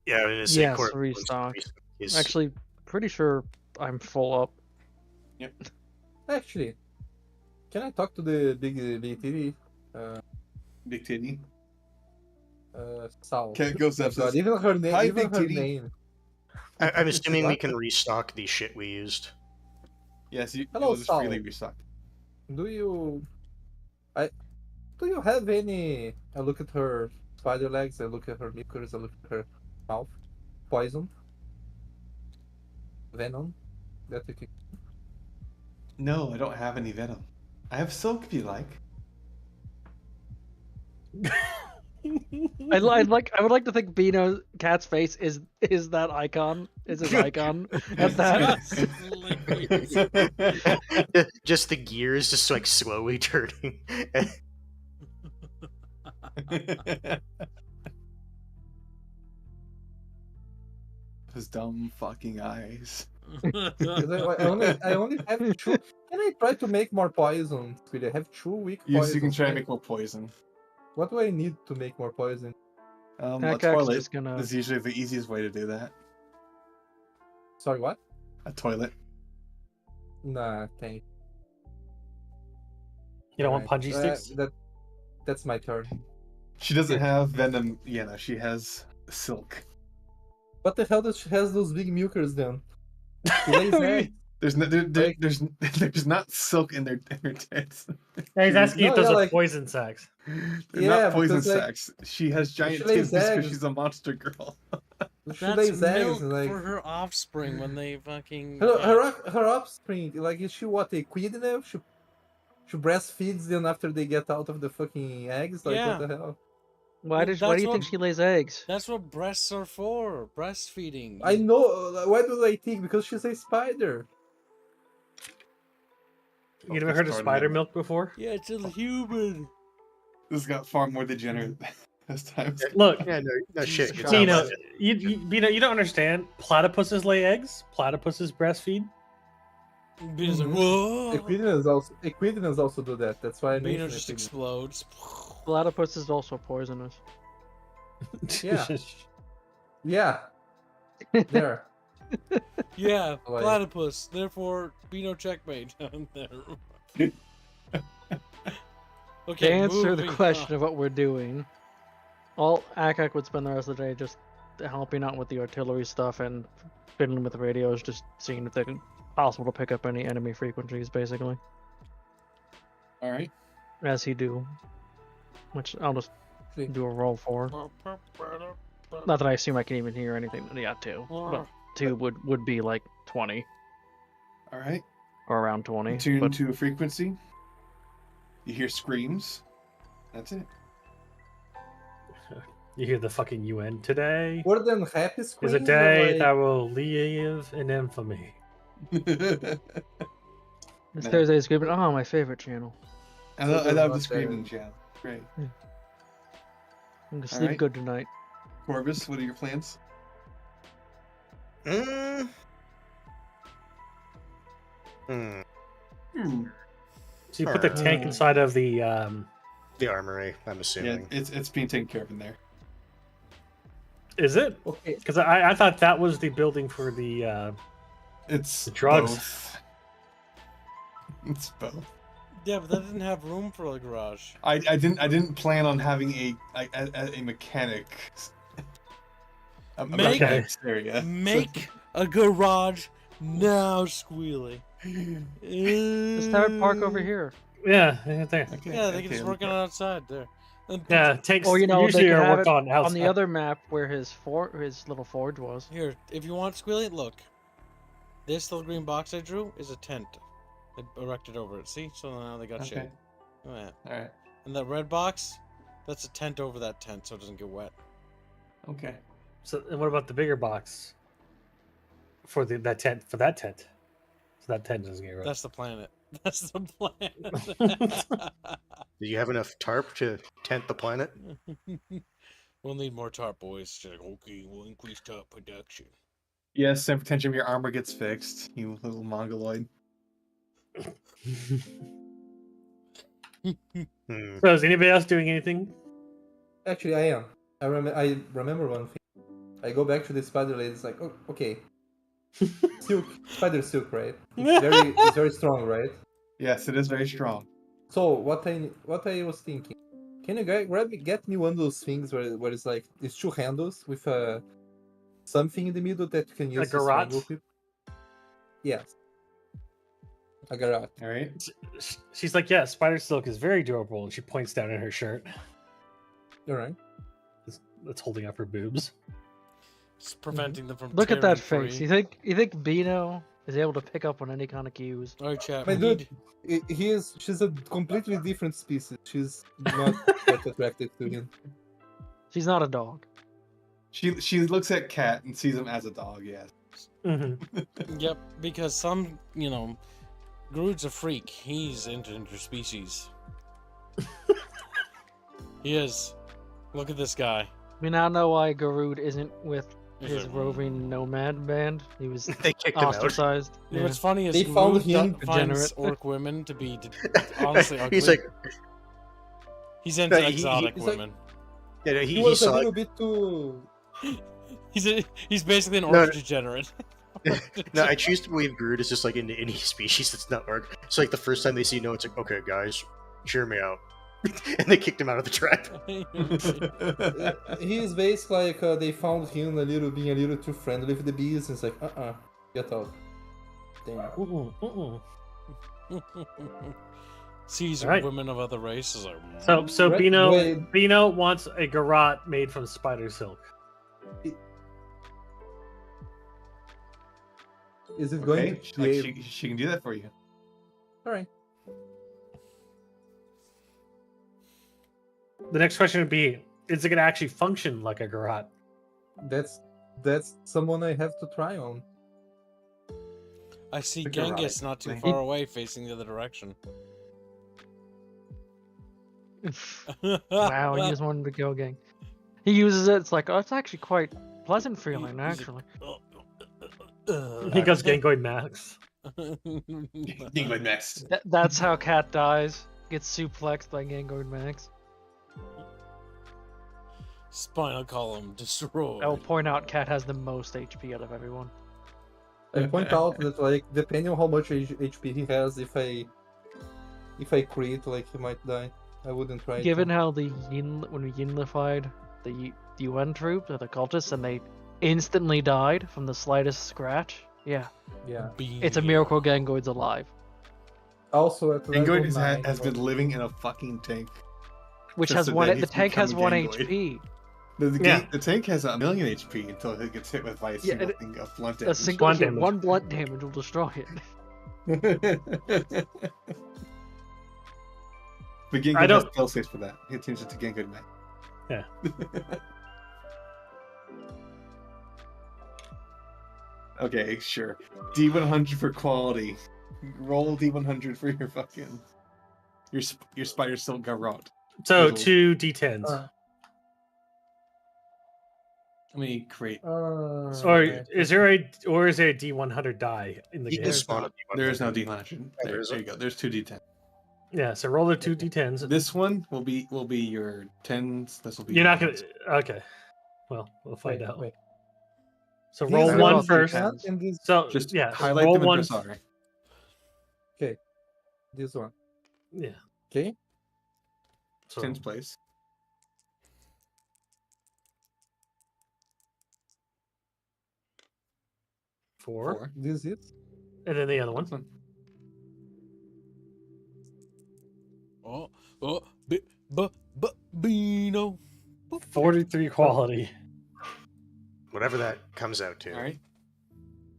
Yeah, I was gonna say Yes, Corvus restock. is- Actually, pretty sure I'm full up. Actually, Can I talk to the big TV? Big titty. Sal. Cat goes up. God, Says, even her name. "Hi, Even big her titty." name. I'm assuming we What? can restock the shit we used. Yes, Hello, you'll just freely Sal. restock. Do you have any? I look at her spider legs. I look at her mucus. I look at her mouth. Poison. Venom. That you can. No, I don't have any venom. I have silk if you like. I would like to think Beano Cat's face is that icon. Is his icon at that? Just the gears just like slowly turning. His dumb fucking eyes. 'Cause I only have two. Can I try to make more poison? Sweetie? I have two weak Yes, poisons. you can try and right? make more poison. What do I need to make more poison? A Akak's toilet just gonna. is usually the easiest way to do that. Sorry, what? A toilet. Nah, thank. You don't want Alright, punji sticks? That's my turn. She doesn't have venom. Yeah, no, she has silk. What the hell does she has those big mucus then? She lays eggs. There's no, there's not silk in their tits. Yeah, he's asking No, if those yeah, are like- poison sacks. They're Yeah, not poison because, like, sacks. She has giant she lays tits because eggs. she's a monster girl. She That's lays eggs. milk Like for her offspring when they fucking. her offspring. Like is she what a queen now? She breastfeeds them after they get out of the fucking eggs. Like Yeah. what the hell? Why do you think she lays eggs? That's what breasts are for. Breastfeeding. I know. Why do I think? Because she's a spider. You never heard of Starting spider it. milk before? Yeah, it's a human. This got far more degenerate this time. Look, Yeah, no shit. It Bino, sounds like you don't understand. Platypuses lay eggs. Platypuses breastfeed. Bino's like, Mhm. whoa. Equidnas also do that. That's why I Bino mentioned just it. explodes. Platypus is also poisonous. Yeah. Yeah. There. Yeah, Like- platypus. Therefore, Bino checkmate down there. Okay, To answer the moving question on. of what we're doing, all Akak would spend the rest of the day just helping out with the artillery stuff and fiddling with the radios, just seeing if it's possible to pick up any enemy frequencies, basically, All right. as he do. Which I'll just do a roll for. Not that I assume I can even hear anything. Yeah, 2. But 2 would be like 20 All right. or around 20. Tune But to a frequency. You hear screams. That's it. You hear the fucking UN today More than happy is screams. a day like, that will live in infamy. this No. Thursday's screaming, oh, my favorite channel. I love the Not screaming channel. Great. I'm gonna sleep Alright. good tonight. Corvus, what are your plans? Hmm. So you put the tank inside of the The armory, I'm Yeah, assuming. it's being taken care of in there. Is it? Okay. Because I thought that was the building for the It's The drugs. both. It's both. Yeah, but that didn't have room for a garage. I didn't plan on having a mechanic. A Make- mechanics area. Make a garage now, Squealy. Just have it park over here. yeah right there. Okay, Yeah, they can okay, just work on it outside there. And Yeah, it takes Or you know, they usually could are have work it on outside. on the other map where his little forge was. Here, if you want Squealy, look. This little green box I drew is a tent. I erected over it. See? So now they got Okay. shade. Look at that. All right. And that red box, that's a tent over that tent so it doesn't get wet. Okay. So and what about the bigger box for that tent? For that tent, so that tent doesn't get ruined. That's the planet. That's the planet. Do you have enough tarp to tent the planet? We'll need more tarp, boys. She's like, okay, we'll increase tarp production. Yes, and potentially your armor gets fixed. You little mongoloid. Hmm. So is anybody else doing anything? Actually, I am. I remember one thing. I go back to the spider lady. It's like, oh, okay. Silk, spider silk, right? It's very strong, right? Yes, it is very strong. So what I was thinking, can you get me one of those things where it's like these two handles with something in the middle that you can use to garrote? strangle people? Yes. A garrote. All right. She's like, yeah, spider silk is very durable, and she points down at her shirt. All right. That's holding up her boobs. It's preventing them from Look at that tearing face. free. You think Bino is able to pick up on any kind of cues? All right, chat. My we dude, need- she's a completely different species. She's not that attracted to him. She's not a dog. She looks at Cat and sees him as a dog. Yes. Mm-hmm. Yep, because some, Groot's a freak. He's into interspecies. He is. Look at this guy. We now know why Garud isn't with Is his it- roving nomad band. He was They kicked him out. ostracized. Yeah. What's funny is They found Groot him finds degenerate. orc women to be honestly ugly. He's like, He's into No, exotic he's like- women. yeah, no, He he was a saw little it. bit too. He's basically an No, orc no. degenerate. No, I choose to believe Groot is just like into any species that's not orc. So like the first time they see no, it's like, okay, guys, cheer me out, and they kicked him out of the tribe. He's basically like they found him being a little too friendly with the bees. And it's like, get out. Damn. Sees Alright. women of other races are. So Right, Bino wait. Bino wants a garrote made from spider silk. Is it going Okay. to be? She can do that for you. All right. The next question would be: is it going to actually function like a garrote? That's someone I have to try on. I see Think you're Genghis right. not too He- far away, facing the other direction. Wow, he just wanted to go gang. He uses it. It's like, oh, it's actually quite pleasant feeling, He's a- actually. He goes Gangoid Max. England next. That's how Cat dies. Gets suplexed by Gangoid Max. Spinal column destroyed. I will point out Cat has the most HP out of everyone. I point out that like depending on how much HP he has, if I crit, like he might die. I wouldn't try. Given to. how when we Yinlified the UN troops or the cultists and they instantly died from the slightest scratch, yeah, Yeah. it's a miracle Gangoid's alive. Also at level Gangoid 9, has been living in a fucking tank. Which Just has so one. that The he's tank has becoming 1 Gangoid. HP. The tank has 1 million HP until it gets hit with like a Yeah, single it- thing of blunt A damage. single Blunt hit, damage. one blunt damage will destroy it. But Gangoid I has don't- spell saves for that. He changes it to Gangoid Max. Yeah. Okay, sure. D100 for quality. Roll D100 for your fucking your spider silk garrote. So Little- 2 D10s. Let me create. or okay. is there a D100 die in the You game? can spawn a There is no D100. there There, is there you go. There's 2 D10. Yeah, so roll the 2 D10s. This one will be your 10s. This will be. You're your not gonna. 10s. Okay. Well, we'll find Wait, out. wait. So These roll are one all first. D10s and this, So Just yeah, highlight roll them one. and press R. this one. Yeah. Okay. So 10's place. 4, 4. This is. and then the other one. One. Bino. 43 quality. whatever that comes out to. All right.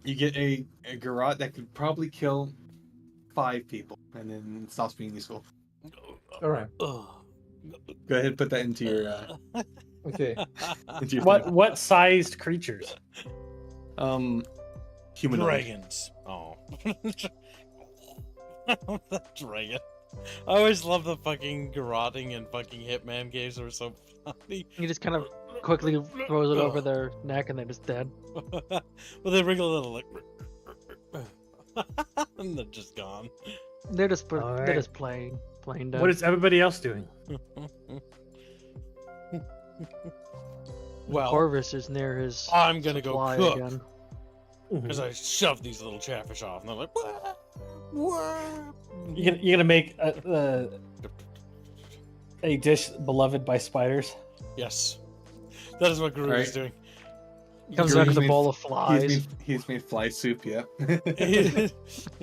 You get a garrote that could probably kill 5 people, and then it stops being useful. All right. Ugh. Go ahead and put that into your Okay. into your What sized creatures? thing. Humanoid. Dragons. Oh. The dragon. I always love the fucking garroting and fucking Hitman games. They were so funny. He just kind of quickly throws it over their neck and they're just dead. Well, they wriggle a little like, and they're just gone. They're just Alright. they're just playing dead. What is everybody else doing? Well, Corvus is near his I'm gonna go supply cook again. because I shoved these little chatfish off, and they're like, "What?" You're gonna make a dish beloved by spiders. Yes, that is what Guru is doing. He comes back with a He's bowl of He's flies. made fly soup, yeah. he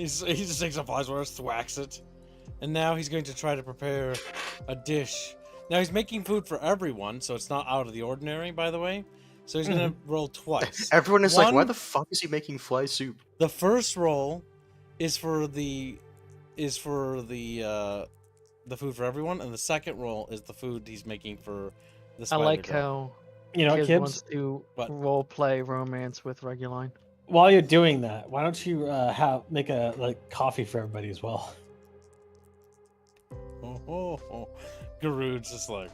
just takes a fly's worth, thwacks it, and now he's going to try to prepare a dish. Now he's making food for everyone, so it's not out of the ordinary, by the way. So he's gonna roll twice. Everyone is like, why One- the fuck is he making fly soup? The first roll is for the food for everyone, and the second roll is the food he's making for the I spider like girl. how You know, Kids wants Kibbs, to What? role play romance with Reguline. while you're doing that, why don't you make a coffee for everybody as well? Garud's just like,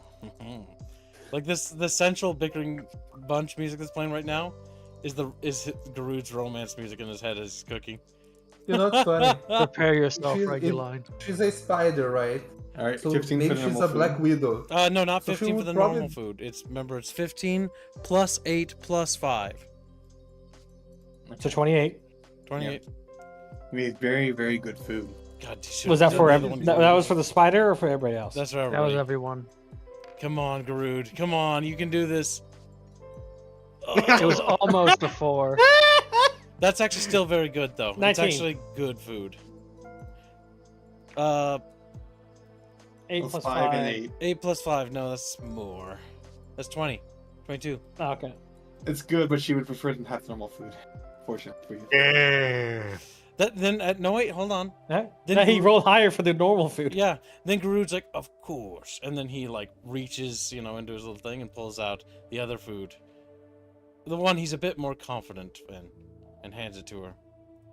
like this. The central bickering bunch music that's playing right now is Garud's romance music in his head as he's cooking. You know, it's funny. Prepare yourself, She's- Reguline. She's a spider, right? All right, So 15 maybe for she's normal a black food. widow. No, not So she 15 for would the probably- normal food. It's 15 plus 8 plus 5. So 28. 28. We made very, very good food. God, you should've Was that done for the other one that was for the spider or for everybody else? That's for That was everybody. everyone. Come on, Garud. Come on, you can do this. It was almost a 4. That's actually still very good, though. It's 19. actually good food. 8 Plus plus 5 and 5. 8. 8 plus 5. No, that's more. That's 20. 22. Oh, okay. It's good, but she would prefer to have normal food. Fortunately for you. Yeah. No, wait, hold on. Then Then he Guru- rolled higher for the normal food. Yeah. Then Garud's like, of course. And then he, reaches, into his little thing and pulls out the other food. The one he's a bit more confident in. And hands it to her.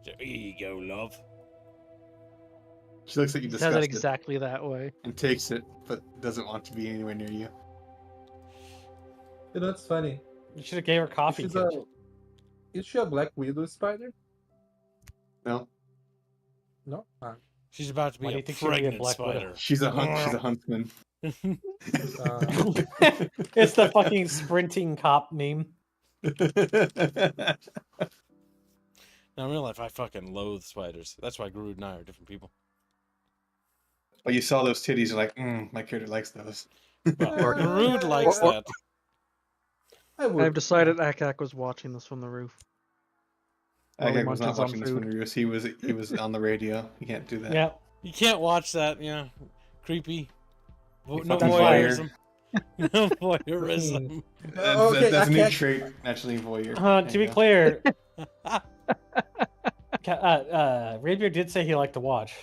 So, here you go, love. She looks at you He says it disgusted exactly that way. and takes it, but doesn't want to be anywhere near you. You know, it's funny. You should have gave her coffee. She's Kibbs. Is she a black widow spider? No, No. Ah. She's about to be Why do a you think she'd be a pregnant black widow? spider. she's a huntsman. It's the fucking sprinting cop meme. Now, in real life, I fucking loathe spiders. That's why Garud and I are different people. But you saw those titties, you're like, my character likes those. Well, Garud likes that. I would. I've decided Akak was watching this from the roof. While he I was not munches on watching this food. when he was on the radio. You can't do that. Yeah. You can't watch that, yeah. Creepy. You No fucking voyeurism. No voyeurism. Okay, That's a I new can't- trait, naturally voyeur. To be Yeah. clear, Rapier did say he liked to watch.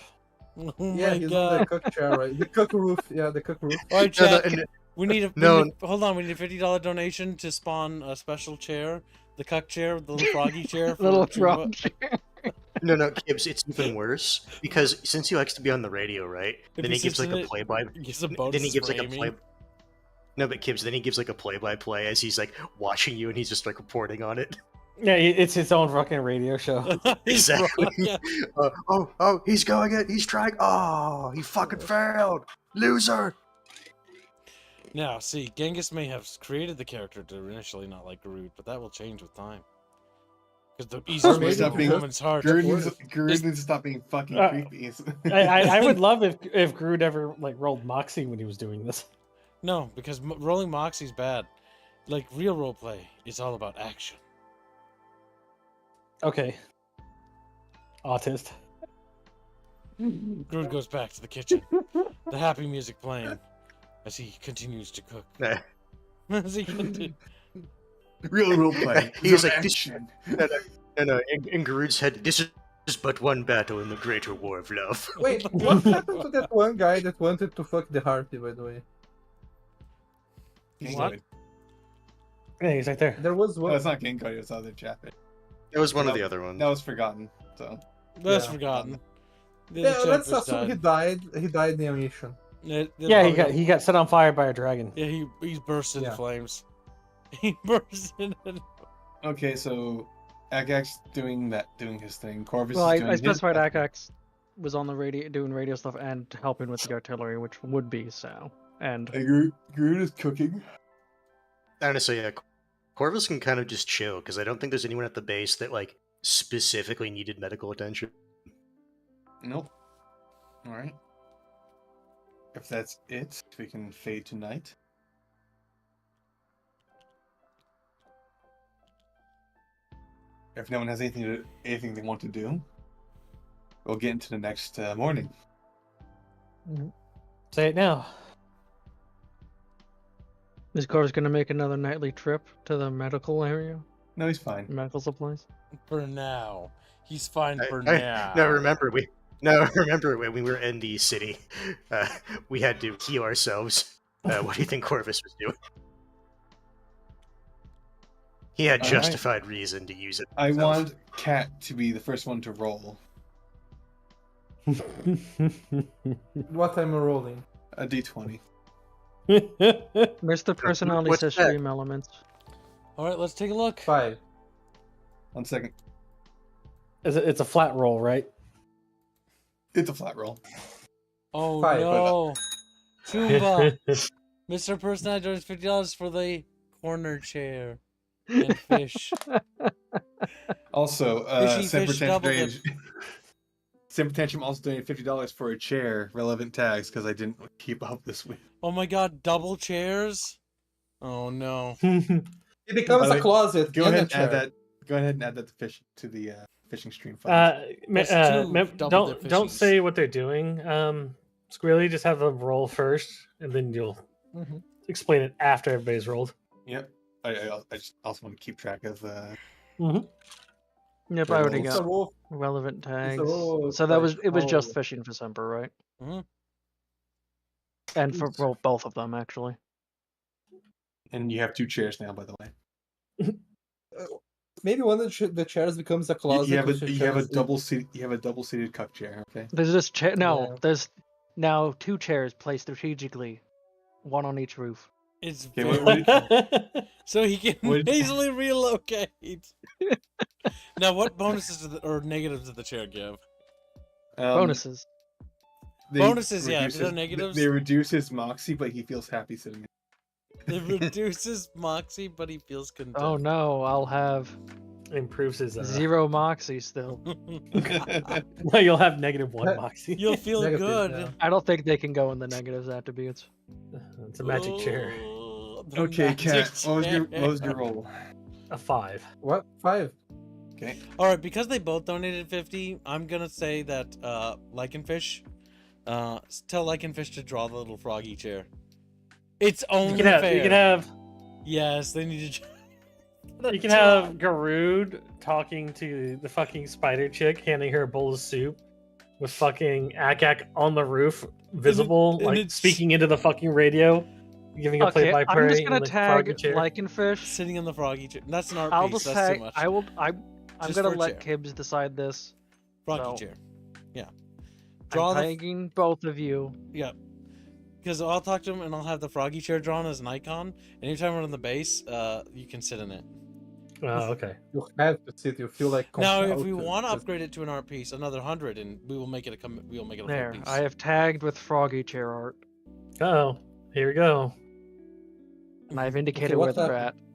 Oh Yeah, my he's on god. the cook chair, right? The cook roof. Yeah, the cook roof. All right, No, chat. and- We need a No. hold on. We need a $50 donation to spawn a special chair, the cuck chair, the little froggy chair. For Little Tuba. frog. No, Gibbs, it's even worse because since he likes to be on the radio, right? If Then he he gives sits like in a it, play-by. He gives a Then bonus he gives for like a Amy. play. No, but Gibbs, then he gives like a play-by-play as he's like watching you and he's just like reporting on it. Yeah, it's his own fucking radio show. He's Exactly. right, yeah. Oh, he's going it. He's trying. Oh, he fucking failed. Loser. Now, see, Genghis may have created the character to initially not like Garud, but that will change with time. Because the easiest way to Stop break a being- woman's heart. Guru needs to stop being fucking Uh, creepy. I would love if Groot ever rolled Moxie when he was doing this. No, because rolling Moxie's bad. Like, real roleplay is all about action. Okay. Autist. Groot goes back to the kitchen. The happy music playing as he continues to cook. Nah. As he continue- Real roleplay. He's like, action. No. In Garud's head, this is but one battle in the greater war of love. Wait, what happened to that one guy that wanted to fuck the Harpy, by the way? What? Yeah, he's right there. There was No, one. it's not Genko, it's other Chappie. It was one of the other ones. That was forgotten. So That's Yeah. forgotten. The Yeah, let's Chappers assume he died. died. He died in the mission. Yeah, he got set on fire by a dragon. Yeah, he's burst into Yeah. flames. He burst into. okay, so Agak's doing his thing. Corvus Well, is doing I his specified thing. Akax was on the radio doing radio stuff and helping with the artillery, which would be so. And And Groot is cooking. Honestly, yeah, Corvus can kind of just chill because I don't think there's anyone at the base that like specifically needed medical attention. Nope. All right. If that's it, we can fade to night. If no one has anything they want to do, we'll get into the next morning. Say it now. Is Carter's gonna make another nightly trip to the medical area? No, he's fine. Medical supplies? For now. He's fine for I- now. No, remember when we were in the city, we had to heal ourselves. What do you think Corvus was doing? He had All right. justified reason to use it. I himself. want Cat to be the first one to roll. What am I rolling? A d20. Mr. Personality What's says that? stream elements. Alright, let's take a look. 5. 1 second. It's a flat roll, right? It's a flat roll. Oh 5. no. Chumba. Mr. Personality donates $50 for the corner chair. And fish. Also, Fishy Semper fish Tantrum double donated- Semper Tantrum also donated $50 for a chair, relevant tags, because I didn't keep up this week. Oh my god, double chairs? Oh no. It becomes By the a way, Closet. Go and ahead a and chair. add that. Go ahead and add that to the fishing stream fund. That's two double dip Don't fishies. say what they're doing. Squirrely, just have them roll first, and then you'll explain it after everybody's rolled. Yep. I just also want to keep track of. Yep, I already It's got a roll. relevant tags. roll So that was like it was just all- fishing for Semper, right? Mhm. And for well, both of them actually. And you have 2 chairs now, by the way. Maybe one of the chairs becomes a You, closet. you have a with the you have a chairs- double seated cup chair. Okay. There's this chair. No, Yeah. there's now 2 chairs placed strategically, one on each roof. It's Okay, very what- so he can what- easily relocate. Now, what bonuses or negatives did the chair give? Bonuses. They Bonuses, yeah, reduce if there are his- negatives- They reduce his moxie, but he feels happy sitting. It reduces moxie, but he feels content. Oh no, I'll have Improves his 0 moxie still. Well, you'll have -1 moxie. You'll feel Negative, good. yeah. I don't think they can go in the negatives attributes. It's a magic chair. Oh, the Okay, magic Cat. What was your chair. roll? A 5. What? 5. Okay. All right, because they both donated 50, I'm gonna say that Lycanfish, tell Lycanfish to draw the little froggy chair. It's only You can have. fair. You can have. Yes, they need to. You can have Garud talking to the fucking spider chick, handing her a bowl of soup, with fucking Akak on the roof, visible, and like it's- speaking into the fucking radio, giving a Okay, I'm play-by-play. just gonna in the tag froggy chair. Lycanfish. sitting on the froggy chair. That's an art I'll piece. just That's tag. too much. I'm Just gonna for a let chair. Kibbs decide this. Froggy so- chair. Yeah. Draw I'm the tagging both of you. yeah. Because I'll talk to him and I'll have the froggy chair drawn as an icon. And anytime we're on the base, you can sit in it. Oh, okay. You have to sit. You feel like. Now, if compelled we want to just- upgrade it to an art piece, another 100, and we will make it a we will make it a full There, piece. I have tagged with froggy chair art, Oh, here we go. and I've indicated what where they're happened? at.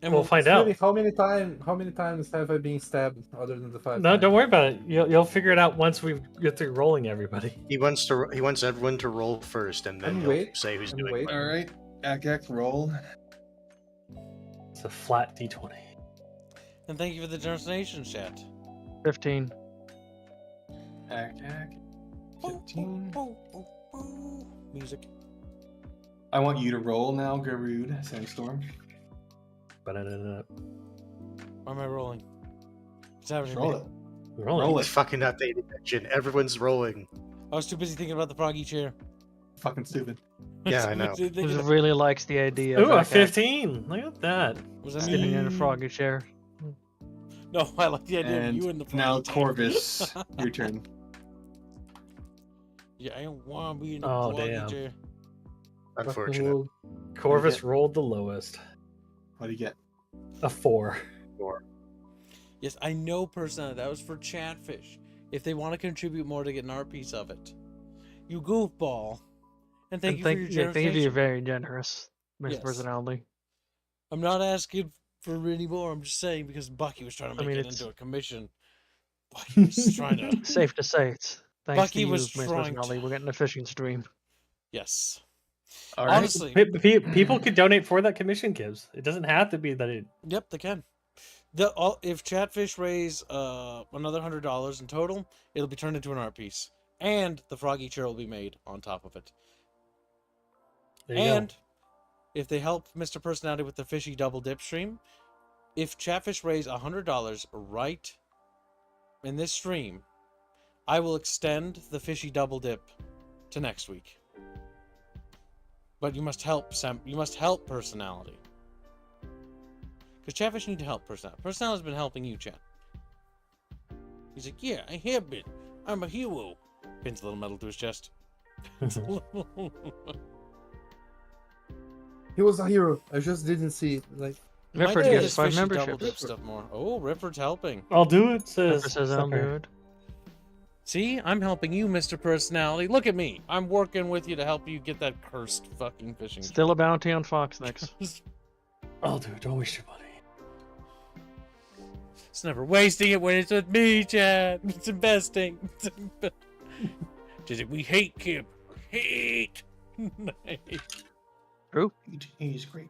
And we'll find out. Really, how many times have I been stabbed other than the 5? No, don't worry about it. You'll figure it out once we get through rolling everybody. He wants everyone to roll first, and then And he'll wait, say who's and doing wait. what. All right. Akak, roll. It's a flat D20. And thank you for the donation, chat. 15. Akak. 15. Music. I want you to roll now, Garud, Sandstorm. Ba-da-da-da. Why am I rolling? What's happening? Roll to it. me? Rolling. Roll It's it. fucking not paying attention. Everyone's rolling. I was too busy thinking about the froggy chair. Fucking stupid. Yeah, I know. Was too busy Who thinking- really likes the idea Ooh, of a that guy 15. Look at that. Was that sitting me? in a froggy chair. No, I like the idea of you in And the froggy now chair. Corvus, your turn. Yeah, I don't want to be in the Oh, froggy damn. chair. Unfortunate. Corvus Yeah. rolled the lowest. What do you get? A 4. Yes, I know personally that was for Chatfish. If they want to contribute more to get an art piece of it. You goofball. And thank you for your generous thank you. You're donation. very generous, Mr. Yes. Personality. I'm not asking for any more. I'm just saying because Bucky was trying to I make mean, it it's- into a commission. Bucky was trying to. Safe to say, it's thanks Bucky to you, was Mr. trying Personality, to- we're getting a fishing stream. Yes. All right. Honestly, People could donate for that commission, Gibbs. It doesn't have to be that it. yep, they can. If Chatfish raise another $100 in total, it'll be turned into an art piece, and the froggy chair will be made on top of it. There you And go. if they help Mr. Personality with the fishy double dip stream, if Chatfish raise $100 right in this stream, I will extend the fishy double dip to next week. But you must help You must help Personality. Because Chatfish need to help Personality. Personality's been helping you, Chat. He's like, yeah, I have been. I'm a hero. Pins a little metal to his chest. He was a hero. I just didn't see it. Like, Might Rifford do gets this 5 fishy double memberships. dip stuff more. Oh, Rifford's helping. I'll do it. Says. Ripper says I'll do sucker. it. See, I'm helping you, Mr. Personality. Look at me. I'm working with you to help you get that cursed fucking fishing. Still a bounty on Fox next. I'll do it. Don't waste your money. It's never wasting it when it's with me, Chad. It's investing. We hate Kip. Hate. True. He's great.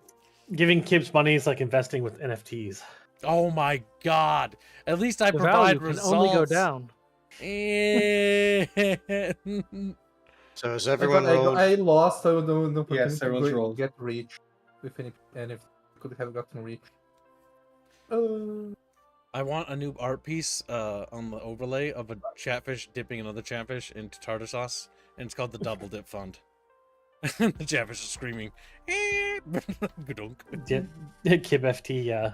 Giving Kibbs money is like investing with NFTs. Oh my god. At least I The provide value results. can only go down. So is I, everyone got, I, rolled? got, I lost. I no opportunity Yes, to everyone's rolled. get reach. If any, and if could have gotten reach. I want a new art piece on the overlay of a chatfish dipping another chatfish into tartar sauce, and it's called the Double Dip Fund. The chatfish is screaming. Gadunk. Yeah, Kib FT. Yeah.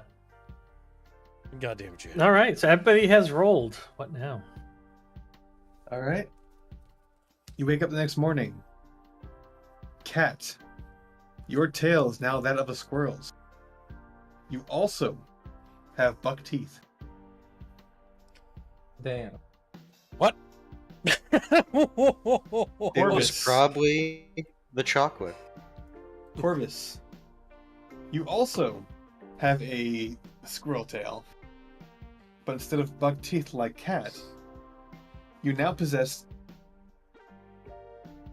Goddamn Chad. All right. So everybody has rolled. What now? All right. You wake up the next morning. Cat, your tail is now that of a squirrel's. You also have buck teeth. Damn. What? It was Corvus. probably the chocolate. Corvus, you also have a squirrel tail. But instead of buck teeth like Cat, you now possess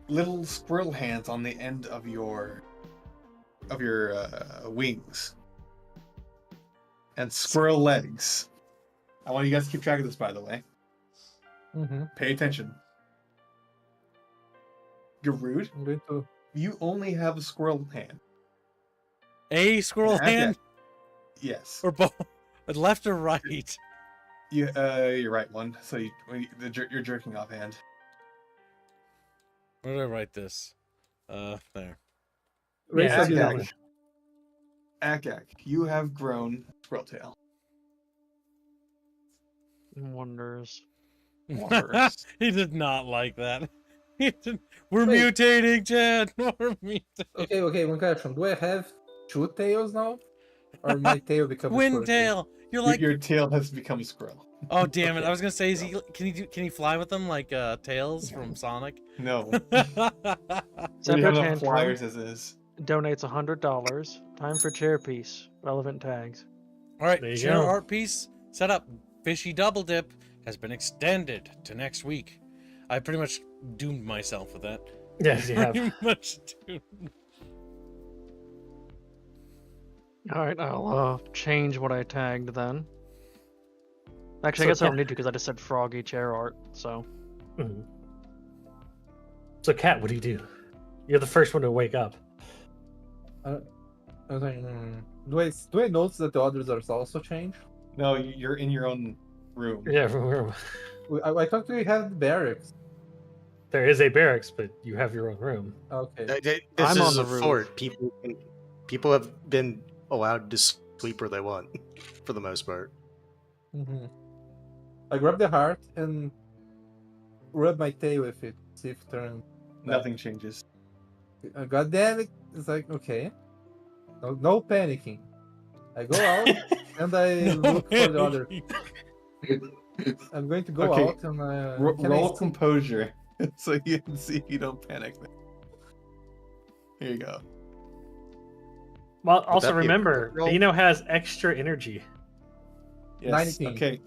little squirrel hands on the end of your wings. And squirrel legs. I want you guys to keep track of this, by the way. Mm-hmm. Pay attention. You're rude. I'm going to. You only have a squirrel hand. A squirrel Okay. hand? Yes. Or both? Left or right? You're right one. So you're jerking off hand. Where did I write this? There. Raise Yeah, up I the got other. it. Akak, you have grown squirrel tail. Wonders. Wonders. He did not like that. He did... We're Wait. mutating, Chad. We're mutating. Okay, one question. Do I have 2 tails now? Or my tail becomes Wind tail. You're like, Your tail has become a squirrel. oh damn it! Okay. I was gonna say, can he fly with them like Tails from Sonic? No. We Separate have enough tantrum flyers as is. donates $100. Time for chair piece. Relevant tags. All right, There you chair go. art piece set up. Fishy double dip has been extended to next week. I pretty much doomed myself with that. Yes, you have. Pretty much doomed. Alright, I'll change what I tagged then. Actually, I guess I don't need to because I just said froggy chair art, so. Mhm. So, Kat, what do you do? You're the first one to wake up. I was like, do I notice that the others are also changed? No, you're in your own room. Yeah, I thought we had barracks. there is a barracks, but you have your own room. Okay. This I'm is on the a roof. fort. People have been allowed to sleep where they want, for the most part. Mm-hmm. I grab the heart and rub my tail with it. See if it turns. Nothing changes. God damn it! It's like okay. No panicking. I go out and I look for the other. I'm going to go Okay. out and can I Roll see- composure so you can see if you don't panic. Here you go. Well, that also be a remember, crit roll? Dino has extra energy. Yes. 19. Okay.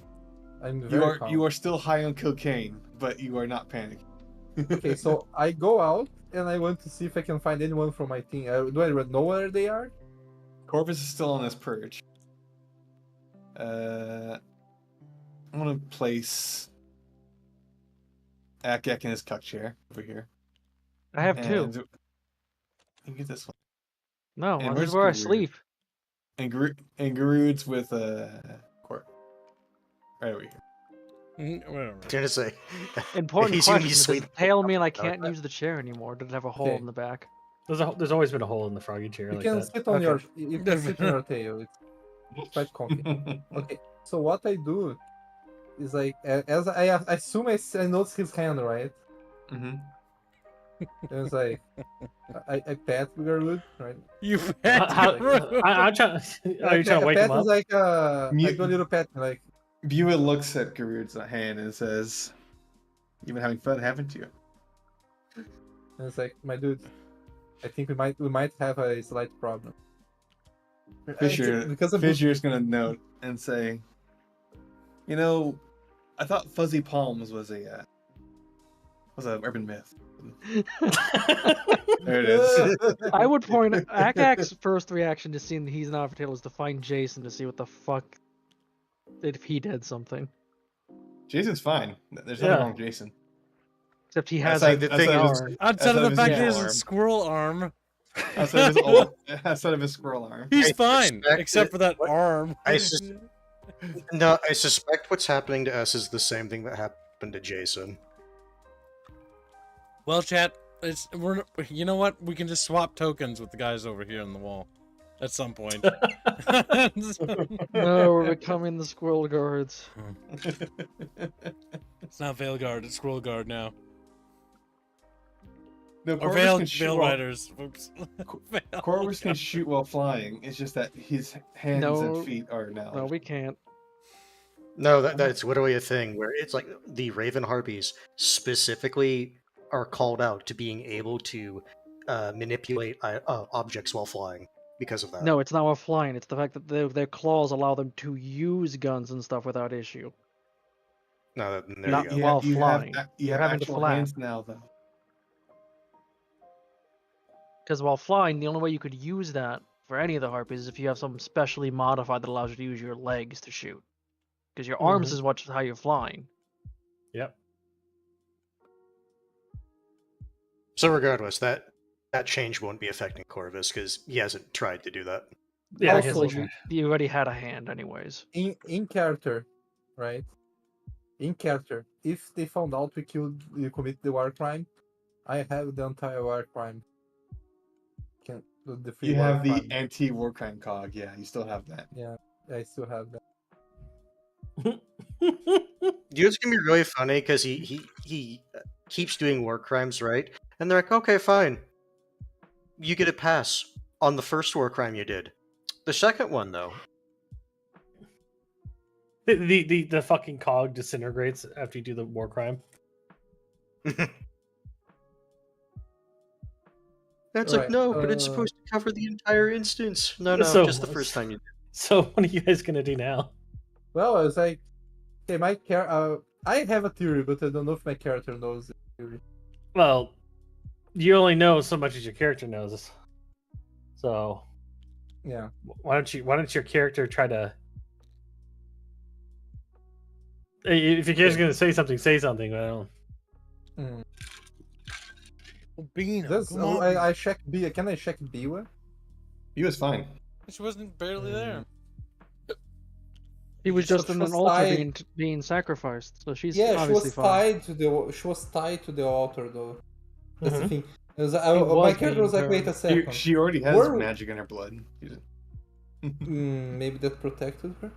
I'm You very are calm. still high on cocaine, but you are not panicking. Okay, so I go out and I want to see if I can find anyone from my team. Do I know where they are? Corvus is still on his purge. I'm gonna place Ak in his cuck chair over here. I have two. And you get this one. No, and this is where's where I Garud? sleep. And Garud's with Court. Right over here. Whatever. I was gonna say. Important he's gonna be question. Does it sleeping. tail me and I Okay. can't use the chair anymore? Does it have a hole Okay. in the back? There's always been a hole in the froggy chair You like can that. sit on Okay. you can sit on your tail. It's quite comfy. Okay, so what I do is like as I assume I notice his hand, right? Mm-hmm. And it's like I pat Garud, right? You I'm trying. Are you trying to wake him pat up? is like I Mute- do a little pat, like Bua looks at Garud's hand and says, "You've been having fun, haven't you?" and it's like, my dude, I think we might have a slight problem. Fisher's gonna note and say, "You know, I thought fuzzy palms was a urban myth." There it is. I would point Akak's first reaction to seeing that he's not for tail is to find Jason to see what the fuck if he did something. Jason's fine. There's Yeah. nothing wrong with Jason. Except he has Like, a the thing arm. is, Outside of the his fact evil there's a arm. squirrel arm, Outside of his squirrel arm. he's I fine, suspect except for that what- arm. I No, I suspect what's happening to us is the same thing that happened to Jason. Well, chat, we're you know what? We can just swap tokens with the guys over here on the wall at some point. No, we're becoming the squirrel guards. It's not Veil Guard, it's Scroll Guard now. No, Or Corvus Veil, can shoot Veil while, Riders. Oops. Veil Corvus can Guard. shoot while flying. It's just that his hands No. and feet are now. No, we can't. No, that's literally a thing where it's like the Raven Harpies specifically are called out to being able to manipulate objects while flying because of that. No, it's not while flying. It's the fact that their claws allow them to use guns and stuff without issue. No, there Not you go. yet. While flying. You You're have having to actual flap. hands now, though. Because while flying, the only way you could use that for any of the harpies is if you have something specially modified that allows you to use your legs to shoot. Because your arms is what's how you're flying. Yep. So regardless, that change won't be affecting Corvus because he hasn't tried to do that. Yeah. Also, You already had a hand, anyways. in character, right? In character, if they found out you commit the war crime, I have the entire war crime. The free You war have the crime. anti-war crime cog. Yeah, you still have that. Yeah, I still have that. You know, it's gonna be really funny because he keeps doing war crimes, right? And they're like, okay, fine, you get a pass on the first war crime you did. The second one, though, The fucking cog disintegrates after you do the war crime. that's like, Right, no, but it's supposed to cover the entire instance. No, So- just the first time you did. So what are you guys gonna do now? Well, I was like, okay, I have a theory, but I don't know if my character knows the theory. Well, you only know so much as your character knows. So Yeah. why don't your character try to? If your character's gonna say something. But I don't. Mm. Bino, Does come on. I check B? Can I check Biwa? He was fine. She wasn't barely there. He was So just she in was an altar tied- being sacrificed, so she's Yeah, she obviously was fine. tied to the. She was tied to the altar, though. That's the Mhm. thing. It was, He my was character being was like, wait a burned. second. She already has Where- magic in her blood. She didn't- Maybe that protected her.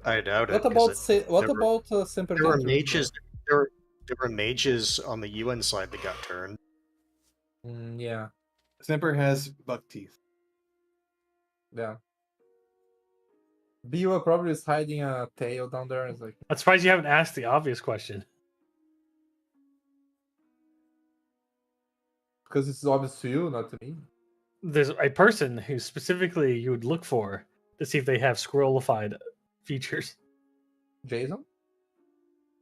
I doubt it. What 'cause about it- what there were- about Semper there were Gentris, mages? There were mages on the UN side that got turned. though? Yeah, Semper has buck teeth. yeah. Biwa probably is hiding a tail down there. It's like, I'm surprised you haven't asked the obvious question. because it's obvious to you, not to me. There's a person who specifically you would look for to see if they have squirrelified features. Jason?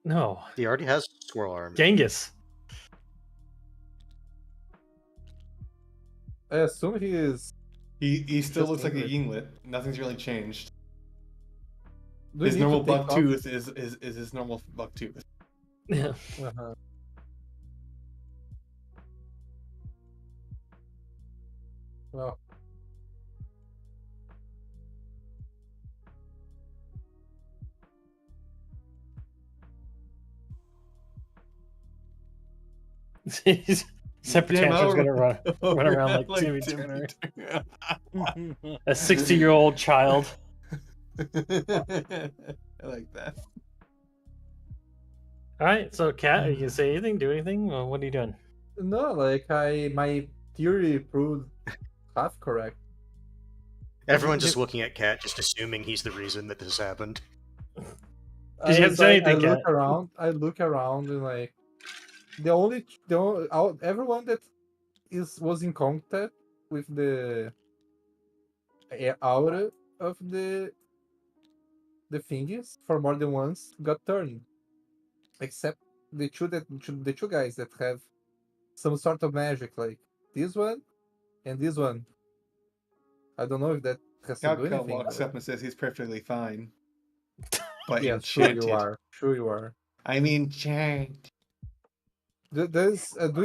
No, He already has squirrel arm. Genghis. I assume he is. He still Just looks like a English. yinglet. Nothing's really changed. Do we His need to normal take buck off? tooth is his normal buck tooth. Yeah. Uh-huh. Well, Separate Damn, I Tantra's don't gonna run around like Timmy Timmy Turner, Turner. a 60-year-old child. I like that. All right, so Kat, you can say anything, do anything? Or what are you doing? no, like my theory proved half correct. Everyone's just looking at Cat, just assuming he's the reason that this happened. Did you have to say I anything, look Kat? around. I look around and like everyone that was in contact with the aura of the thingies for more than once got turned, except the two guys that have some sort of magic, like this one and this one. I don't know if that has to do Cal anything. walks but- up and says he's perfectly fine. But Yeah, sure enchanted. you are. Sure you are. I'm enchanted. Do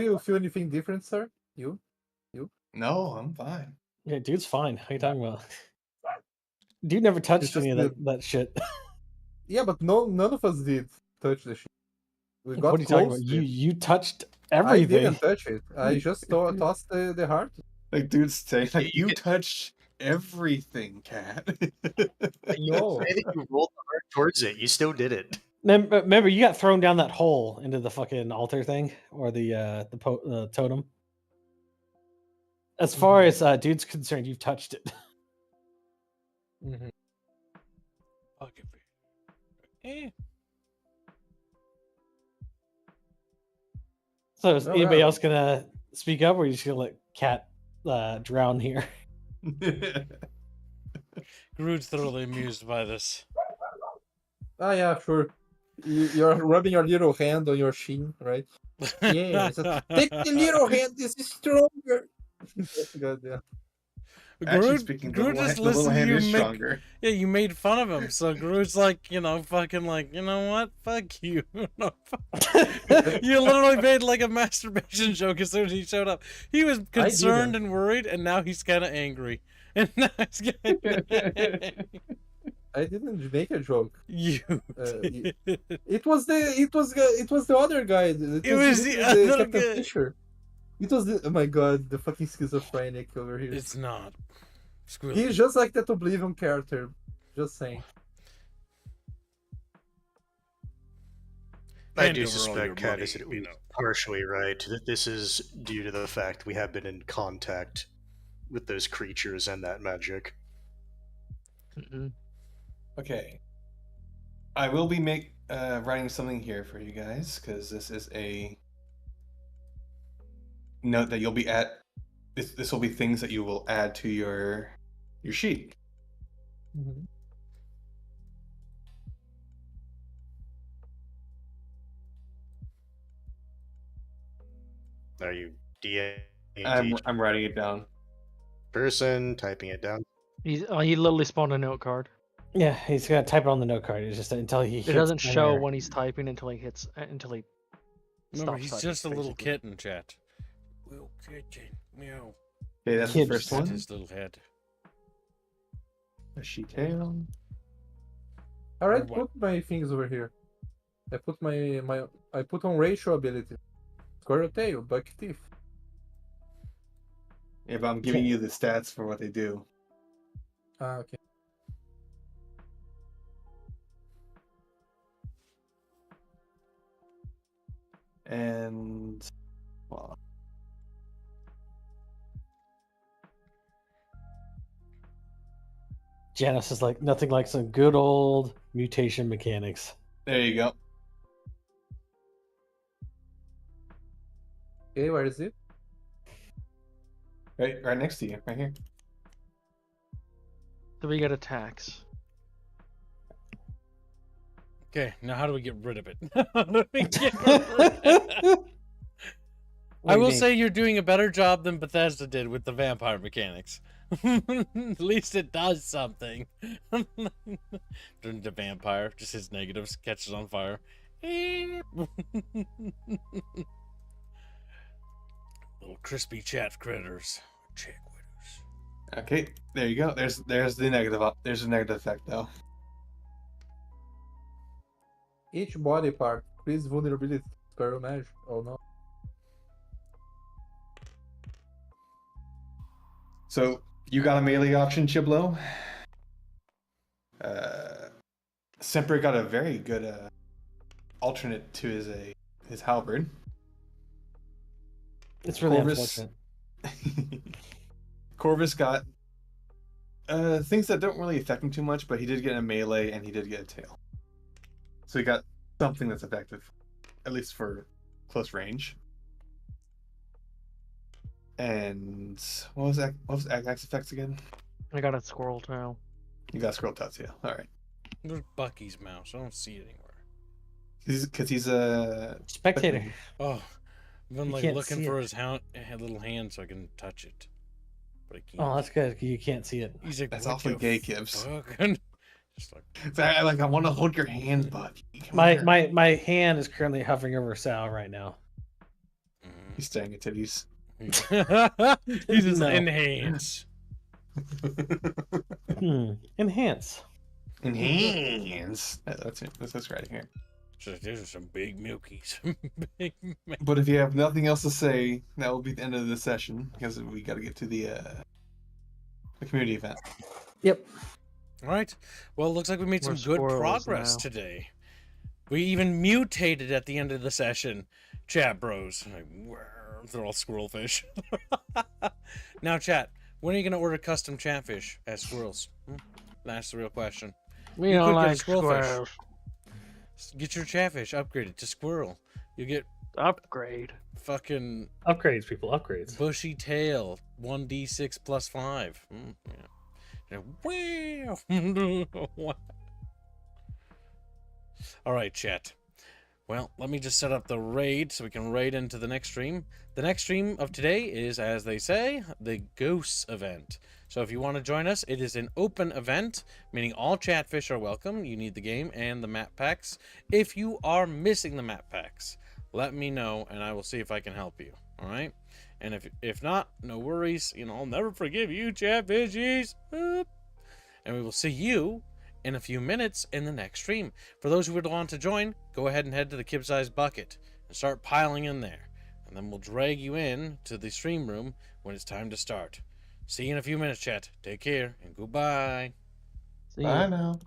you feel anything different, sir? You? No, I'm fine. Yeah, dude's fine. What are you talking about? Dude never touched just any of the- that shit. Yeah, but none of us did touch the shit. We got What are you talking close. about? to it. You touched I everything. didn't touch it. I just tossed the heart. Like, dude's saying, like, You you touched everything, cat. No. Say that you rolled the heart towards it. You still did it. Remember, you got thrown down that hole into the fucking altar thing or the totem. As far as dude's concerned, you've touched it. Mhm. Eh. So is Oh, anybody yeah. else gonna speak up, or are you just gonna let Cat drown here? Groot's thoroughly amused by this. Ah, yeah, sure. You're rubbing your little hand on your shin, right? Yeah. Take the little hand. This is stronger. That's good. Yeah. Actually speaking, Groot just the little listened to hand you is make. stronger. Yeah, you made fun of him, so Groot's like, fucking like, you know what? Fuck you. No, fuck. You literally made like a masturbation joke as soon as he showed up. He was concerned and worried, and now he's kind of angry. And now he's getting... I didn't make a joke. You y- did. It was the other guy. It was the literally other Captain guy. Fisher. It was oh my god, the fucking schizophrenic over here. It's not. Screw it. He's just like that Oblivion character. Just saying. I Hand do over all suspect your Cat money, is at least partially right. That this is due to the fact we have been in contact with those creatures and that magic. Okay. I will be writing something here for you guys, because this is a note that you'll be this will be things that you will add to your sheet. Mhm. Are you DA I'm writing it down. person typing it down? He literally spawned a note card. Yeah, he's gonna type it on the note card. It's just until he. It hits doesn't show enter. when he's typing until he hits until he. Remember, stops he's typing, just a little basically. kitten, chat. Little kitten. Meow. Okay, that's Kids. the first That's one. his little head. A sheet tail. Alright, What? put my things over here. I put I put on ratio ability. Squirrel tail, buck teeth. Yeah, but I'm giving you the stats for what they do. Ah, okay. And well, Janice is like nothing like some good old mutation mechanics. there you go. Okay, where is it? Right next to you, right here. So we get attacks. Okay, now how do we get rid of it? How do we get rid of it? I will say you're doing a better job than Bethesda did with the vampire mechanics. At least it does something. Turn into vampire, just his negatives, catches on fire. Little crispy chat critters. Chick widows. Okay, there you go. There's the negative. There's a negative effect though. Each body part increase vulnerability to squirrel magic. Oh no. So you got a melee option, Chiblo. Semper got a very good alternate to his halberd. It's really Corvus- unfortunate. Corvus got things that don't really affect him too much, but he did get a melee and he did get a tail. So he got something that's effective, at least for close range. And what was Agag's effects again? I got a squirrel tail. You got scroll touch, yeah. All right. Where's Bucky's mouse? I don't see it anywhere. Because he's a Spectator. Oh, I've been You like can't looking see for it. his little hand so I can touch it, but I can't. Oh, that's good. You can't see it. He's like, That's "What awfully the gay, Gibbs." fuck?" Just like, I want to hold your hand, bud. Come here. My hand is currently hovering over Sal right now. He's staring at titties. He's just No. enhance. Enhance. Enhance. That's right here. So these are some big milkies. Big milk. But if you have nothing else to say, that will be the end of the session because we got to get to the community event. Yep. All right. Well, it looks like we made some We're good squirrels progress now. today. We even mutated at the end of the session. Chat bros. Like, "Whirr," they're all squirrel fish. Now, chat, when are you going to order custom chatfish as squirrels? That's the real question. We You don't could get a like squirrel fish. squirrels. Get your chatfish upgraded to squirrel. You get Upgrade. fucking Upgrades, people. Upgrades. bushy tail, 1d6 plus 5. Yeah. Wow. All right, chat. Well, let me just set up the raid so we can raid into the next stream. The next stream of today is, as they say, the Ghosts event. So if you want to join us, it is an open event, meaning all chatfish are welcome. You need the game and the map packs. If you are missing the map packs, let me know and I will see if I can help you. All right? And if not, no worries. You know, I'll never forgive you, chatfishies. And we will see you in a few minutes in the next stream. For those who would want to join, go ahead and head to the kib-sized bucket and start piling in there. And then we'll drag you in to the stream room when it's time to start. See you in a few minutes, chat. Take care and goodbye. See Bye ya. now.